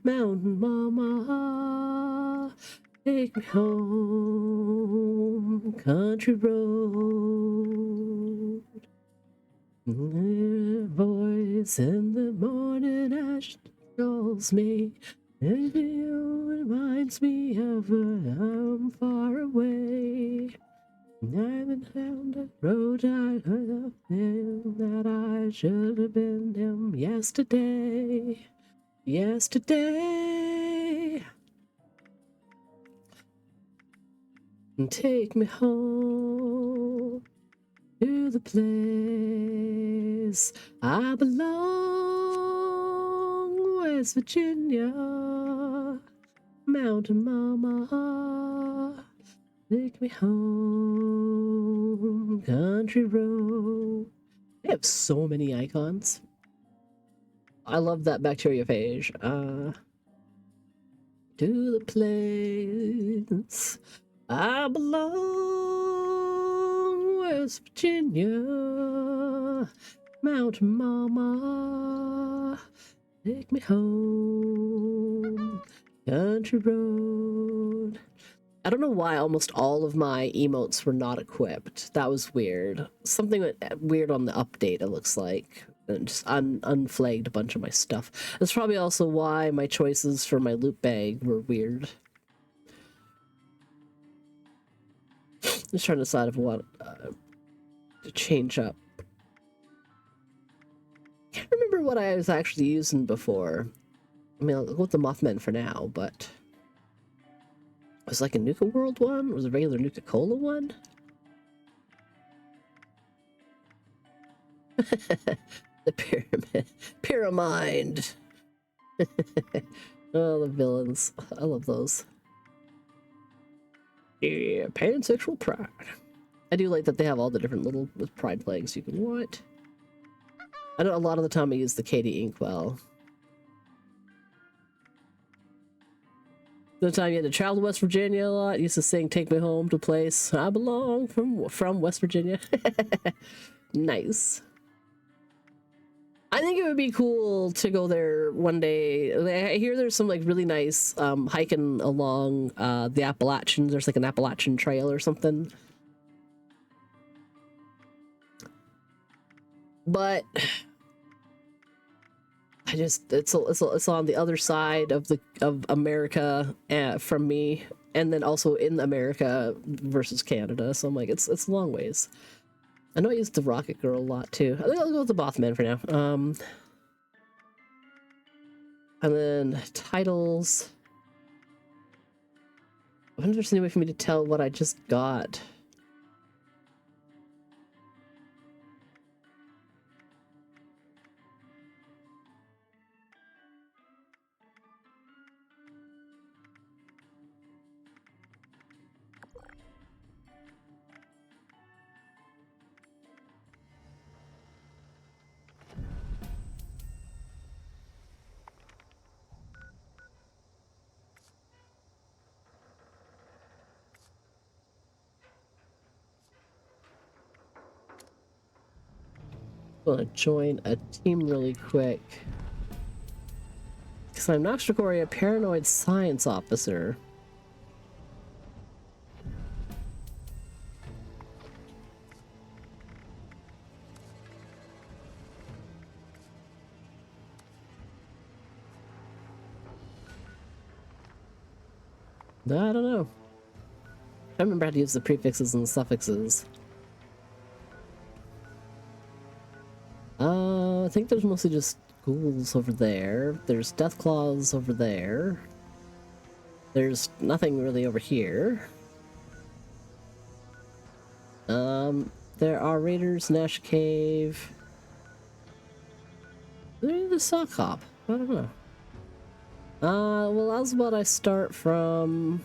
Mountain Mama. Take me home, country road. Her voice in the morning as she calls me. And you reminds me of her. I'm far away. I haven't found a road I could have been that I should have been him yesterday. Yesterday. Take me home to the place I belong, West Virginia, Mountain Mama, take me home, country road. They have so many icons. I love that bacteriophage. To the place I belong, West Virginia, Mountain Mama, take me home, country road. I don't know why almost all of my emotes were not equipped. That was weird. Something went weird on the update, it looks like. And just unflagged a bunch of my stuff. That's probably also why my choices for my loot bag were weird. Just trying to decide of what to change up. Can't remember what I was actually using before. I mean, I'll go with the Mothman for now, but was it like a Nuka World one? Was it a regular Nuka Cola one? The Pyramid. Oh, the villains. I love those. Yeah, pansexual pride. I do like that they have all the different little pride flags you can want. I know a lot of the time I use the Katie Inkwell. The time you had to travel to West Virginia a lot, used to sing "Take Me Home to Place I Belong" from West Virginia. Nice. I think it would be cool to go there one day. I hear there's some like really nice hiking along the Appalachians. There's like an Appalachian trail or something. But I just it's on the other side of America from me, and then also in America versus Canada. So I'm like, it's a long ways. I know I used the Rocket Girl a lot too. I think I'll go with the Mothman for now. And then titles. I wonder if there's any way for me to tell what I just got. I'm gonna join a team really quick. Because I'm NoxDracoria, paranoid science officer. I don't know. I remember how to use the prefixes and suffixes. I think there's mostly just ghouls over there. There's death claws over there. There's nothing really over here. There are raiders, Nash Cave. There's the sock hop. I don't know. Well, how's about I start from...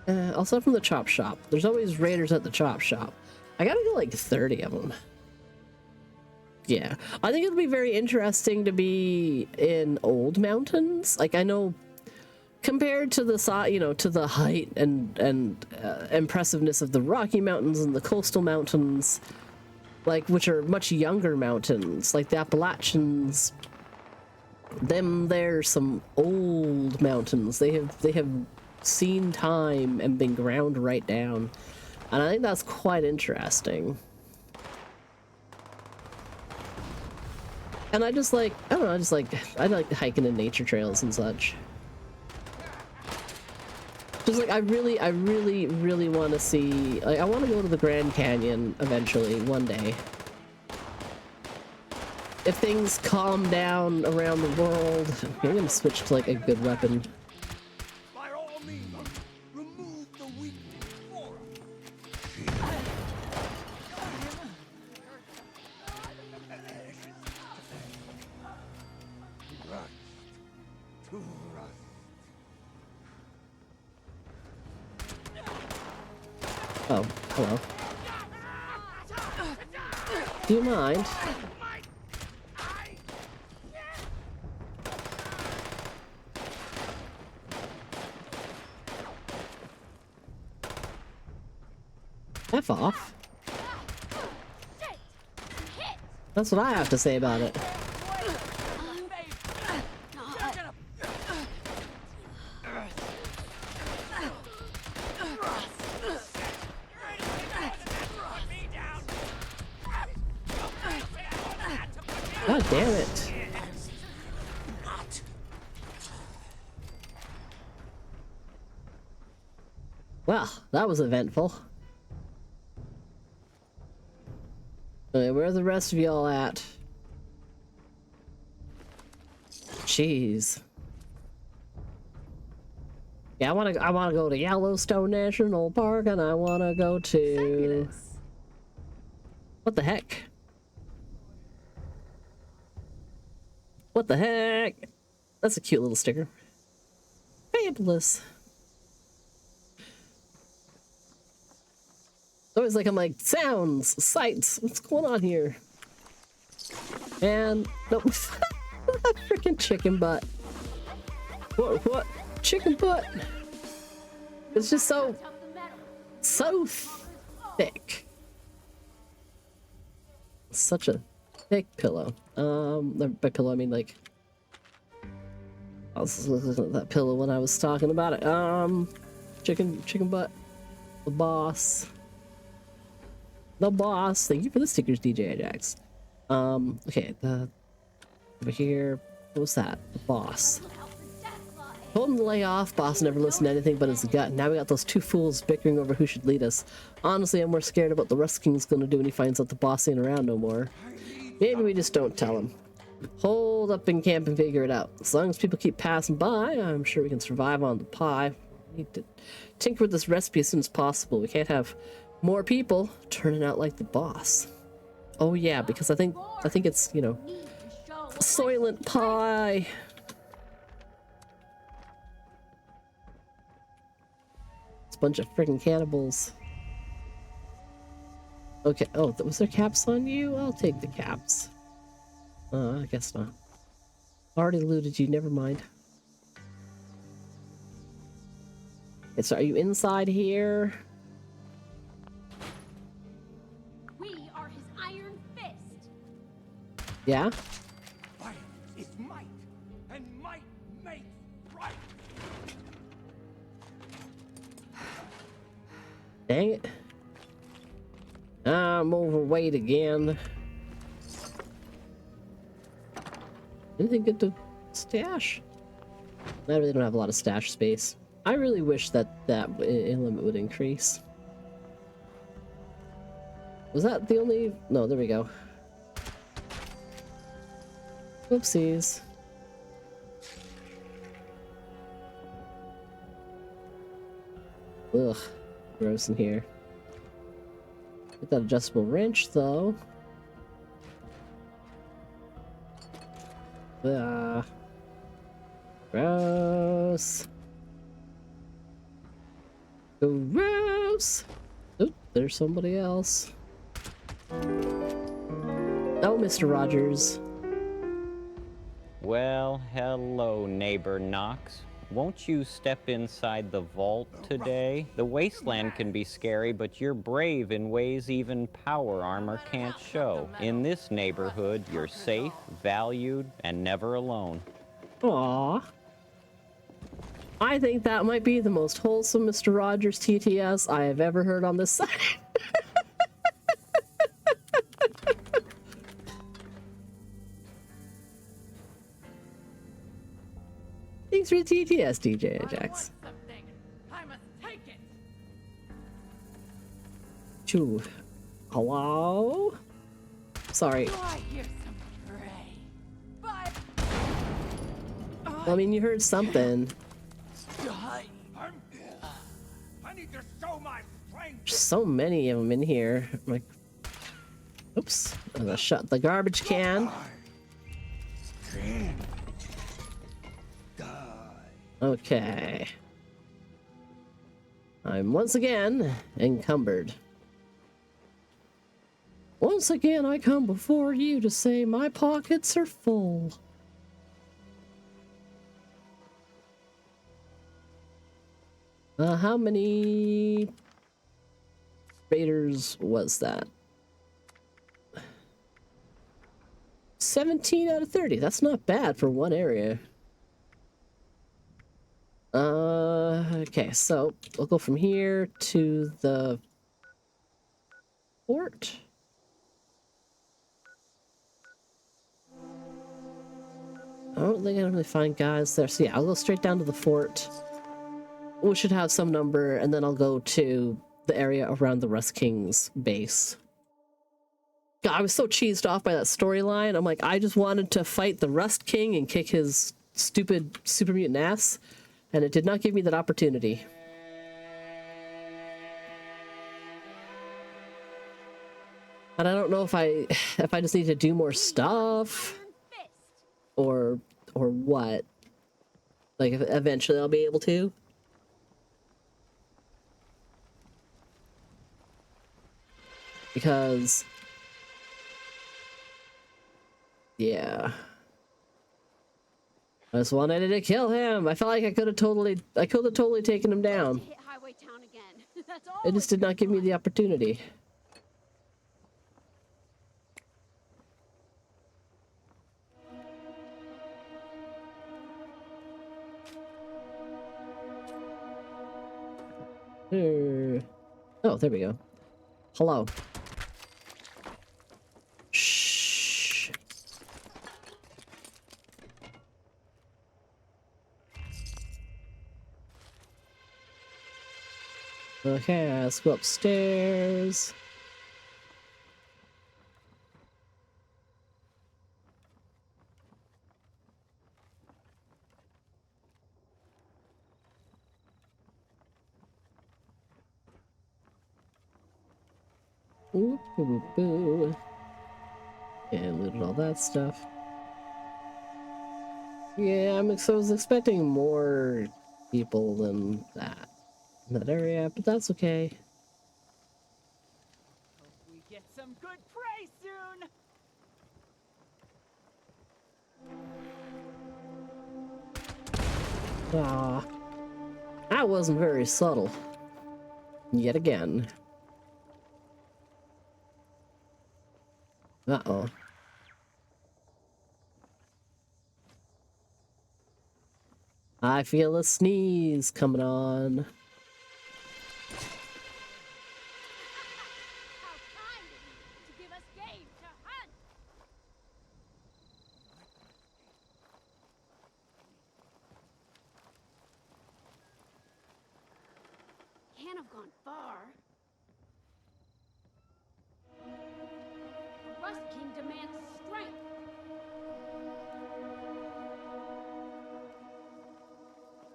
I'll start from the chop shop. There's always raiders at the chop shop. I gotta get like 30 of them. Yeah, I think it'll be very interesting to be in old mountains. Like, I know compared to the, you know, to the height and impressiveness of the Rocky Mountains and the coastal mountains, like, which are much younger mountains, like the Appalachians, they're some old mountains. They have seen time and been ground right down, and I think that's quite interesting. And I just like, I don't know, I like hiking in nature trails and such. Just like, I really want to see, like, I want to go to the Grand Canyon eventually, one day. If things calm down around the world, I'm gonna switch to like a good weapon. By all means, remove the weakness for Oh, hello. Do you mind? F off. That's what I have to say about it. God damn it. Well, that was eventful. Okay, where are the rest of y'all at? Jeez. Yeah, I wanna go to Yellowstone National Park, and I wanna go to... What the heck? What the heck? That's a cute little sticker. Fabulous. always like, I'm like, sounds, sights, what's going on here? And nope. Freaking chicken butt. What? Chicken butt. It's just so thick. Such a thick pillow. By pillow I mean like, I was looking at that pillow when I was talking about it. Chicken butt. The boss. Thank you for the stickers, DJ Ajax. Okay, over here. What was that? The boss. Told him to lay off. Boss never listened to anything but his gut. Now we got those two fools bickering over who should lead us. Honestly, I'm more scared about what the Rust King's gonna do when he finds out the boss ain't around no more. Maybe we just don't tell him. Hold up in camp and figure it out. As long as people keep passing by, I'm sure we can survive on the pie. We need to tinker with this recipe as soon as possible. We can't have more people turning out like the boss. Oh yeah, because I think it's, you know, Soylent Pie. It's a bunch of freaking cannibals. Okay, oh, was there caps on you? I'll take the caps. I guess not. Already looted you, never mind. Okay, so are you inside here? We are his iron fist. Yeah? Violence is might, and might makes right. Dang it. I'm overweight again. Anything good to stash? I really don't have a lot of stash space. I really wish that limit would increase. Was that the only... No, there we go. Oopsies. Ugh. Gross in here. Get that adjustable wrench, though. Gross. Gross. Oop, there's somebody else. Oh, Mr. Rogers. Well, hello, neighbor Knox. Won't you step inside the vault today? The wasteland can be scary, but you're brave in ways even power armor can't show. In this neighborhood, you're safe, valued, and never alone. Aww. I think that might be the most wholesome Mr. Rogers TTS I have ever heard on this site. Thanks for the TTS, DJ Ajax. I must take it. Choo. Hello? Sorry. Do I hear some prey? But I mean, you heard something. I need to show my strength. There's so many of them in here. I'm like, oops. I'm gonna shut the garbage can. Okay. I'm once again encumbered. Once again, I come before you to say my pockets are full. How many raiders was that? 17 out of 30. That's not bad for one area. Okay, so we'll go from here to the fort. I don't think I can really find guys there. So yeah, I'll go straight down to the fort. We should have some number, and then I'll go to the area around the Rust King's base. God, I was so cheesed off by that storyline. I'm like, I just wanted to fight the Rust King and kick his stupid super mutant ass, and it did not give me that opportunity. And I don't know if I just need to do more stuff or what. Like, eventually I'll be able to. because yeah. I just wanted to kill him. I felt like I could have totally taken him down. Hit Highway Town again. That's all. It just did not give me the opportunity. Oh, there we go. Hello. Shh. Okay, let's go upstairs. Ooh, boo, boo. And looted all that stuff. Yeah, I was expecting more people than that in that area, but that's okay. Hope we get some good prey soon. Ah, that wasn't very subtle. Yet again. Uh-oh. I feel a sneeze coming on. Can't have gone far. The Rust King demands strength.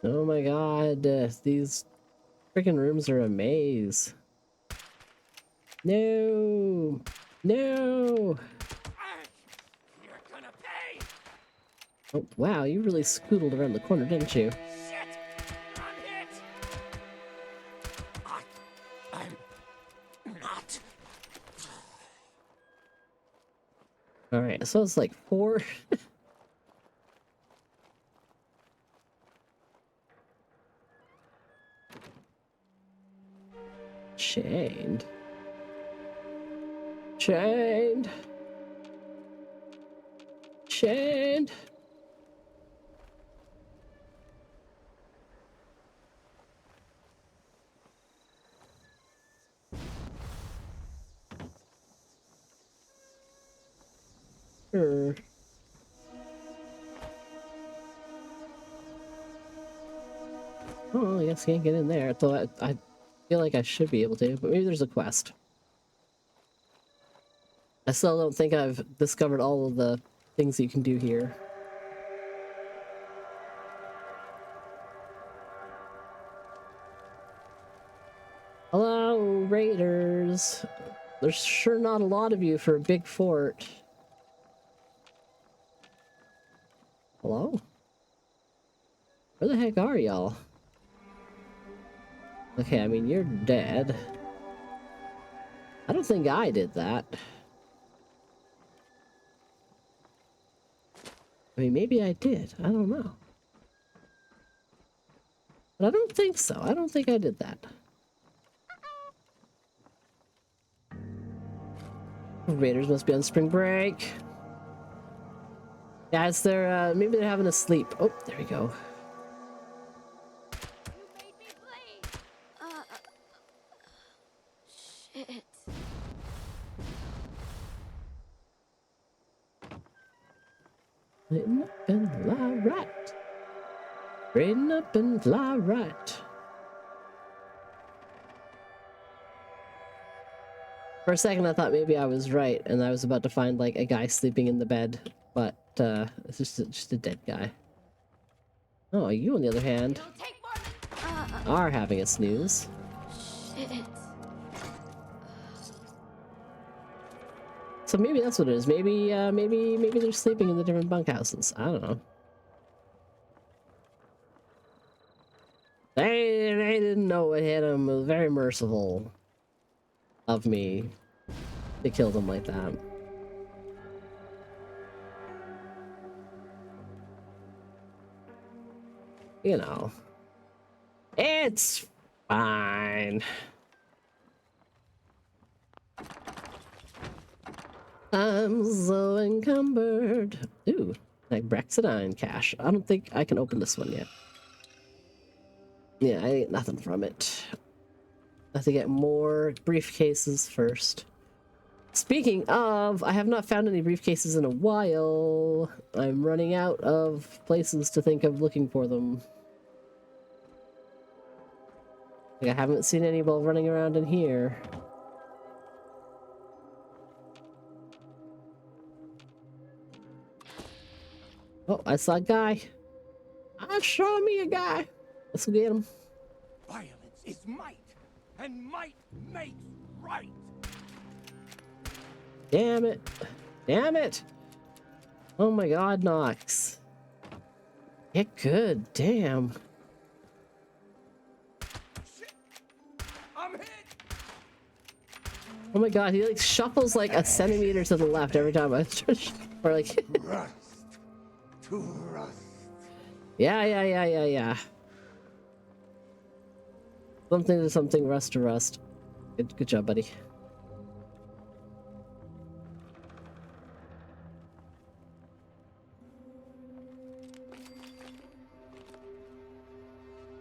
Oh my god, these freaking rooms are a maze. No! No! You're gonna pay. Oh, wow, you really scootled around the corner, didn't you? Shit! I'm hit. I'm not. Alright, so it's like 4. Chained. Chained. Chained. Sure. Oh, I guess I can't get in there. Though I feel like I should be able to, but maybe there's a quest. I still don't think I've discovered all of the things you can do here. Hello, raiders. There's sure not a lot of you for a big fort. Hello? Where the heck are y'all? Okay, I mean, you're dead. I don't think I did that. I mean, maybe I did. I don't know. But I don't think so. I don't think I did that. Raiders must be on spring break. Yeah, it's their, maybe they're having a sleep. Oh, there we go. Shit. Straighten up and lie right. Straighten up and lie right. For a second, I thought maybe I was right, and I was about to find, like, a guy sleeping in the bed, but, it's just a dead guy. Oh, you, on the other hand, are having a snooze. Shit. So maybe that's what it is. Maybe they're sleeping in the different bunkhouses. I don't know. They didn't know what hit them. It was very merciful of me. to kill them like that. You know, it's fine. I'm so encumbered. Ooh, like Brexidine cash. I don't think I can open this one yet. Yeah, I ain't nothing from it. I have to get more briefcases first. Speaking of, I have not found any briefcases in a while. I'm running out of places to think of looking for them. Like, I haven't seen any while running around in here. Oh, I saw a guy. Show me a guy. Let's go get him. Violence is might, and might makes right. Damn it. Damn it. Oh my god, Nox. Get good. Damn. I'm hit. Oh my god, he like shuffles like a centimeter to the left every time I or like Rust to rust. Yeah. Something to something, rust to rust. Good job, buddy.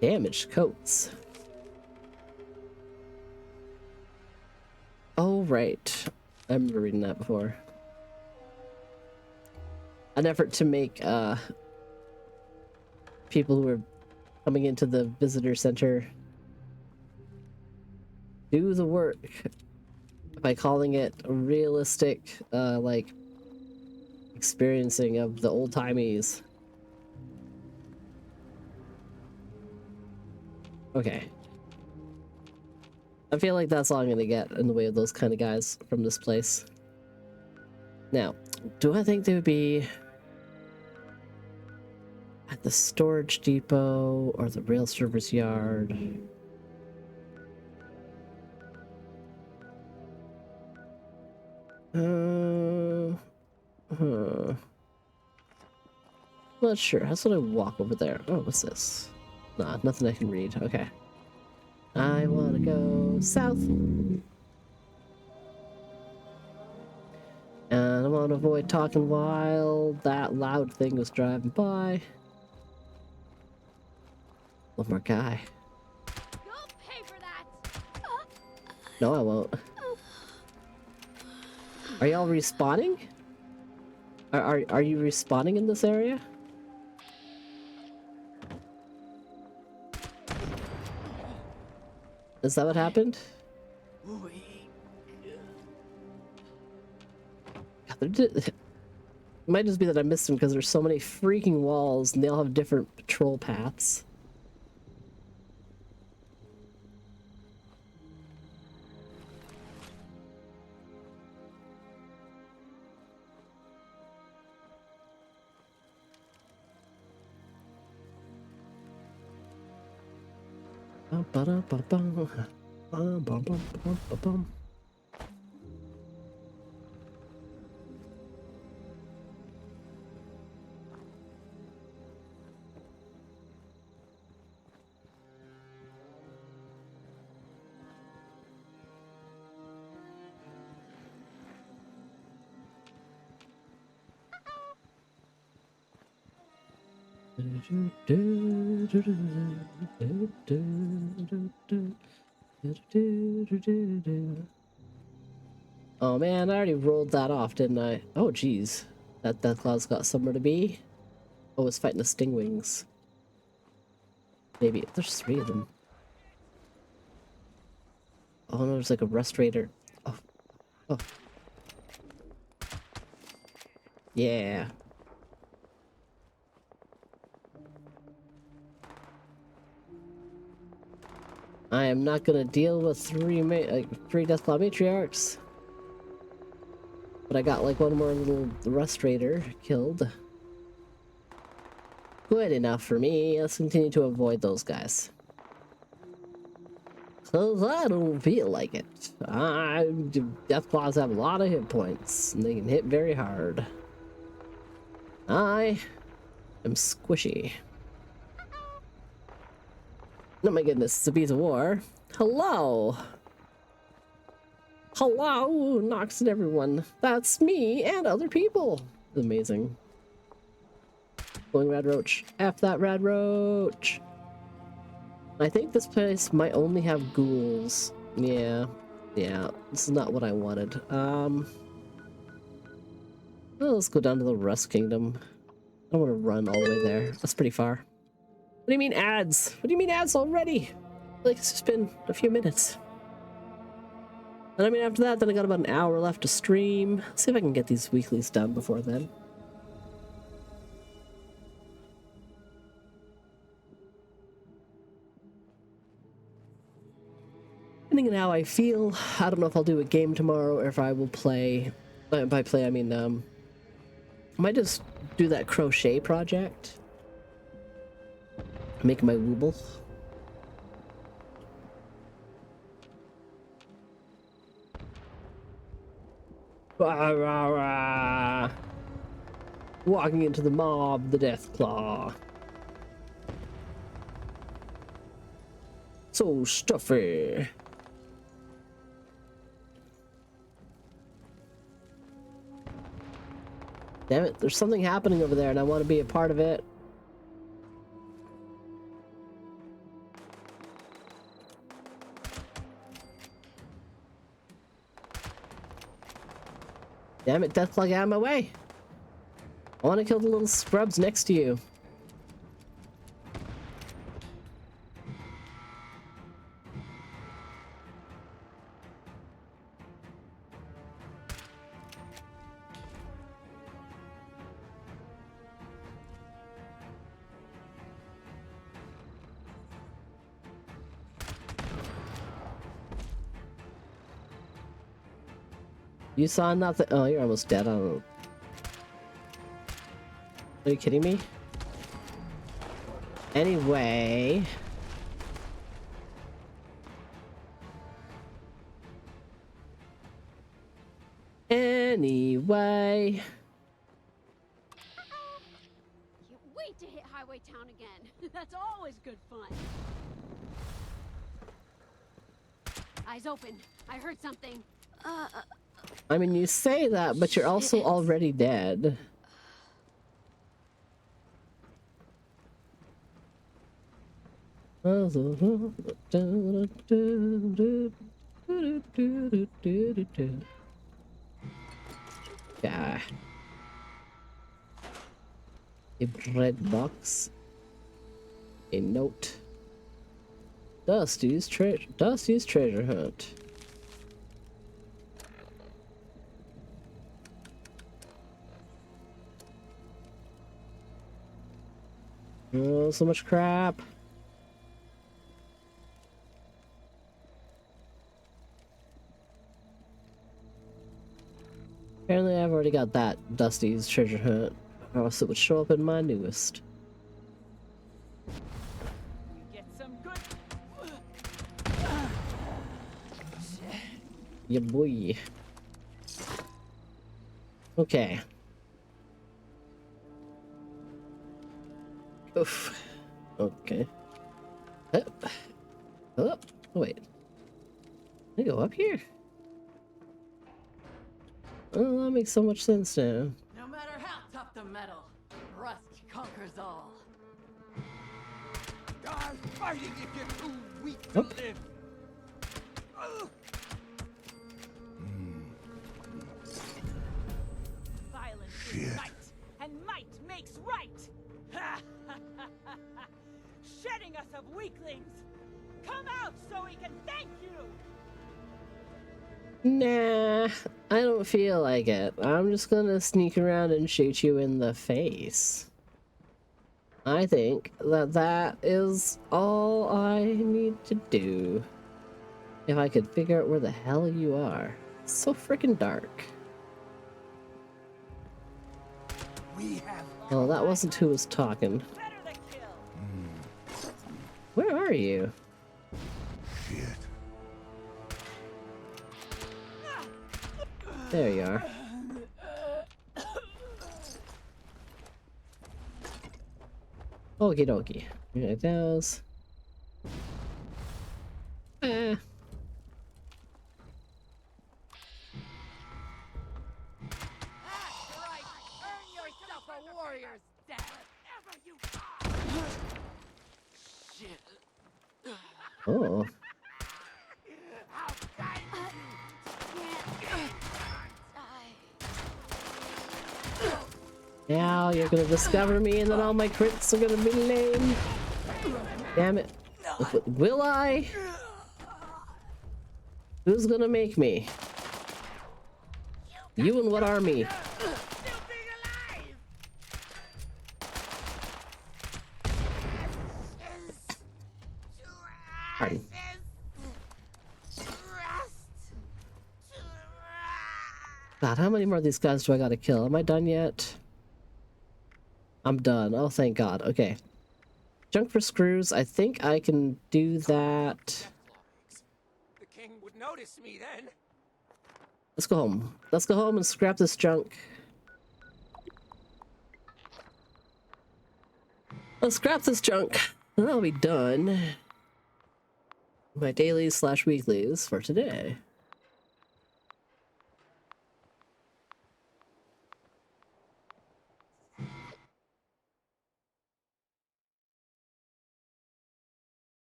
Damaged coats. Oh, right. I remember reading that before. An effort to make people who are coming into the visitor center do the work by calling it a realistic like experiencing of the old-timies. Okay. I feel like that's all I'm gonna get in the way of those kind of guys from this place. Now, do I think they would be at the storage depot or the rail service yard? Not sure. How should I walk over there? Oh, what's this? Nah, nothing I can read. Okay. I want to go south. And I want to avoid talking while that loud thing was driving by. One more guy. You'll pay for that. No, I won't. Are y'all respawning? Are you respawning in this area? Is that what happened? It might just be that I missed them because there's so many freaking walls and they all have different patrol paths. Oh man, I already rolled that off, didn't I? Oh geez. That Deathclaw's got somewhere to be. Oh, it's fighting the Stingwings. Maybe. There's 3 of them. Oh no, there's like a Restorator. Oh. Yeah. I am not gonna deal with 3 Deathclaw Matriarchs. But I got like one more little Restorator killed. Good enough for me. Let's continue to avoid those guys. Cause I don't feel like it. Deathclaws have a lot of hit points, and they can hit very hard. I am squishy. Oh my goodness, it's a piece of war. Hello! Hello, Nox and everyone. That's me and other people. Amazing. Going Rad Roach. F that Rad Roach! I think this place might only have ghouls. Yeah. Yeah, this is not what I wanted. Well, let's go down to the Rust Kingdom. I don't want to run all the way there. That's pretty far. What do you mean ads? What do you mean ads already? Like, it's just been a few minutes. And I mean, after that, then I got about an hour left to stream. Let's see if I can get these weeklies done before then. Depending on how I feel, I don't know if I'll do a game tomorrow or if I will play. By play, I mean, I might just do that crochet project. Make my wooble. Rah, rah, rah. Walking into the mob, the Deathclaw. So stuffy. Damn it, there's something happening over there and I want to be a part of it. Damn it, Deathclaw, get out of my way. I want to kill the little scrubs next to you. You saw nothing. Oh, you're almost dead. I don't know. Are you kidding me? Anyway. Anyway. Can't wait to hit Highway Town again. That's always good fun. Eyes open. I heard something. I mean, you say that, but you're also already dead. Yeah. A bread box. A note. Dusty's treasure hunt. Oh, so much crap. Apparently I've already got that Dusty's treasure hunt, or else it would show up in my newest. Get some good. Yeah, boy. Okay. Oof. Okay. Up. Up. Oh, wait. Can I go up here? Oh, that makes so much sense now. No matter how tough the metal, rust conquers all. Die fighting if you're too weak to Nope. live. Violence is might, and might makes right. Shedding us of weaklings. Come out so we can thank you. Nah, I don't feel like it. I'm just gonna sneak around and shoot you in the face. I think that that is all I need to do. If I could figure out where the hell you are. It's so freaking dark. Well, that wasn't who was talking. Where are you? Shit. There you are. Okie dokie. Like those. Eh. Oh. Now you're gonna discover me and then all my crits are gonna be lame. Damn it. Will I? Who's gonna make me? You and what army? Pardon. God, how many more of these guys do I gotta kill? Am I done yet? I'm done. Oh, thank God. Okay. Junk for screws. I think I can do that. The king would notice me then. Let's go home. Let's go home and scrap this junk. Let's scrap this junk. And I'll be done. My dailies / weeklies for today.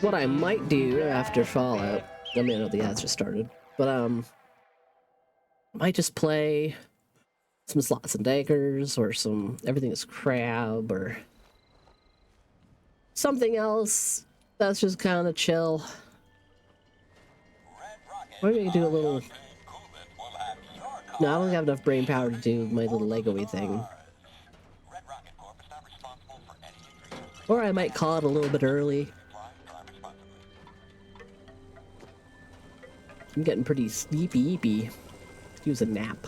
What I might do after Fallout, I mean, I know the ads just started, but I might just play some Slots and Daggers or some Everything is Crab or something else that's just kind of chill. Maybe I can do a little. No, I don't have enough brain power to do my little Lego-y thing. Or I might call it a little bit early. I'm getting pretty sleepy. Use a nap.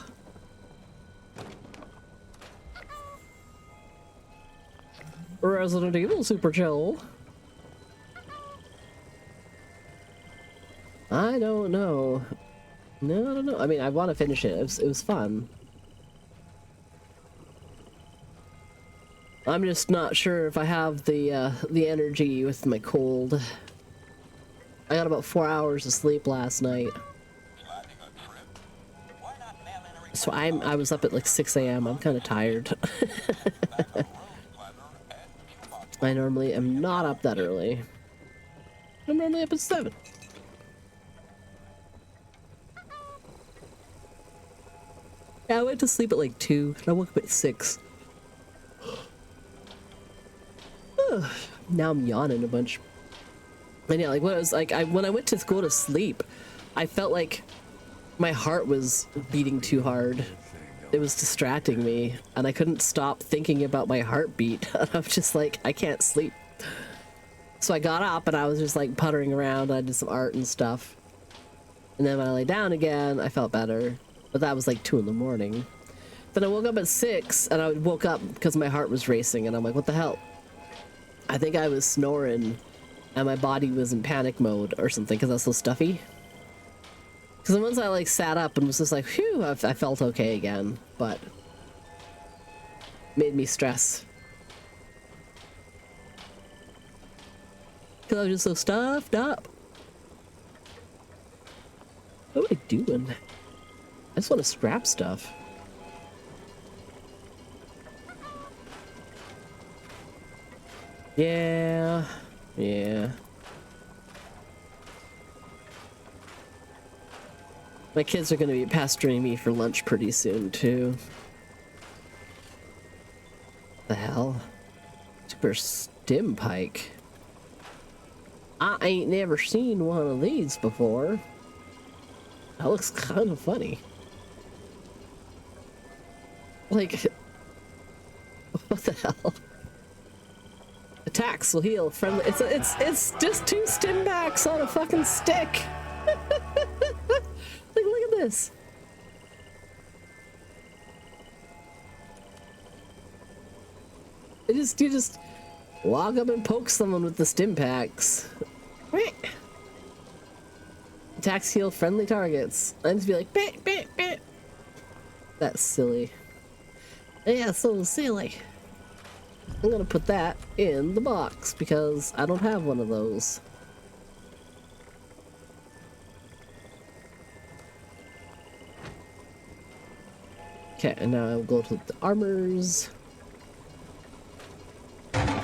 Resident Evil super chill. I don't know. No, I don't know. I mean, I want to finish it. It was fun. I'm just not sure if I have the energy with my cold. I got about 4 hours of sleep last night. So I was up at like 6 a.m. I'm kind of tired. I normally am not up that early. I'm normally up at 7. Yeah, I went to sleep at like 2 and I woke up at 6. Now I'm yawning a bunch. And yeah, like when I went to go to sleep, I felt like my heart was beating too hard. It was distracting me, and I couldn't stop thinking about my heartbeat. I'm just like, I can't sleep. So I got up and I was just like puttering around. I did some art and stuff. And then when I lay down again, I felt better. But that was like 2 in the morning. Then I woke up at 6, and I woke up because my heart was racing, and I'm like, what the hell? I think I was snoring, and my body was in panic mode or something because I was so stuffy. Because once I like sat up and was just like, phew, I felt okay again, but made me stress. Because I was just so stuffed up. What am I doing? I just want to scrap stuff. Yeah. My kids are going to be pestering me for lunch pretty soon, too. The hell? Super stim pike. I ain't never seen one of these before. That looks kind of funny. Like, what the hell? Attacks will heal friendly. It's just 2 stim backs on a fucking stick. this? You just walk up and poke someone with the stim packs. Wait. Attacks heal friendly targets. I just be like, bit, bit, bit. That's silly. Yeah, so silly. I'm gonna put that in the box because I don't have one of those. Okay, and now I'll go to the armors.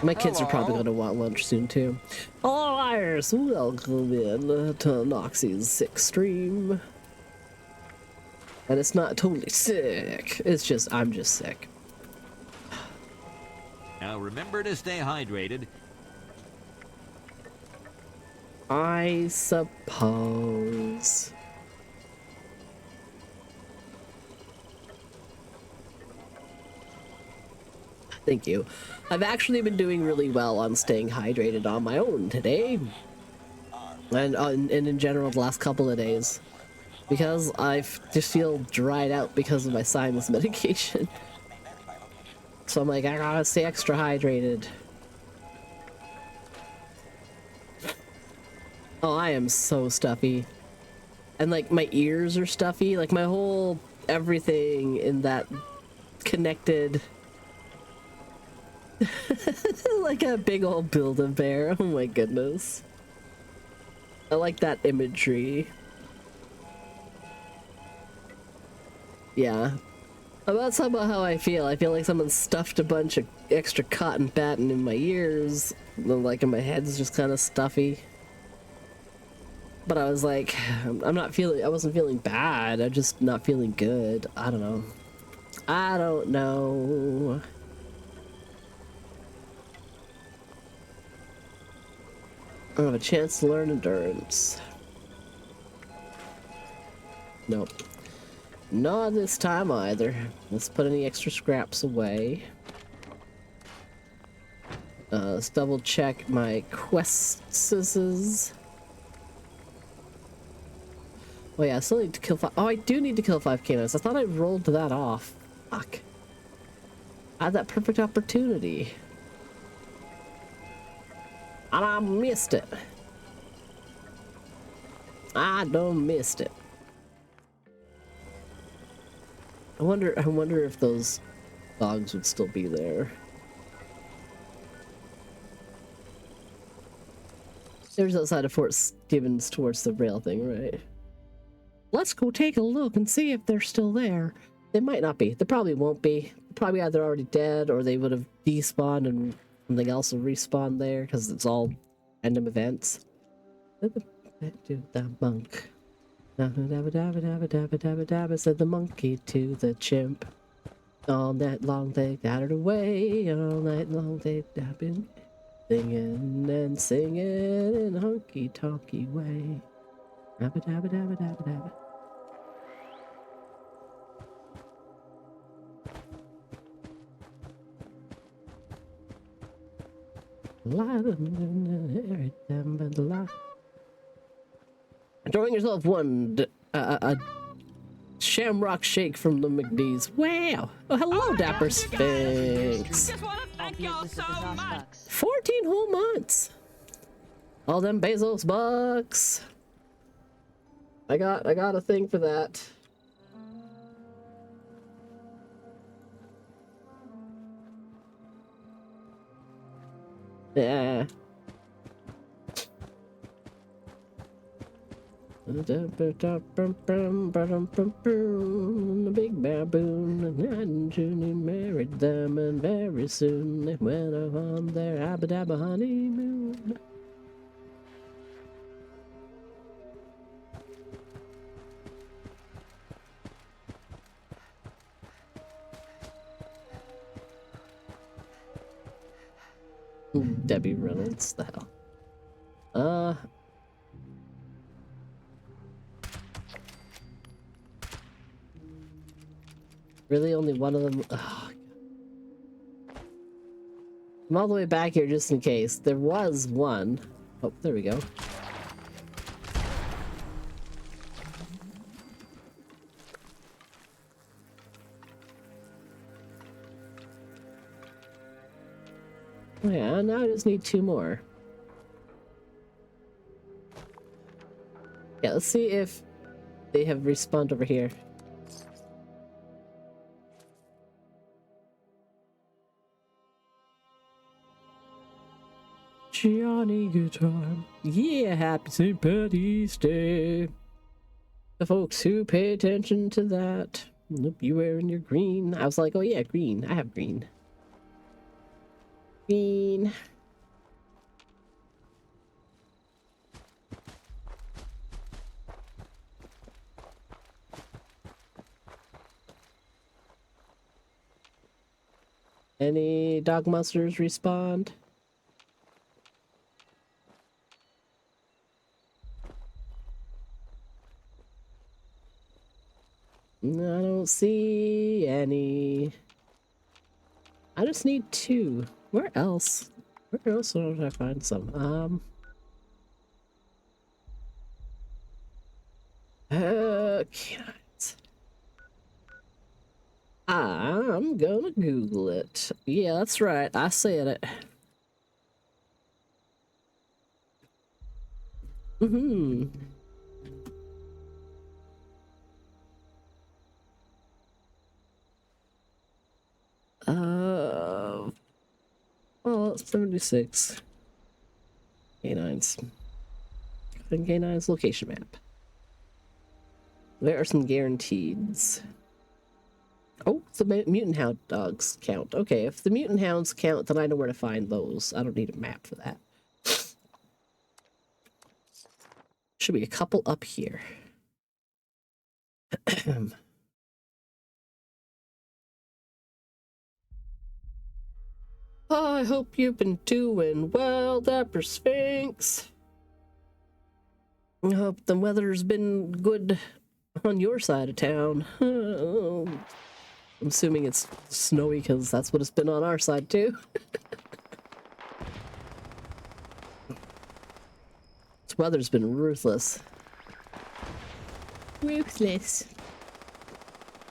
My kids are probably gonna want lunch soon too. All right, so welcome in to Noxie's sick stream. And it's not totally sick. It's just I'm just sick. Now remember to stay hydrated. I suppose. Thank you. I've actually been doing really well on staying hydrated on my own today. And in general the last couple of days. Because I just feel dried out because of my sinus medication. So I'm like, I gotta stay extra hydrated. Oh, I am so stuffy. And like my ears are stuffy. Like my whole everything in that connected. Like a big old Build-A-Bear. Oh my goodness. I like that imagery. Yeah. That's about how I feel. I feel like someone stuffed a bunch of extra cotton batting in my ears. Like, and my head's just kind of stuffy. But I was like, I wasn't feeling bad. I'm just not feeling good. I don't know. I don't know. I have a chance to learn endurance. Nope. Not this time either. Let's put any extra scraps away. Let's double check my quests. Oh yeah, I still need to kill 5. Oh, I do need to kill 5 canids. I thought I rolled that off. Fuck. I had that perfect opportunity. And I missed it. I done missed it. I wonder if those dogs would still be there. There's outside of Fort Stevens towards the rail thing, right? Let's go take a look and see if they're still there. They might not be. They probably won't be. They're probably either already dead or they would have despawned and something else will respawn there because it's all random events. To the monk. Said the monkey to the chimp. All night long they got it away. All night long they've been singing and singing in a honky tonky way. Dabba dabba dabba dabba dabba. Throwing yourself a shamrock shake from the McDee's. Wow! Oh, hello, Dapper Sphinx. 14 whole months. All them Bezos bucks. I got a thing for that. Yeah. The big baboon and Junie married them, and very soon they went on their abba dabba honeymoon. Debbie Reynolds, the hell. Really, only one of them? Oh, I'm all the way back here just in case. There was one. Oh, there we go. Oh yeah, now I just need 2 more. Yeah, let's see if they have respawned over here. Johnny, good time. Yeah, happy St. Patty's Day. The folks who pay attention to that. Nope, you wearing your green. I was like, oh yeah, green. I have green. Green. Any dog monsters respond? No, I don't see any. I just need 2. Where else? Where else would I find some? Canines. I'm gonna Google it. Yeah, that's right. I said it. Well, it's 76. Canines. Canines location map. There are some guaranteeds. Oh, the mutant hound dogs count. Okay, if the mutant hounds count, then I know where to find those. I don't need a map for that. Should be a couple up here. Oh, I hope you've been doing well, Dapper Sphinx. I hope the weather's been good on your side of town. I'm assuming it's snowy because that's what it's been on our side too. This weather's been ruthless. Ruthless.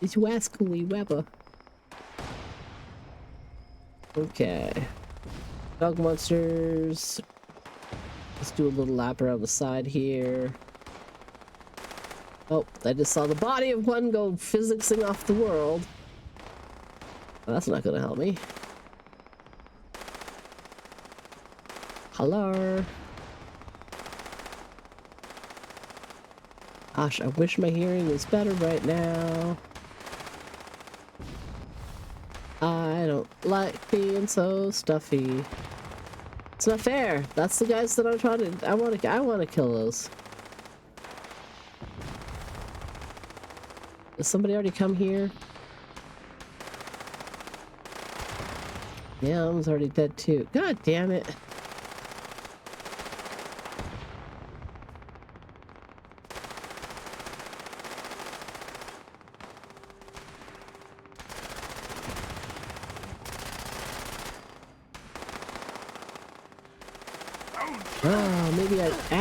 It's wascally weather. Okay. Dog monsters. Let's do a little lap around the side here. Oh, I just saw the body of one go physicsing off the world. Well, that's not gonna help me. Hello. Gosh, I wish my hearing was better right now. I don't like being so stuffy. It's not fair. That's the guys that I'm trying to. I want to kill those. Does somebody already come here? Yeah, I was already dead too. God damn it.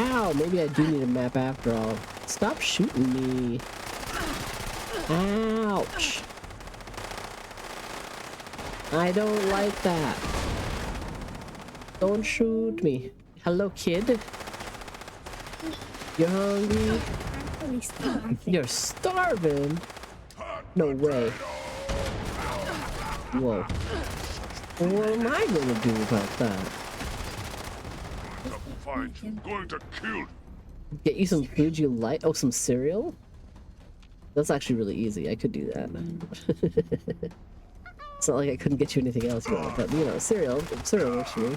Oh, maybe I do need a map after all. Stop shooting me. Ouch. I don't like that. Don't shoot me. Hello, kid. You hungry? You're starving? No way. Whoa. What am I gonna do about that? Going to kill. Get you some food you like. Oh, some cereal? That's actually really easy. I could do that. It's not like I couldn't get you anything else, but you know, cereal works for me.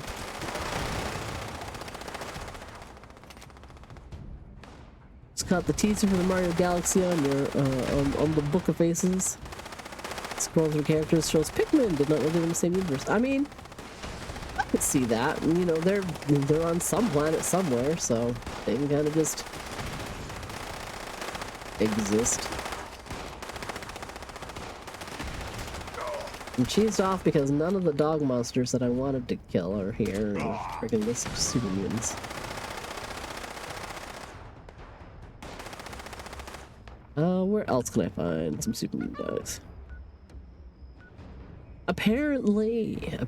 Just caught the teaser for the Mario Galaxy on your on the Book of Faces. Scroll through characters, shows Pikmin did not live in the same universe. I mean, I could see that. You know, they're on some planet somewhere, so they can kind of just exist. I'm cheesed off because none of the dog monsters that I wanted to kill are here. Freaking this super mutants. Where else can I find some super mutant dogs? Apparently.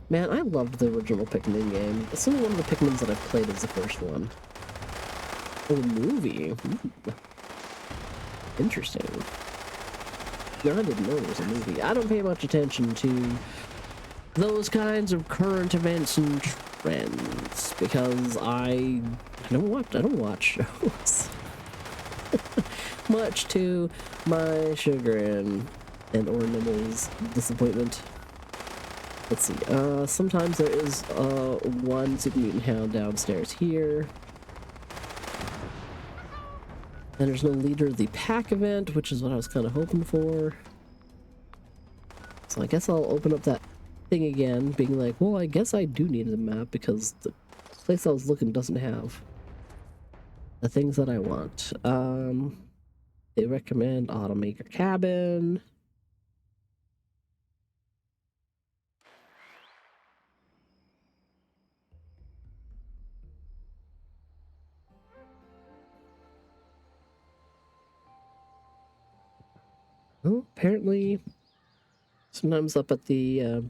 Man, I loved the original Pikmin game. It's only one of the Pikmins that I've played as the first one. Oh, the movie. Ooh. Interesting. No, I didn't know there was a movie. I don't pay much attention to those kinds of current events and trends because I don't watch shows. Much to my chagrin and or Nimble's disappointment. Let's see, sometimes there is, one Super Mutant Hound downstairs here. And there's no leader of the pack event, which is what I was kind of hoping for. So I guess I'll open up that thing again, being like, well, I guess I do need a map because the place I was looking doesn't have the things that I want. They recommend Automaker Cabin. Well, apparently sometimes up at the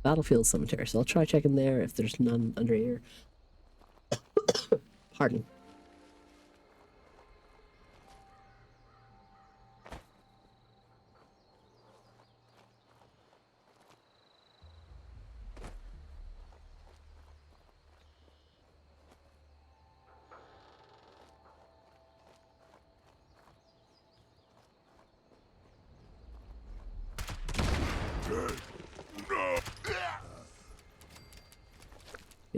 battlefield cemetery, so I'll try checking there if there's none under here. Pardon.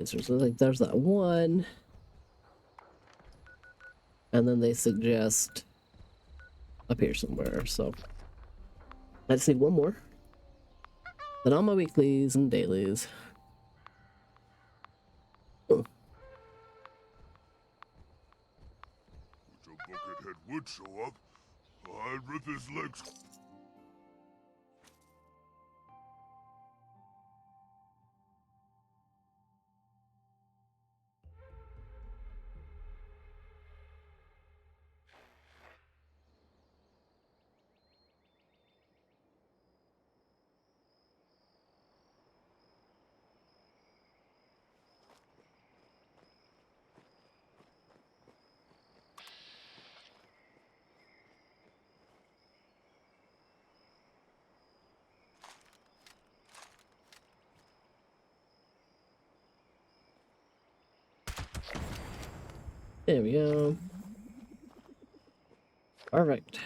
So like there's that one, and then they suggest up here somewhere, so I just need one more. Then all my weeklies and dailies. Oh. Which a buckethead would show up, I'd rip his legs. There we go. Perfect.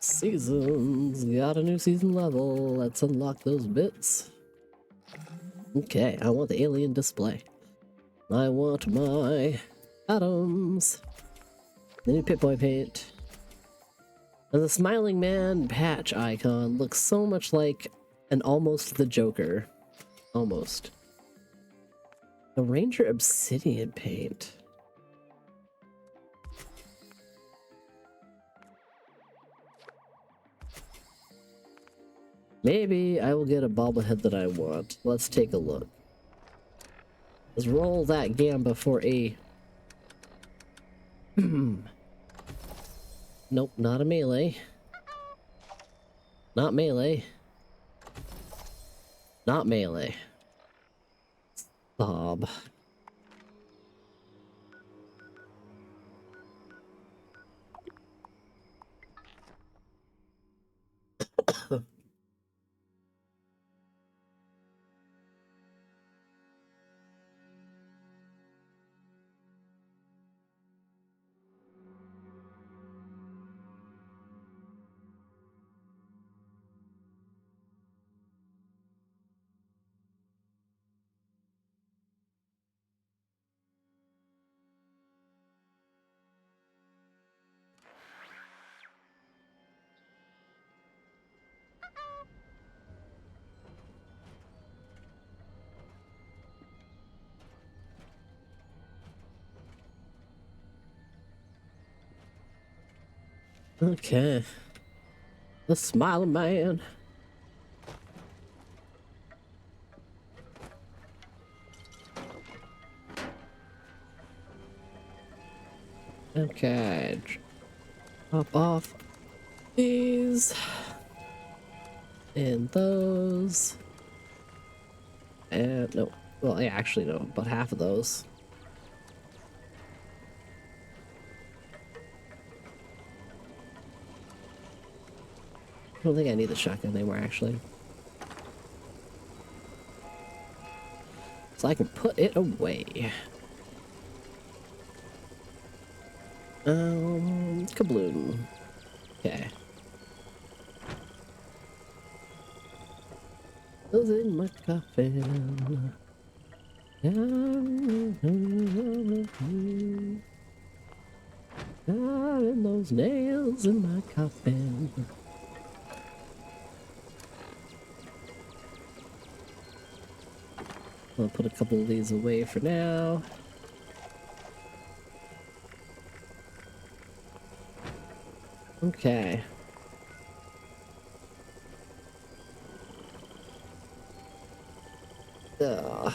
Seasons. Got a new season level. Let's unlock those bits. Okay, I want the alien display. I want my atoms. The new Pip-Boy paint. And the smiling man patch icon looks so much like an almost the Joker. Almost. The Ranger Obsidian paint. Maybe I will get a bobblehead that I want. Let's take a look. Let's roll that gamba for a... Nope, not a melee. Not melee. Not melee. Bob. Okay. The smiling man. Okay. Pop off these. And those. And no. Well, yeah, actually, no. About half of those. I don't think I need the shotgun anymore, actually. So I can put it away. Kabloom. Okay. Those in my coffin. And those nails in my coffin. I'll put a couple of these away for now. Okay. Ugh.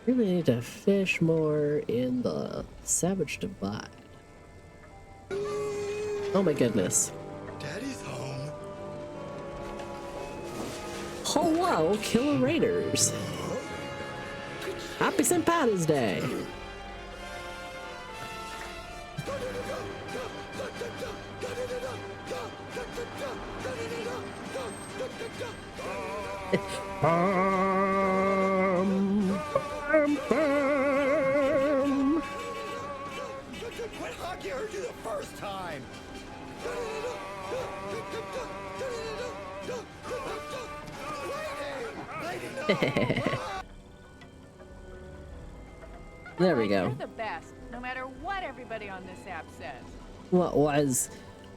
Really need to fish more in the Savage Divide. Oh my goodness. Daddy's home. Hello, Killer Raiders. Happy St. Patty's Day. What hockey heard you the first time? There we go. You're the best, no matter what everybody on this app says. What was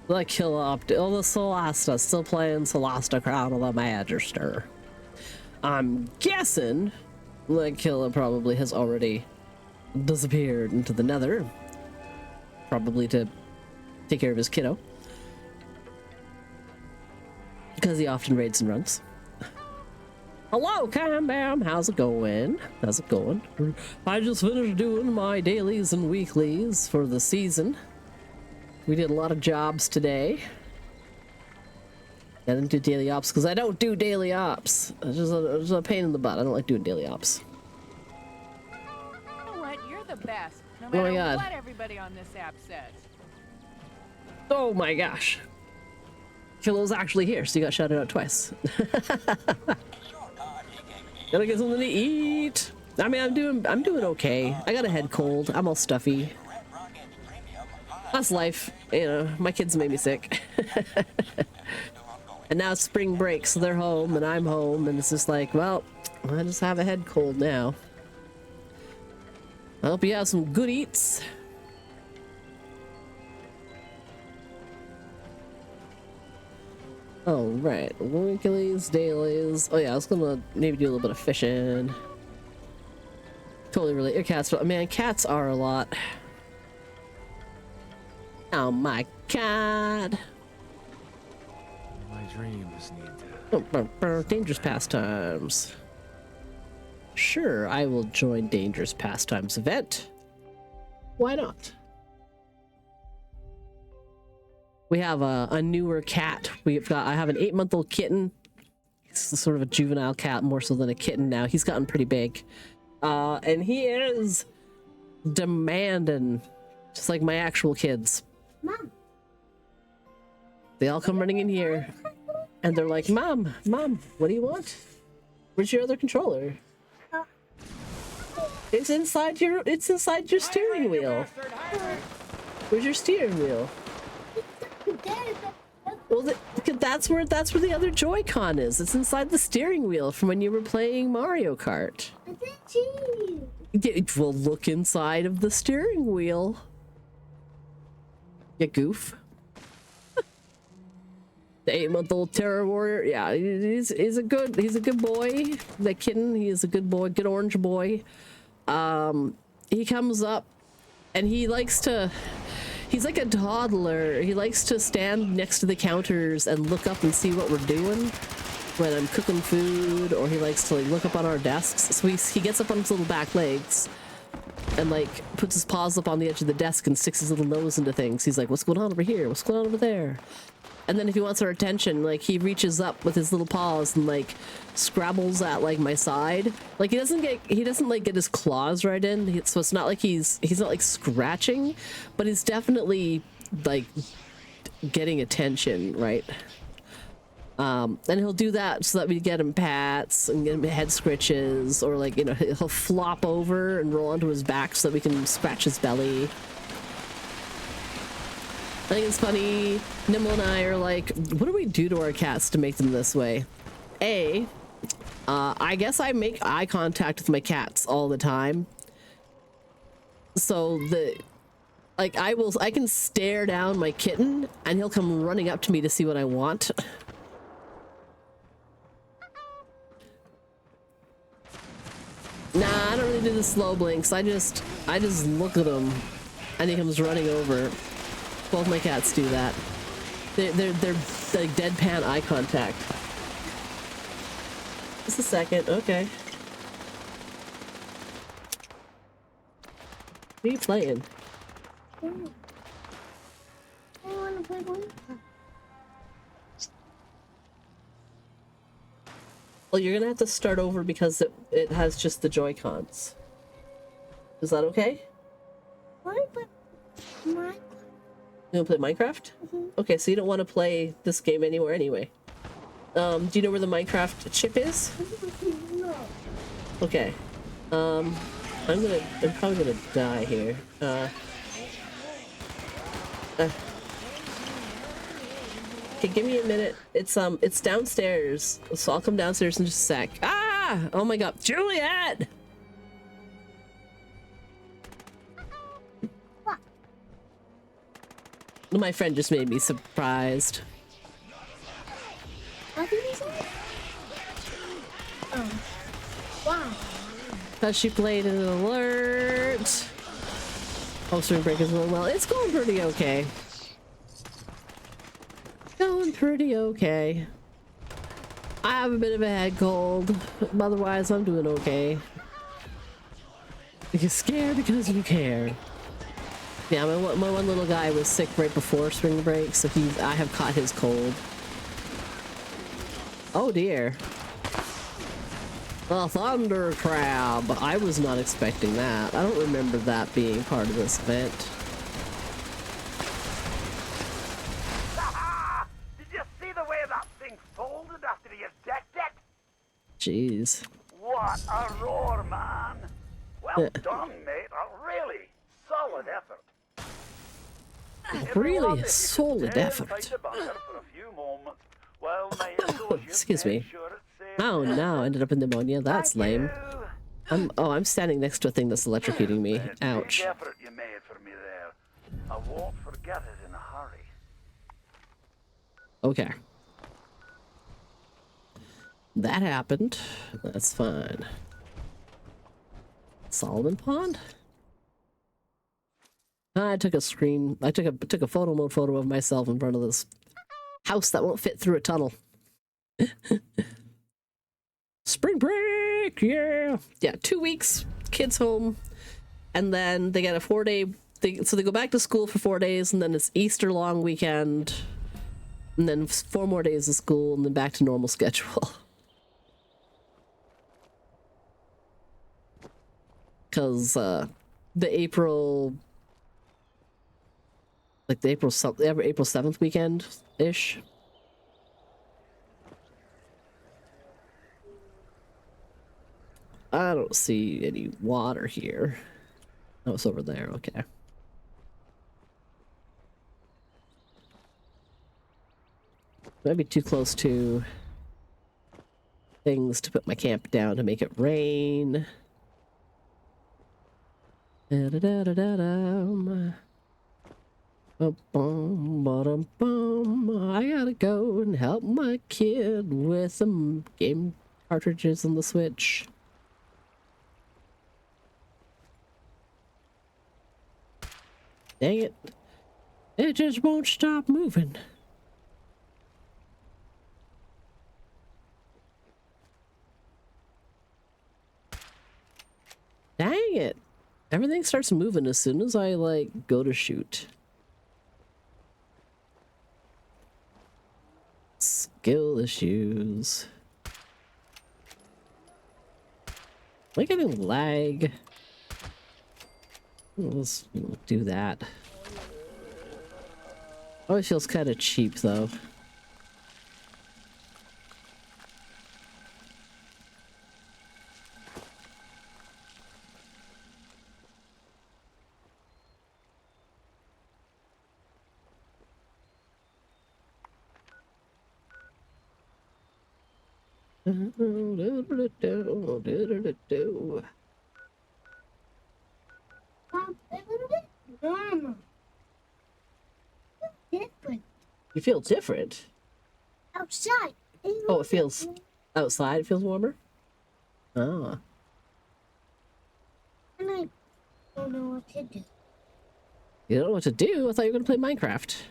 the Killer up? Oh, the Solasta, still playing Solasta Crown of the Magister. I'm guessing the Killer probably has already disappeared into the Nether, probably to take care of his kiddo, because he often raids and runs. Hello, Cam Bam. How's it going? How's it going? I just finished doing my dailies and weeklies for the season. We did a lot of jobs today. I didn't do daily ops because I don't do daily ops. It's just a pain in the butt. I don't like doing daily ops. You know what? You're the best, no Oh my matter God. what everybody on this app says. Oh my gosh. Killo's actually here, so you got shouted out twice. Gotta get something to eat. I mean, I'm doing okay. I got a head cold. I'm all stuffy. That's life. You know, my kids made me sick. And now it's spring break, so they're home and I'm home, and it's just like, well, I just have a head cold now. I hope you have some good eats. Oh, right. Weeklies, dailies. Oh, yeah, I was gonna maybe do a little bit of fishing. Totally relate your cats, but man, cats are a lot. Oh my God. My dreams need to... Dangerous pastimes. Sure, I will join Dangerous Pastimes event. Why not? We have a newer cat. I have an 8-month-old kitten. He's sort of a juvenile cat, more so than a kitten now. He's gotten pretty big. And he is demanding, just like my actual kids. Mom. They all come running in here, and they're like, Mom, what do you want? Where's your other controller? It's inside your steering wheel. Where's your steering wheel? Well, that's where the other Joy-Con is. It's inside the steering wheel from when you were playing Mario Kart. Well, look inside of the steering wheel. You goof. The 8-month-old terror warrior. Yeah, he's a good boy. That kitten, he is a good boy, good orange boy. He comes up and he likes to, he's like a toddler. He likes to stand next to the counters and look up and see what we're doing when I'm cooking food, or he likes to like look up on our desks. So he gets up on his little back legs and like puts his paws up on the edge of the desk and sticks his little nose into things. He's like, what's going on over here? What's going on over there? And then if he wants our attention, like he reaches up with his little paws and like scrabbles at like my side. Like he doesn't like get his claws right in. So it's not like he's not like scratching, but he's definitely like getting attention, right? And he'll do that so that we get him pats and get him head scritches, or like, you know, he'll flop over and roll onto his back so that we can scratch his belly. I think it's funny. Nimble and I are like, what do we do to our cats to make them this way? I guess I make eye contact with my cats all the time. So I can stare down my kitten and he'll come running up to me to see what I want. Nah, I don't really do the slow blinks. I just look at him and he comes running over. Both my cats do that. They're like deadpan eye contact. Just a second, okay. What are you playing? I want to play one. Well, you're gonna have to start over because it has just the Joy-Cons. Is that okay? You wanna play Minecraft? Okay, so you don't want to play this game anywhere anyway. Do you know where the Minecraft chip is? No. Okay. I'm probably gonna die here. Okay, give me a minute. It's downstairs, so I'll come downstairs in just a sec. Ah! Oh my god, Juliet! My friend just made me surprised. What did you say? Oh. Wow. Because she played an alert. Oh, spring break is going well. It's going pretty okay. Going pretty okay. I have a bit of a head cold. Otherwise, I'm doing okay. You're scared because you care. Yeah, my one little guy was sick right before spring break, so I have caught his cold. Oh dear. A thunder crab. I was not expecting that. I don't remember that being part of this event. Did you see the way that thing folded after you decked it? Jeez. What a roar, man! Well done, mate. A really solid effort. Really a solid effort. Excuse me. Oh no, I ended up in pneumonia. That's lame. I'm standing next to a thing that's electrocuting me. Ouch. Effort you made for me there. I won't forget it in a hurry. Okay. That happened. That's fine. Solomon Pond? I took a photo mode photo of myself in front of this house that won't fit through a tunnel. Spring break, yeah. Yeah, 2 weeks, kids home, and then they get a 4-day, so they go back to school for 4 days, and then it's Easter long weekend, and then 4 more days of school, and then back to normal schedule. Because the April 7th weekend-ish. I don't see any water here. Oh, it's over there, okay. Might be too close to things to put my camp down to make it rain. Da-da-da-da-da-da. Bum, bum, bum. I gotta go and help my kid with some game cartridges on the Switch. Dang it. It just won't stop moving. Dang it. Everything starts moving as soon as I, like, go to shoot. Skill issues. Am I getting lag? Let's do that. Always feels kind of cheap, though. Normal. Different. You feel different? Outside. Oh, it feels outside. It feels warmer. Ah. And I don't know what to do. You don't know what to do? I thought you were gonna play Minecraft.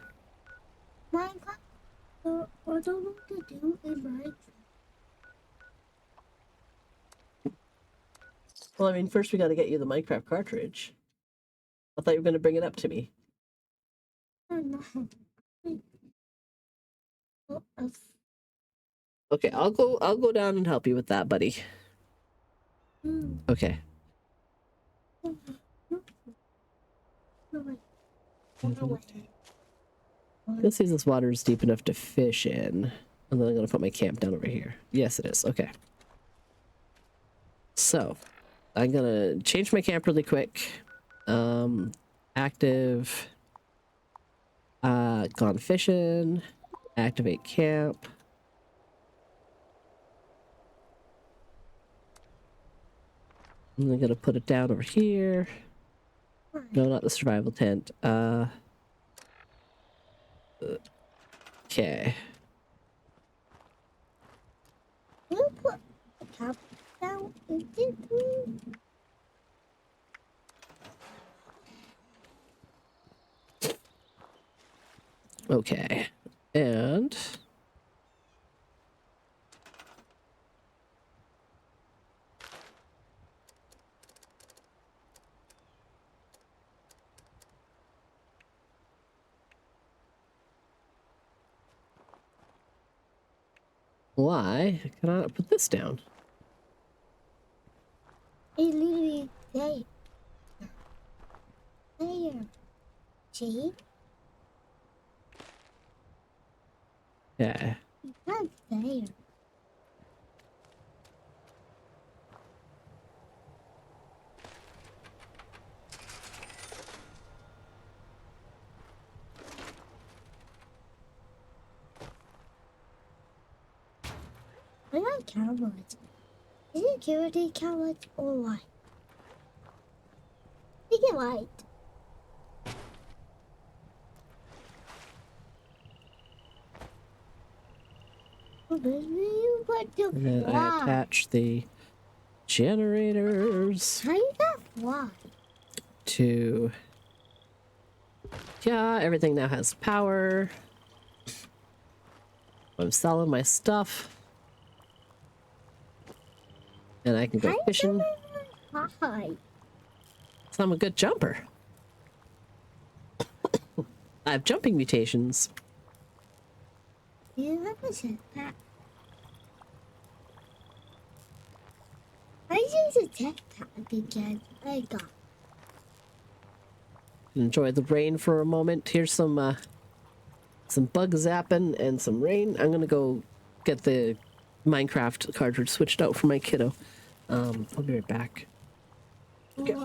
Minecraft. I don't know what to do in Minecraft. Well, I mean, first we gotta get you the Minecraft cartridge. I thought you were gonna bring it up to me. Oh no. Okay, I'll go down and help you with that, buddy. Okay. Let's see if this water is deep enough to fish in. And then I'm gonna put my camp down over here. Yes, it is. Okay. So, I'm gonna change my camp really quick. Active. Gone fishing. Activate camp. And I'm gonna put it down over here. No, not the survival tent. Okay. You put the top down in this room. Okay. And why can I not put this down? It's literally there. There. See? Yeah. It's not there. I like carrots. Is it security carrots or what? I think it white. And then I attach the generators How you got fly? to... Yeah, everything now has power. I'm selling my stuff. And I can go fishing. Hi. So I'm a good jumper. I have jumping mutations. You have a jetpack. I use a jetpack again. I got. Enjoy the rain for a moment. Here's some bug zapping and some rain. I'm gonna go get the Minecraft cartridge switched out for my kiddo. I'll be right back. Okay.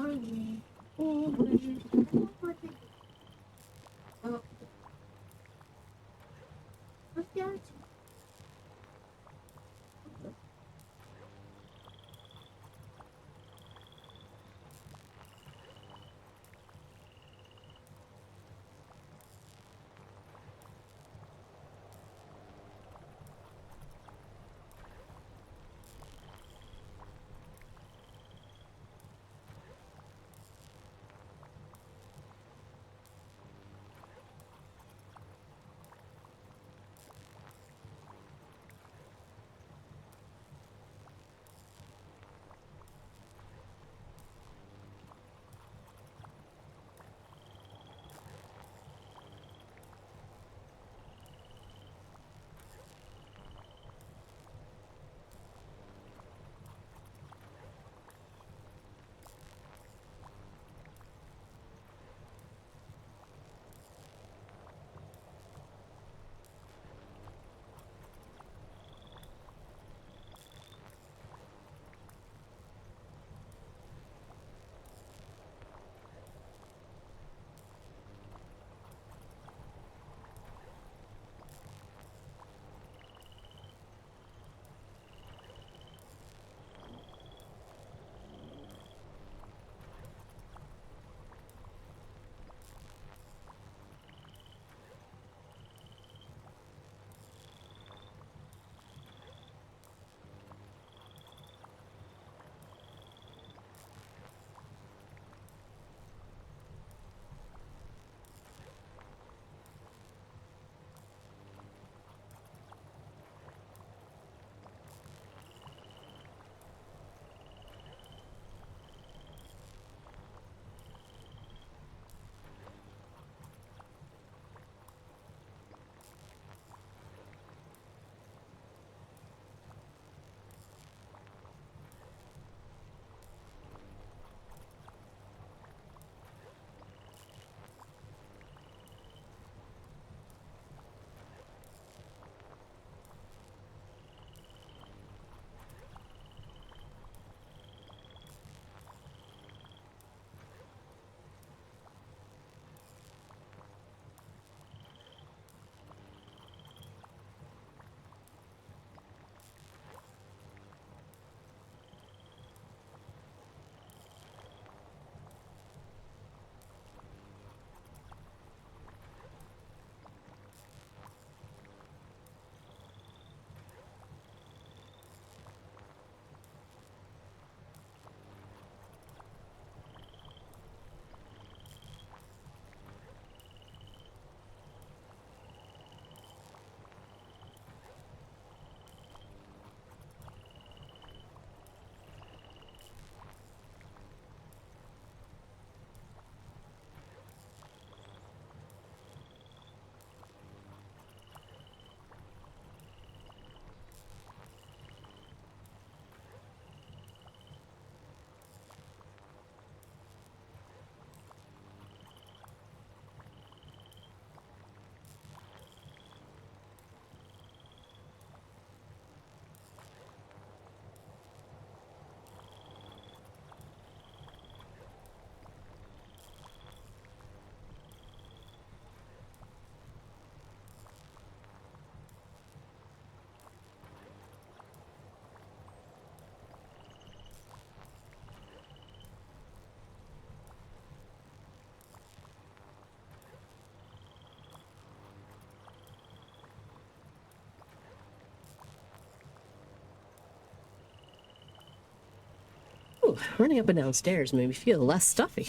Ooh, running up and down stairs made me feel less stuffy.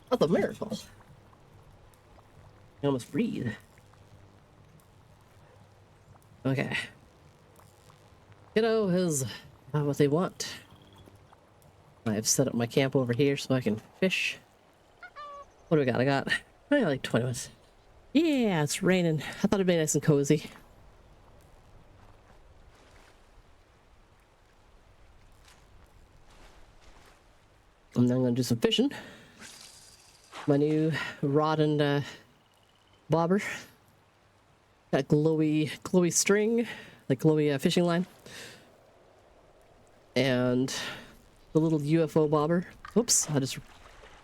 What a miracle. I almost breathe. Okay. Kiddo is not what they want. I've set up my camp over here so I can fish. What do we got? I got like 20 minutes. Yeah, it's raining. I thought it'd be nice and cozy. And then I'm gonna do some fishing. My new rod and bobber. Got glowy string, like glowy fishing line. And the little UFO bobber. Oops, I just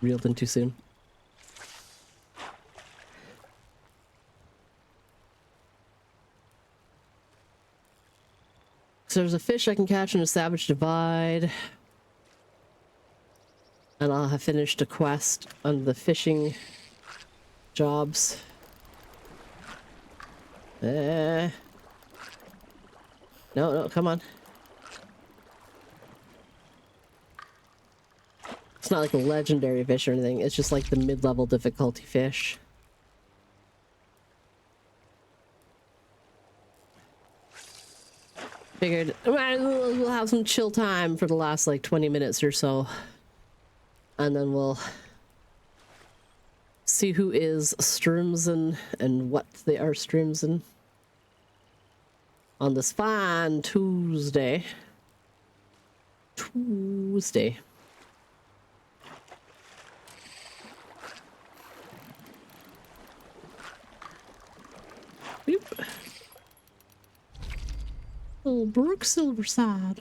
reeled in too soon. So there's a fish I can catch in a Savage Divide. And I'll have finished a quest on the fishing jobs. No, come on. It's not like a legendary fish or anything. It's just like the mid-level difficulty fish. Figured we'll have some chill time for the last like 20 minutes or so. And then we'll see who is streamsing and what they are streamsing on this fine Tuesday. Boop. Oh, Brooke Silverside.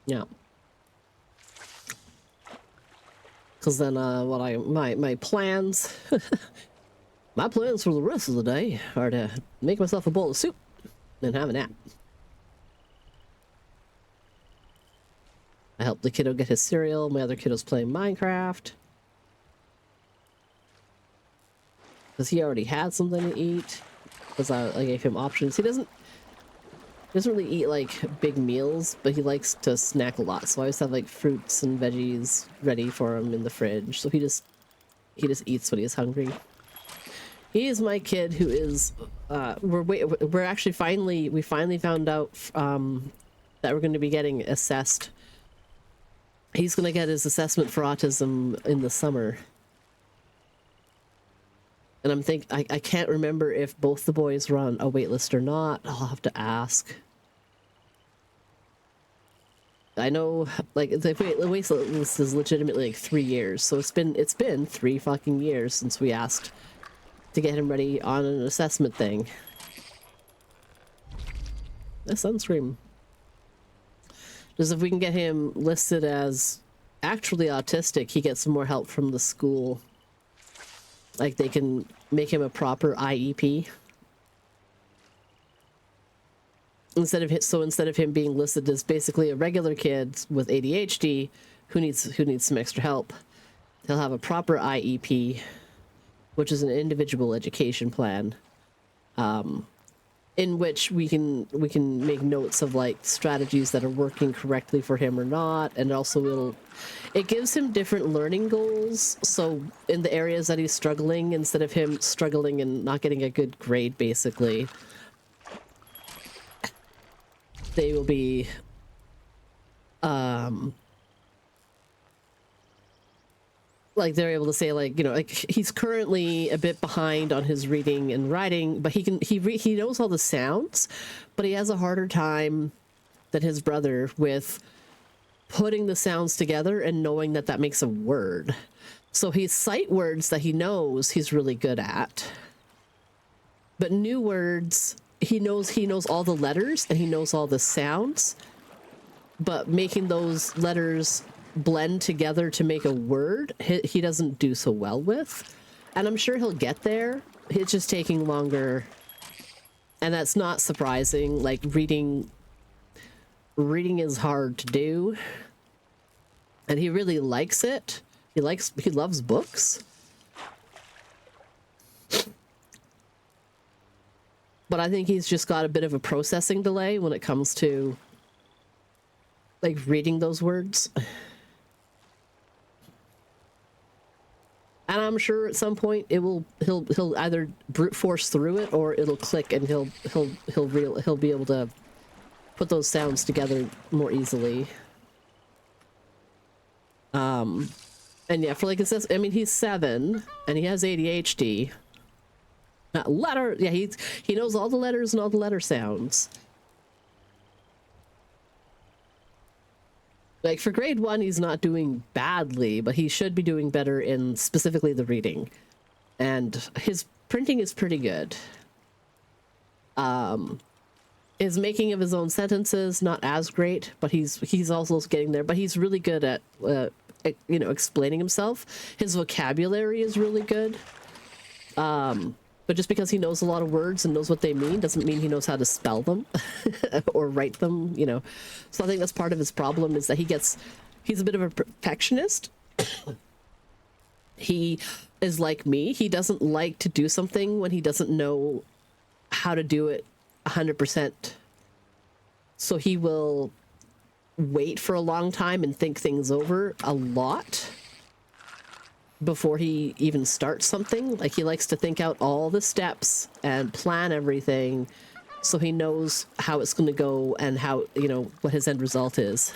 Yeah. Because then my plans my plans for the rest of the day are to make myself a bowl of soup and have a nap. I helped the kiddo get his cereal. My other kiddo's playing Minecraft. Because he already had something to eat. Because I gave him options. He doesn't really eat like big meals, but he likes to snack a lot. So I always have like fruits and veggies ready for him in the fridge. So he just eats when he's hungry. He is my kid who is we're actually finally found out that we're going to be getting assessed. He's going to get his assessment for autism in the summer. And I can't remember if both the boys were on a wait list or not. I'll have to ask. I know, like, the wait list is legitimately like 3 years. So it's been 3 fucking years since we asked to get him ready on an assessment thing. A sunscreen. Because if we can get him listed as actually autistic, he gets some more help from the school. Like, they can make him a proper IEP. Instead of him being listed as basically a regular kid with ADHD who needs some extra help, he'll have a proper IEP, which is an individual education plan, in which we can make notes of like strategies that are working correctly for him or not, and also it gives him different learning goals. So in the areas that he's struggling, instead of him struggling and not getting a good grade, basically, they will be like they're able to say, like, you know, like he's currently a bit behind on his reading and writing, but he knows all the sounds, but he has a harder time than his brother with putting the sounds together and knowing that makes a word. So his sight words that he knows, he's really good at, but new words, he knows all the letters and he knows all the sounds, but making those letters blend together to make a word, he doesn't do so well with. And I'm sure he'll get there. It's just taking longer. And that's not surprising. Like, reading is hard to do. And he really likes it. He loves books. But I think he's just got a bit of a processing delay when it comes to like reading those words. And I'm sure at some point he'll either brute force through it or it'll click and he'll be able to put those sounds together more easily. And yeah, for like it says, I mean, he's 7 and he has ADHD. Yeah, he knows all the letters and all the letter sounds. Like for grade 1, he's not doing badly, but he should be doing better in specifically the reading. And his printing is pretty good. His making of his own sentences, not as great, but he's also getting there. But he's really good at, you know, explaining himself. His vocabulary is really good. But just because he knows a lot of words and knows what they mean doesn't mean he knows how to spell them or write them, you know. So I think that's part of his problem is that he's a bit of a perfectionist. He is like me. He doesn't like to do something when he doesn't know how to do it 100%. So he will wait for a long time and think things over a lot before he even starts something. Like he likes to think out all the steps and plan everything so he knows how it's going to go and how, you know, what his end result is.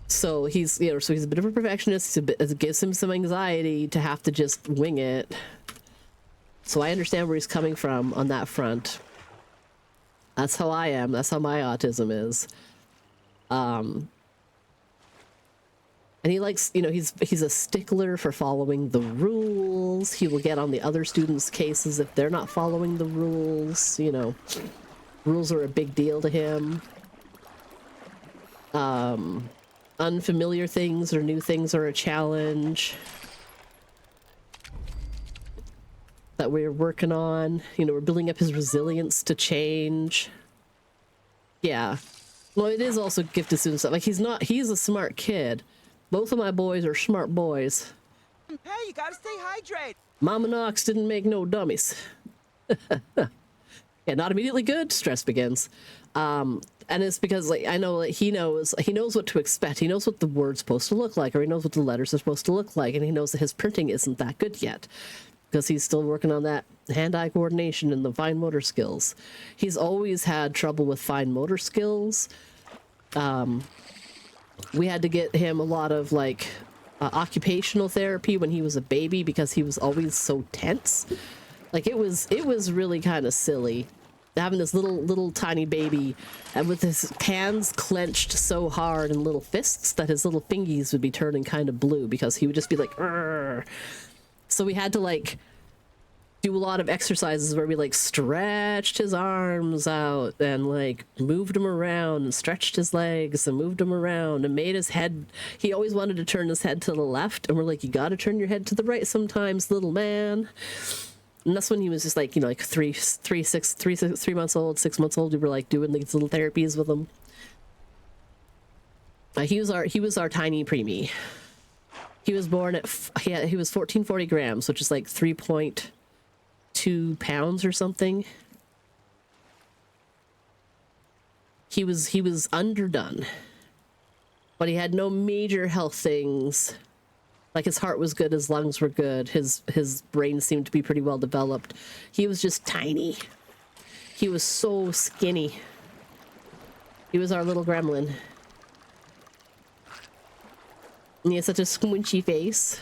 So he's, you know, so he's a bit of a perfectionist. It gives him some anxiety to have to just wing it. So I understand where he's coming from on that front. That's how I am. That's how my autism is. And he likes, you know, he's a stickler for following the rules. He will get on the other students' cases if they're not following the rules. You know, rules are a big deal to him. Unfamiliar things or new things are a challenge that we're working on. You know, we're building up his resilience to change. Yeah. Well, it is also gifted students. Like he's a smart kid. Both of my boys are smart boys. Hey, you gotta stay hydrated. Mama Knox didn't make no dummies. Yeah, not immediately good. Stress begins. And it's because, like, I know, like, he knows what to expect. He knows what the word's supposed to look like, or he knows what the letters are supposed to look like, and he knows that his printing isn't that good yet because he's still working on that hand-eye coordination and the fine motor skills. He's always had trouble with fine motor skills. We had to get him a lot of like occupational therapy when he was a baby because he was always so tense. Like it was really kind of silly having this little tiny baby and with his hands clenched so hard in little fists that his little fingies would be turning kind of blue because he would just be like, "Arr." So we had to like do a lot of exercises where we like stretched his arms out and like moved him around and stretched his legs and moved him around and made his head, he always wanted to turn his head to the left, and we're like, you gotta turn your head to the right sometimes, little man. And that's when he was just like, you know, like 3 months old, 6 months old. We were like doing these little therapies with him. He was our tiny preemie. He was born at he was 1440 grams, which is like 3.2 pounds or something. He was underdone, but he had no major health things. Like his heart was good, his lungs were good, his brain seemed to be pretty well developed. He was just tiny. He was so skinny. He was our little gremlin. And he had such a squinchy face.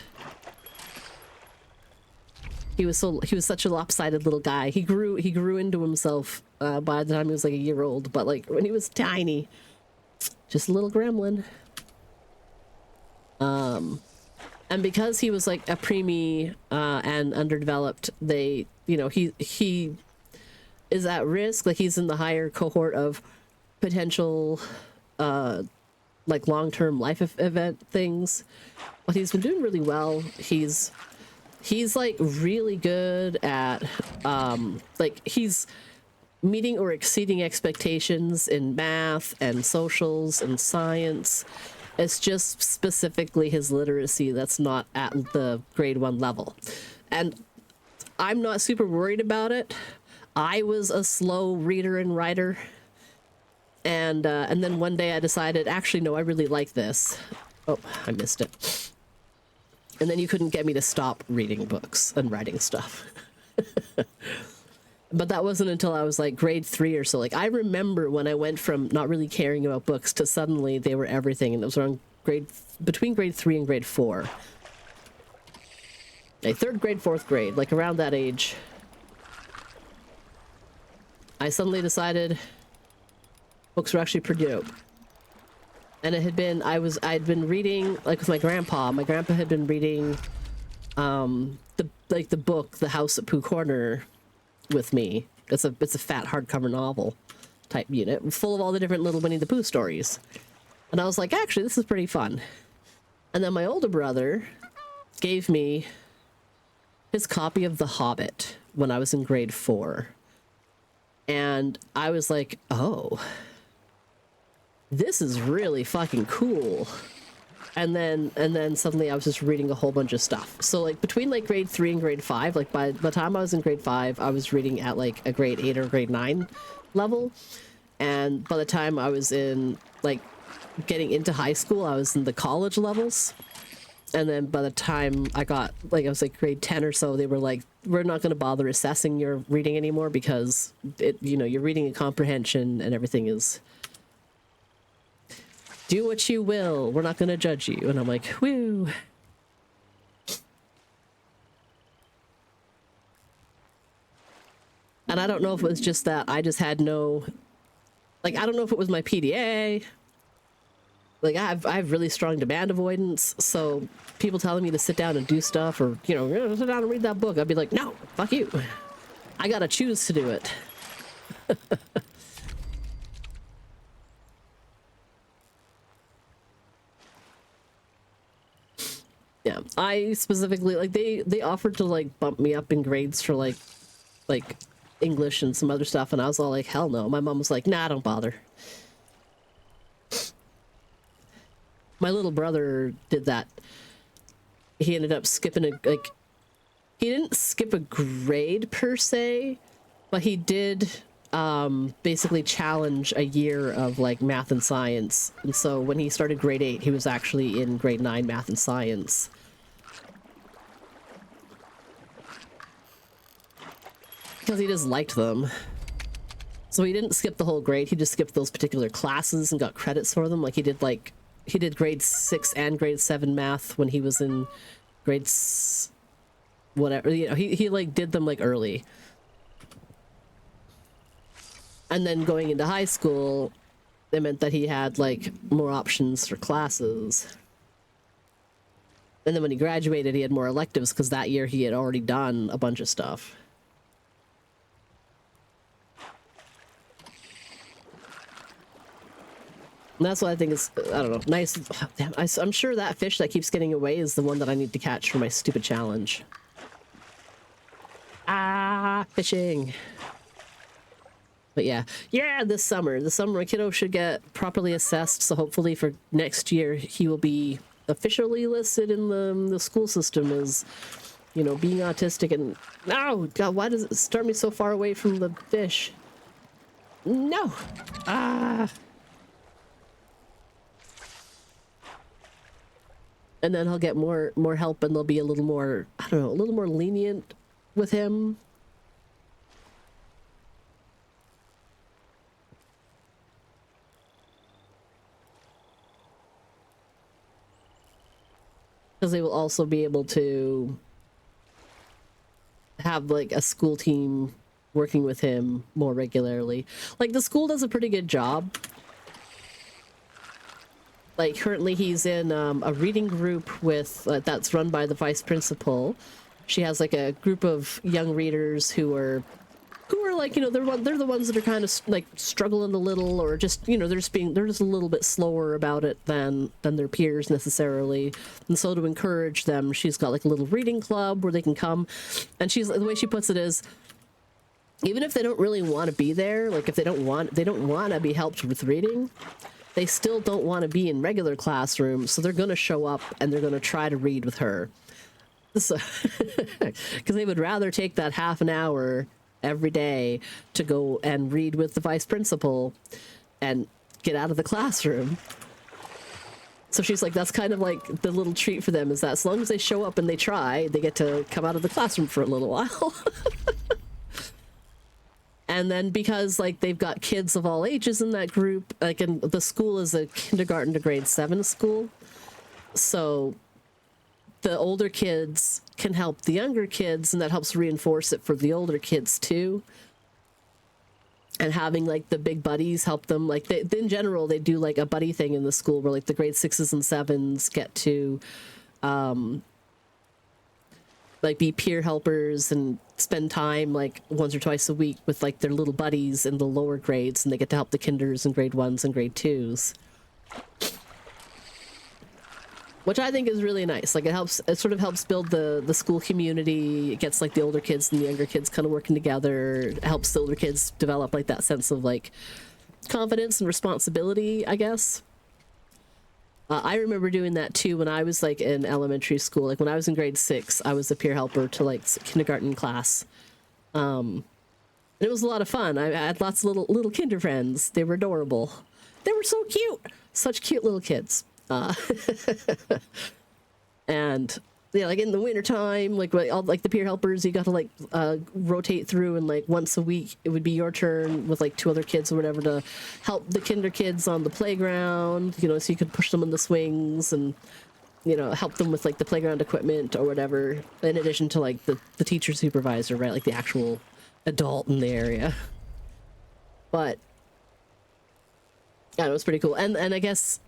He was such a lopsided little guy. He grew into himself by the time he was like a year old, but like when he was tiny, just a little gremlin. And because he was like a preemie and underdeveloped, they, you know, he is at risk. Like he's in the higher cohort of potential like long-term life event things, but he's been doing really well. He's like really good at like he's meeting or exceeding expectations in math and socials and science. It's just specifically his literacy that's not at the grade 1 level. And I'm not super worried about it. I was a slow reader and writer. And then one day I decided, actually, no, I really like this. Oh, I missed it. And then you couldn't get me to stop reading books and writing stuff. But that wasn't until I was like grade 3 or so. Like, I remember when I went from not really caring about books to suddenly they were everything. And it was around between grade 3 and grade 4. Like 3rd grade, 4th grade, like around that age. I suddenly decided books were actually pretty dope. And it had been, I'd been reading, like with my grandpa. My grandpa had been reading the book, The House at Pooh Corner, with me. It's a fat hardcover novel type unit, full of all the different little Winnie the Pooh stories. And I was like, actually, this is pretty fun. And then my older brother gave me his copy of The Hobbit when I was in grade 4. And I was like, oh, this is really fucking cool. And then suddenly I was just reading a whole bunch of stuff. So like between like grade 3 and grade 5, like by the time I was in grade 5, I was reading at like a grade 8 or grade 9 level. And by the time I was in like getting into high school, I was in the college levels. And then by the time I got like, I was like grade 10 or so, they were like, we're not going to bother assessing your reading anymore because your reading and comprehension and everything is, do what you will. We're not going to judge you. And I'm like, whoo. And I don't know if it was just that I just had no, like, I don't know if it was my PDA. Like, I have really strong demand avoidance. So people telling me to sit down and do stuff or, sit down and read that book. I'd be like, no, fuck you. I got to choose to do it. Yeah, I specifically, like, they offered to, like, bump me up in grades for, like English and some other stuff, and I was all like, hell no. My mom was like, nah, don't bother. My little brother did that. He ended up skipping he didn't skip a grade per se, but he did basically challenge a year of, like, math and science. And so when he started grade 8, he was actually in grade 9 math and science. Because he just liked them. So he didn't skip the whole grade, he just skipped those particular classes and got credits for them. Like, he did grade 6 and grade 7 math when he was in grades whatever, he like did them like early. And then going into high school, it meant that he had like more options for classes. And then when he graduated, he had more electives because that year he had already done a bunch of stuff. And that's what I think is, I don't know, nice. Damn, I'm sure that fish that keeps getting away is the one that I need to catch for my stupid challenge. Ah, fishing. But yeah, this summer my kiddo should get properly assessed. So hopefully for next year, he will be officially listed in the school system as, being autistic. And no, God, why does it start me so far away from the fish? No. Ah. And then he'll get more help, and they'll be a little more, I don't know, a little more lenient with him. Because they will also be able to have like a school team working with him more regularly. Like, the school does a pretty good job. Like, currently he's in a reading group with that's run by the vice principal. She has like a group of young readers who are like, they're the ones that are kind of like struggling a little, or just, they're just a little bit slower about it than their peers necessarily. And so to encourage them, she's got like a little reading club where they can come. And the way she puts it is, even if they don't really want to be there, like if they don't want to be helped with reading, they still don't want to be in regular classrooms, so they're going to show up and they're going to try to read with her. So, because they would rather take that half an hour every day to go and read with the vice principal and get out of the classroom. So she's like, that's kind of like the little treat for them, is that as long as they show up and they try, they get to come out of the classroom for a little while. And then because like they've got kids of all ages in that group, like, and the school is a kindergarten to grade 7 school, so the older kids can help the younger kids, and that helps reinforce it for the older kids too. And having like the big buddies help them, like in general they do like a buddy thing in the school where like the grade 6s and 7s get to like be peer helpers and spend time like once or twice a week with like their little buddies in the lower grades, and they get to help the kinders and grade 1s and grade 2s, which I think is really nice. Like it sort of helps build the school community. It gets like the older kids and the younger kids kind of working together. It helps the older kids develop like that sense of like confidence and responsibility, I guess. I remember doing that too when I was like in elementary school. Like when I was in grade 6, I was a peer helper to like kindergarten class. And it was a lot of fun. I had lots of little kinder friends. They were adorable. They were so cute. Such cute little kids. And yeah, like in the winter time, like all like the peer helpers, you got to like rotate through, and like once a week it would be your turn with like 2 other kids or whatever to help the kinder kids on the playground, you know, so you could push them in the swings and, you know, help them with like the playground equipment or whatever, in addition to like the teacher supervisor, right, like the actual adult in the area. But yeah, it was pretty cool. And I guess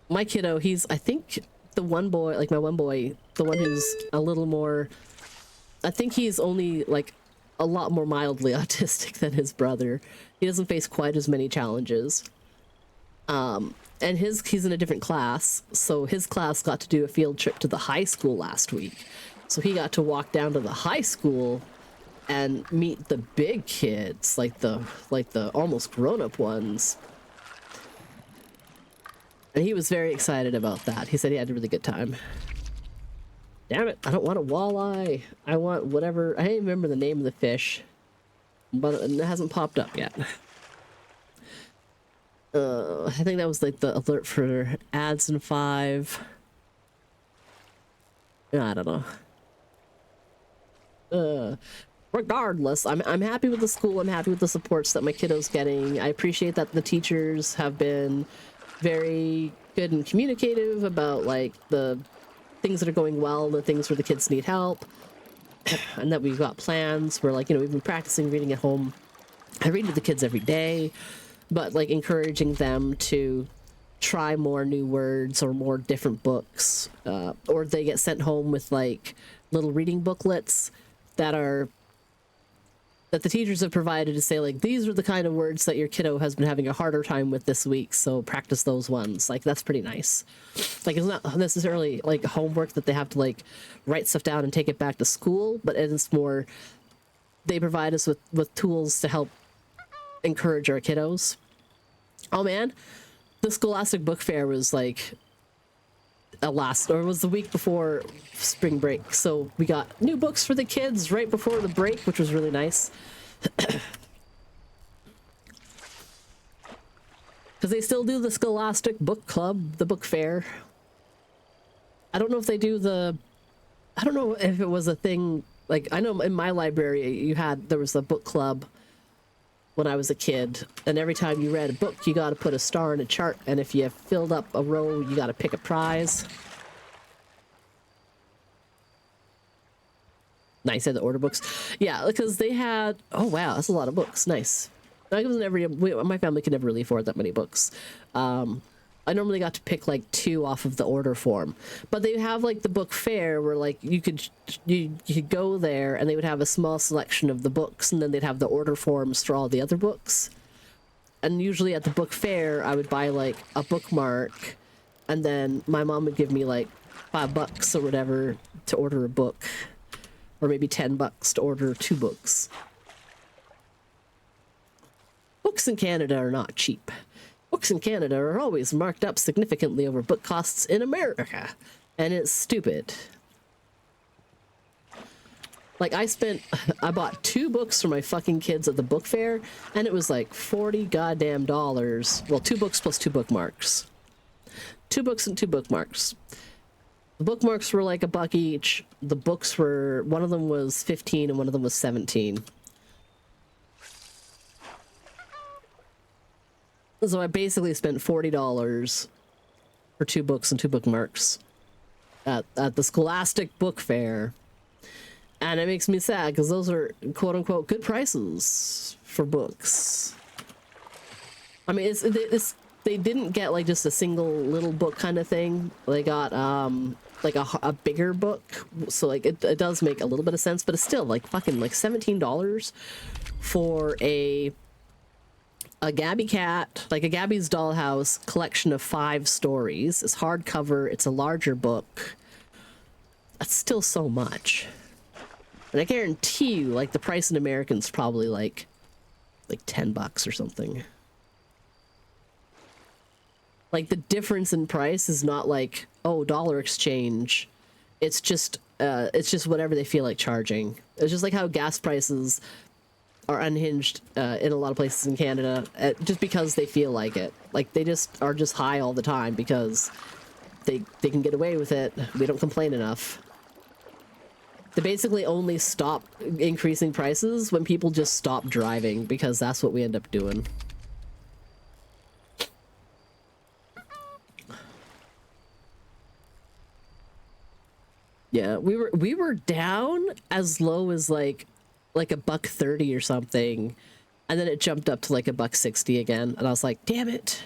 my kiddo, he's, I think the one boy, like my one boy, the one who's a little more, I think he's only like a lot more mildly autistic than his brother. He doesn't face quite as many challenges. And he's in a different class, so his class got to do a field trip to the high school last week. So he got to walk down to the high school and meet the big kids, like the almost grown-up ones. And he was very excited about that. He said he had a really good time. Damn it, I don't want a walleye. I want whatever. I don't even remember the name of the fish, but it hasn't popped up yet. I think that was like the alert for ads in 5. I don't know. Regardless, I'm happy with the school. I'm happy with the supports that my kiddo's getting. I appreciate that the teachers have been very good and communicative about like the things that are going well and the things where the kids need help, and that we've got plans where, like, you know, we've been practicing reading at home. I read to the kids every day, but like encouraging them to try more new words or more different books, or they get sent home with like little reading booklets that the teachers have provided to say, like, these are the kind of words that your kiddo has been having a harder time with this week, so practice those ones. Like, that's pretty nice. Like, it's not necessarily like homework that they have to like write stuff down and take it back to school, but it's more they provide us with tools to help encourage our kiddos. Oh man, the Scholastic Book Fair was like it was the week before spring break, so we got new books for the kids right before the break, which was really nice. Because they still do the Scholastic Book Club, the book fair. I don't know if they do I don't know if it was a thing, like, I know in my library there was a book club when I was a kid, and every time you read a book, you got to put a star in a chart, and if you filled up a row, you got to pick a prize. Nice, had the order books. Yeah, because they had, oh wow, that's a lot of books. Nice. My family could never really afford that many books. I normally got to pick like 2 off of the order form, but they have like the book fair where like you could go there and they would have a small selection of the books, and then they'd have the order forms for all the other books. And usually at the book fair, I would buy like a bookmark, and then my mom would give me like $5 or whatever to order a book, or maybe $10 to order 2 books. Books in Canada are not cheap. Books in Canada are always marked up significantly over book costs in America, and it's stupid. Like, I bought 2 books for my fucking kids at the book fair, and it was like $40 goddamn dollars. Well, 2 books plus 2 bookmarks. 2 books and 2 bookmarks. The bookmarks were like $1 each. The books were, one of them was 15 and one of them was 17. So I basically spent $40 for 2 books and 2 bookmarks at the Scholastic Book Fair. And it makes me sad because those are quote unquote good prices for books. I mean, they didn't get like just a single little book kind of thing. They got like a bigger book, so like it does make a little bit of sense, but it's still like fucking like $17 for a Gabby Cat, like a Gabby's Dollhouse collection of 5 stories. It's hardcover. It's a larger book. That's still so much, and I guarantee you, like the price in American's probably like $10 or something. Like the difference in price is not like, oh, dollar exchange. It's just whatever they feel like charging. It's just like how gas prices are unhinged in a lot of places in Canada, just because they feel like it. Like they just are just high all the time because they can get away with it. We don't complain enough. They basically only stop increasing prices when people just stop driving, because that's what we end up doing. Yeah, we were down as low as like $1.30 or something, and then it jumped up to like $1.60 again, and I was like, damn it.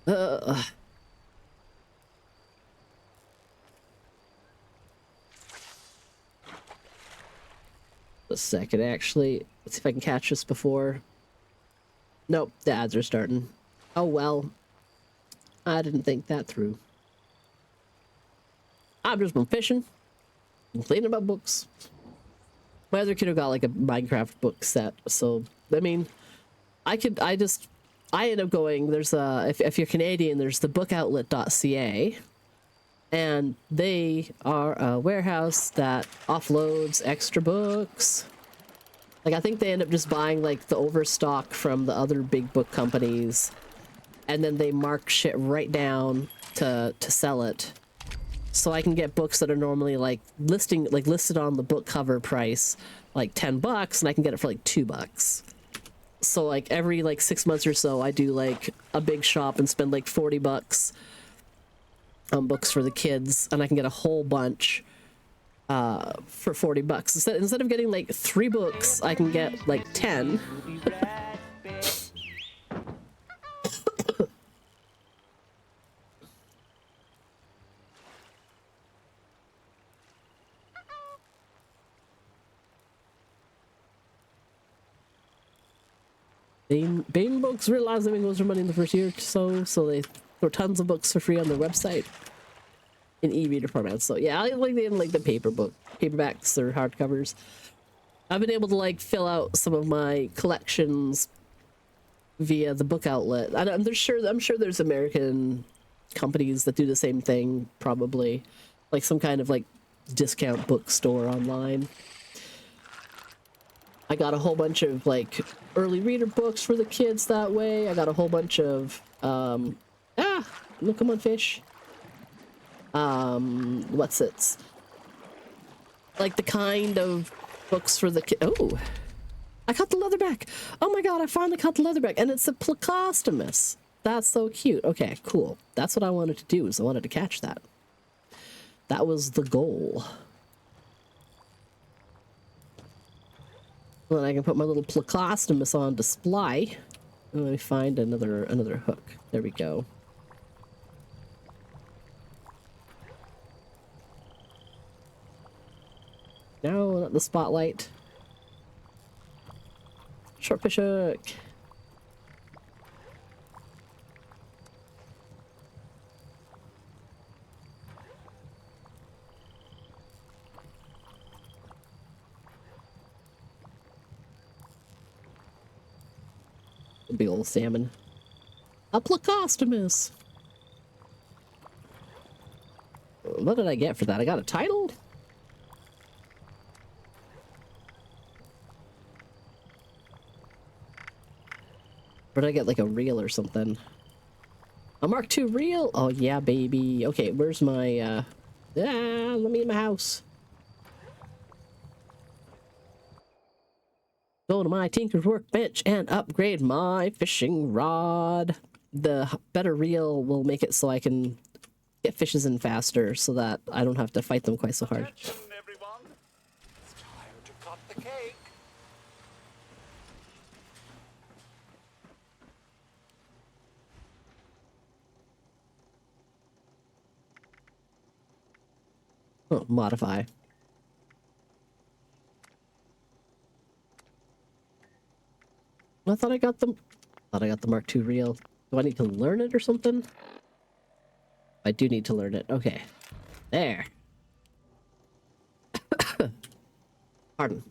A second, actually. Let's see if I can catch this before. Nope, the ads are starting. Oh well. I didn't think that through. I've just been fishing and cleaning about books. My other kid got like a Minecraft book set, so I mean, I end up going, there's if you're Canadian, there's the bookoutlet.ca, and they are a warehouse that offloads extra books. Like I think they end up just buying like the overstock from the other big book companies, and then they mark shit right down to sell it. So I can get books that are normally like listed on the book cover price like $10, and I can get it for like $2. So like every like 6 months or so, I do like a big shop and spend like $40 on books for the kids, and I can get a whole bunch for $40. Instead of getting like 3 books, I can get like 10. Bain Books realize they make most of their money in the first year or so they throw tons of books for free on their website in e-reader formats. So yeah, I like the paperbacks or hardcovers. I've been able to like fill out some of my collections via the book outlet. I'm sure there's American companies that do the same thing, probably like some kind of like discount bookstore online. I got a whole bunch of like early reader books for the kids that way. I got a whole bunch of come on fish. What's it? Like the kind of books for the kid. Oh, I caught the leatherback. Oh my god, I finally caught the leatherback, and it's a Plecostomus. That's so cute. Okay, cool. That's what I wanted to do, is I wanted to catch that. That was the goal. Then I can put my little Plecostomus on display. Let me find another hook. There we go. No, not the spotlight. Short fish hook. A big old salmon. A Plecostomus. What did I get for that? I got a title? Or did I get like a reel or something? A Mark II reel? Oh yeah, baby. Okay, where's my let me in my house. Go to my tinker's workbench and upgrade my fishing rod. The better reel will make it so I can get fishes in faster so that I don't have to fight them quite so hard. Attention, everyone. It's time to cut the cake. Oh, modify. I thought I got the Mark II reel. Do I need to learn it or something? I do need to learn it. Okay. There. Pardon.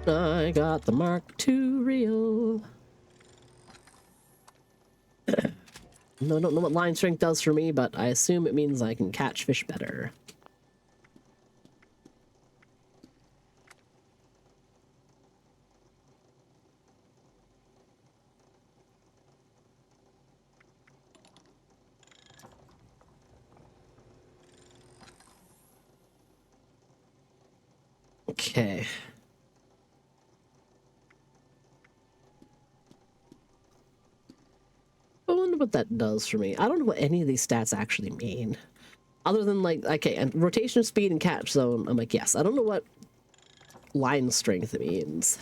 I got the Mark II reel. No, I don't know what line strength does for me, but I assume it means I can catch fish better. Okay. I wonder what that does for me. I don't know what any of these stats actually mean. Other than like, okay, and rotation speed and catch zone, I'm like, yes. I don't know what line strength means.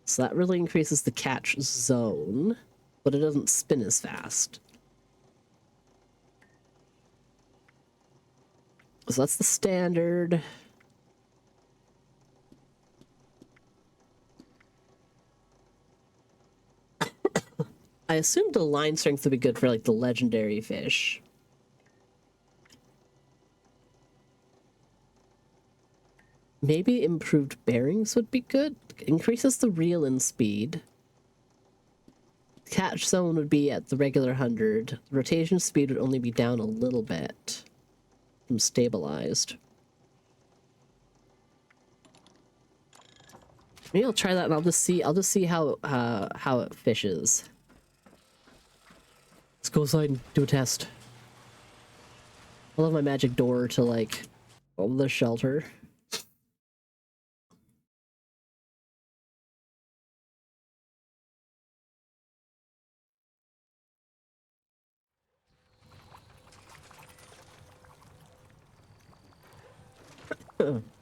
So that really increases the catch zone, but it doesn't spin as fast. So that's the standard. I assumed the line strength would be good for like the legendary fish. Maybe improved bearings would be good. Increases the reel in speed. Catch zone would be at the regular 100. Rotation speed would only be down a little bit from stabilized. Maybe I'll try that and I'll just see how it fishes. Let's go outside and do a test. I love my magic door to like the shelter.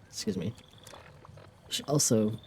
Excuse me. Should also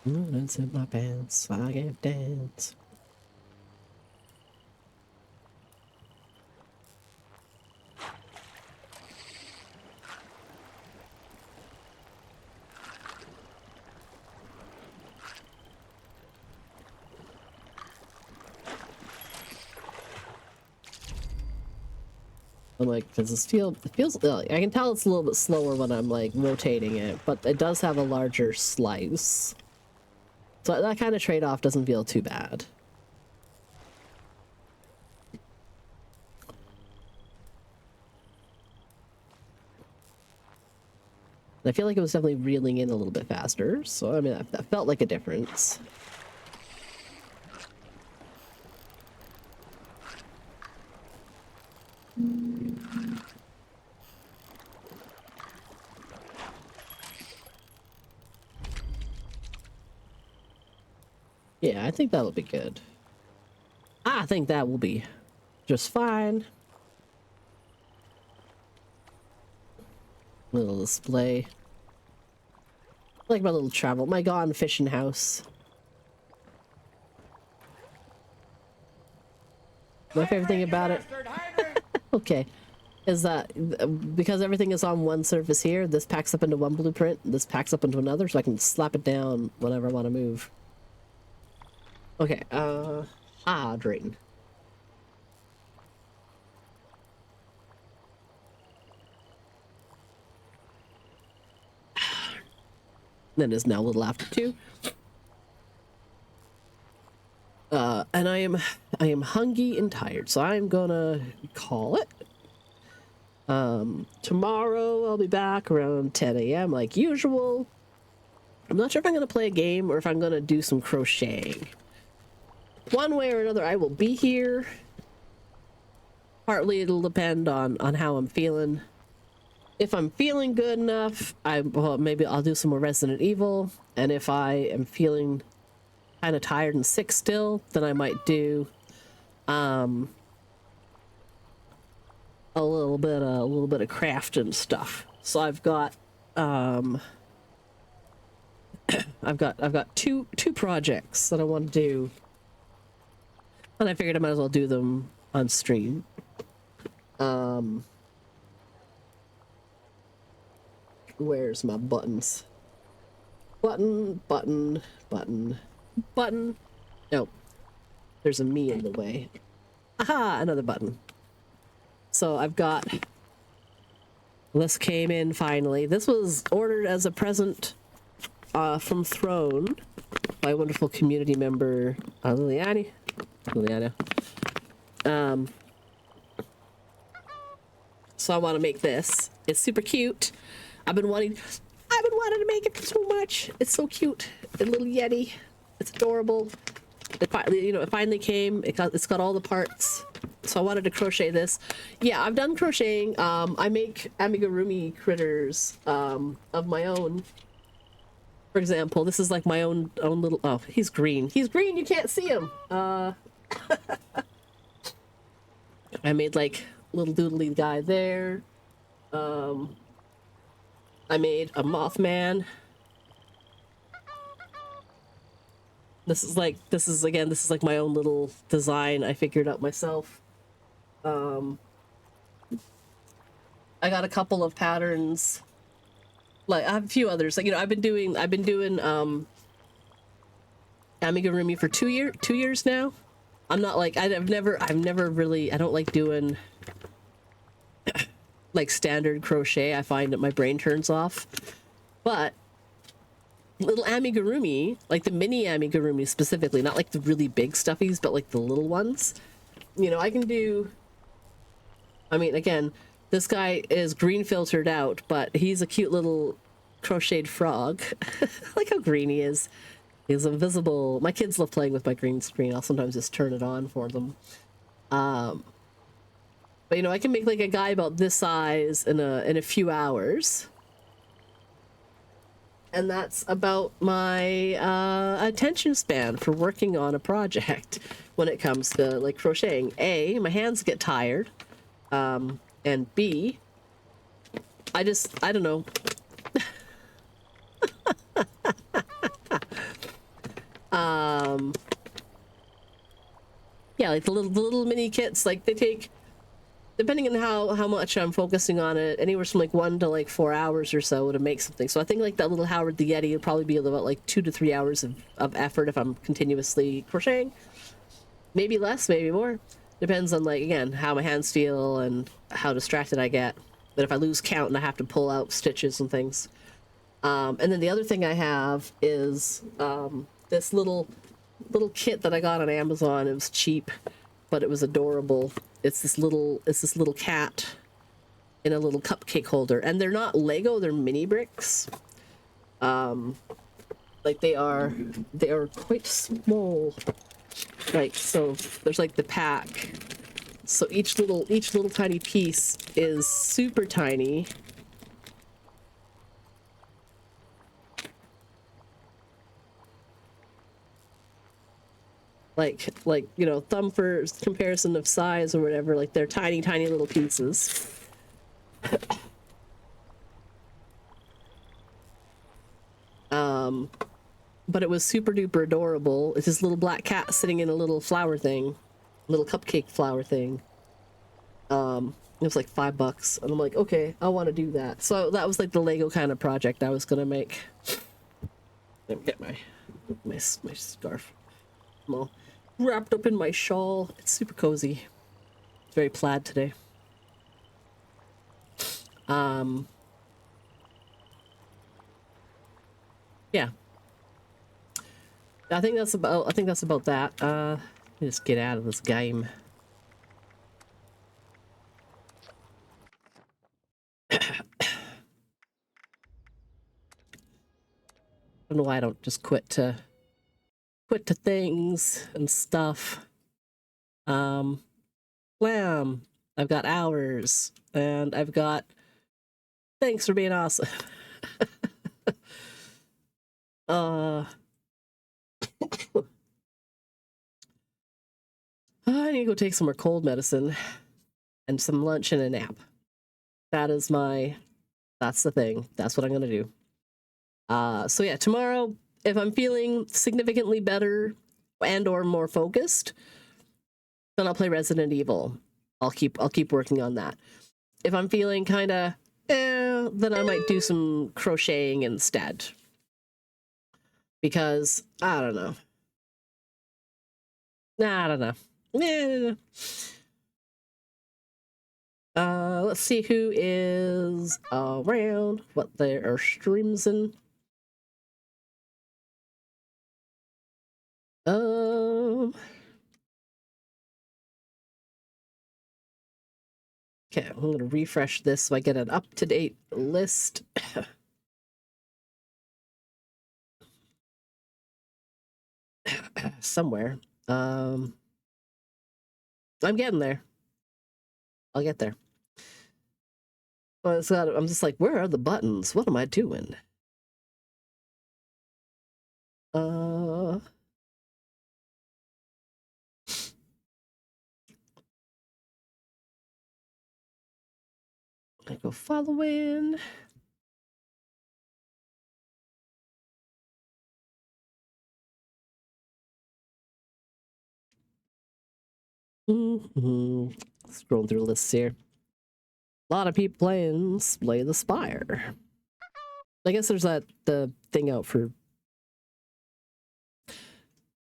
Nuts in my pants, I can't dance. I'm like, because it feels, I can tell it's a little bit slower when I'm like rotating it, but it does have a larger slice. So that kind of trade-off doesn't feel too bad. I feel like it was definitely reeling in a little bit faster, so I mean, that felt like a difference. Yeah, I think that'll be good. I think that will be just fine. Little display. I like my little travel, my gone fishing house. My favorite thing about it, okay, is that because everything is on one surface here, this packs up into one blueprint, this packs up into another, so I can slap it down whenever I want to move. Okay, hydrating. That is now a little after 2. And I am hungry and tired, so I'm gonna call it. Tomorrow I'll be back around 10 a.m. like usual. I'm not sure if I'm gonna play a game or if I'm gonna do some crocheting. One way or another, I will be here. Partly it'll depend on how I'm feeling. If I'm feeling good enough, well, maybe I'll do some more Resident Evil. And if I am feeling kind of tired and sick still, then I might do a little bit of crafting stuff. So I've got I've got two projects that I want to do, and I figured I might as well do them on stream. Where's my buttons? Button. No, there's a me in the way. Aha, another button. So I've got, this came in finally. This was ordered as a present from Throne by a wonderful community member, Liliana. So I want to make this. It's super cute. I've been wanting to make it so much. It's so cute. A little Yeti. It's adorable. It finally came. It's got all the parts. So I wanted to crochet this. Yeah, I've done crocheting. I make amigurumi critters of my own. For example, this is like my own little. Oh, he's green. He's green. You can't see him. I made like little doodly guy there. I made a Mothman. This is like my own little design I figured out myself. I got a couple of patterns. Like I have a few others. Like, I've been doing amigurumi for 2 years now. I'm not like I've never really, I don't like doing like standard crochet. I find that my brain turns off. But little amigurumi, like the mini amigurumi specifically, not like the really big stuffies, but like the little ones, I can do. I mean, again, this guy is green filtered out, but he's a cute little crocheted frog. Like how green he is. He's invisible. My kids love playing with my green screen. I'll sometimes just turn it on for them. But I can make like a guy about this size in a few hours. And that's about my attention span for working on a project when it comes to like crocheting. A, my hands get tired. And B, I don't know. Yeah, like the little mini kits, like they take, depending on how much I'm focusing on it, anywhere from like 1 to like 4 hours or so to make something. So I think like that little Howard the Yeti would probably be about like 2 to 3 hours of effort if I'm continuously crocheting. Maybe less, maybe more. Depends on, like, again, how my hands feel and how distracted I get. But if I lose count and I have to pull out stitches and things. And then the other thing I have is this little kit that I got on Amazon. It was cheap, but it was adorable. It's this little cat in a little cupcake holder. And they're not Lego, they're mini bricks. Like they are quite small. Like, so there's like the pack. So each little tiny piece is super tiny. Like thumb for comparison of size or whatever, like they're tiny little pieces. But it was super duper adorable. It's this little black cat sitting in a little flower thing. little cupcake flower thing. It was like $5, and I'm like, okay, I want to do that. So that was like the Lego kind of project I was gonna make. Let me get my scarf. I'm all wrapped up in my shawl. It's super cozy. It's very plaid today. Yeah. I think that's about that. Let me just get out of this game. I don't know why I don't just quit to things and stuff. Blam. I've got hours, and I've got thanks for being awesome. I need to go take some more cold medicine and some lunch and a nap. That's the thing. That's what I'm gonna do. So yeah, tomorrow, if I'm feeling significantly better and or more focused, then I'll play Resident Evil. I'll keep working on that. If I'm feeling kind of then I might do some crocheting instead. Because I don't know. I don't know. Let's see who is around, what their streams in. Okay, I'm gonna refresh this so I get an up-to-date list. Somewhere. I'm getting there. I'll get there. Well, I'm just like, where are the buttons? What am I doing? I go following. Scrolling through the lists here. A lot of people playing Slay the Spire. I guess there's the thing out for,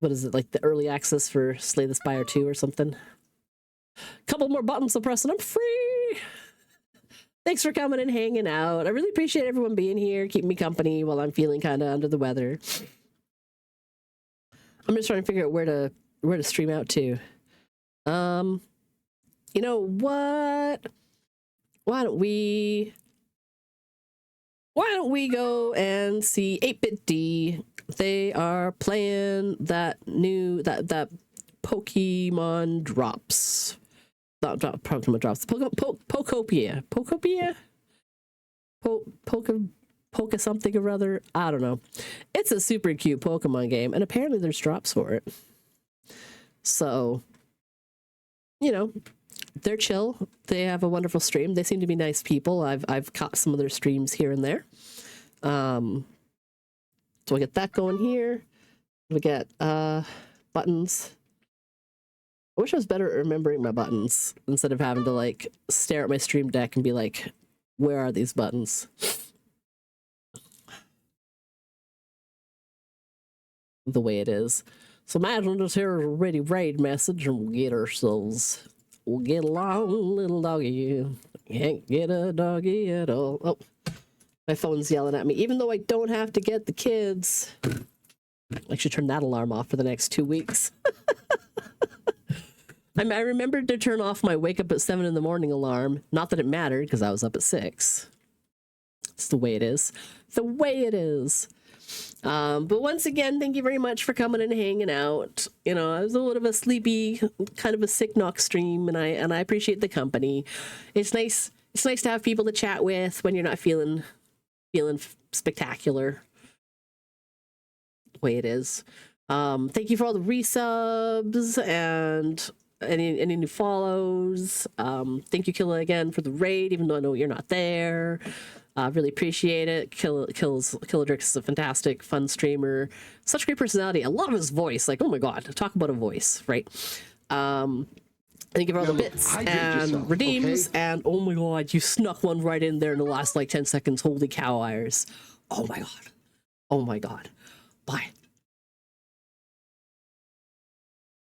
what is it, like the early access for Slay the Spire 2 or something. Couple more buttons to press and I'm free. Thanks for coming and hanging out. I really appreciate everyone being here, keeping me company while I'm feeling kind of under the weather. I'm just trying to figure out where to stream out to. You know what? Why don't we go and see 8BitD? They are playing that Pokemon drops. Not Pokemon drops. Pokopia. Poke something or other. I don't know. It's a super cute Pokemon game, and apparently there's drops for it. So, you know, they're chill. They have a wonderful stream. They seem to be nice people. I've caught some of their streams here and there. So I get that going here. We get buttons. I wish I was better at remembering my buttons instead of having to like stare at my stream deck and be like, where are these buttons? The way it is. So imagine this here is a ready raid message and we'll get ourselves. We'll get along, little doggy. Can't get a doggy at all. Oh, my phone's yelling at me. Even though I don't have to get the kids. I should turn that alarm off for the next 2 weeks. I remembered to turn off my wake up at 7 in the morning alarm. Not that it mattered because I was up at 6. It's the way it is. The way it is. But once again, thank you very much for coming and hanging out. You know, I was a little bit of a sleepy, kind of a sick Nox stream, and I appreciate the company. It's nice to have people to chat with when you're not feeling spectacular. The way it is. Thank you for all the resubs and any new follows. Thank you, Killa, again for the raid, even though I know you're not there. Really appreciate it. Killadrix is a fantastic, fun streamer. Such a great personality. I love his voice. Like, oh my god, talk about a voice, right? Thank you for all the bits and redeems, and oh my god, you snuck one right in there in the last like 10 seconds. Holy cow, Iris. Oh my god. Oh my god. Bye.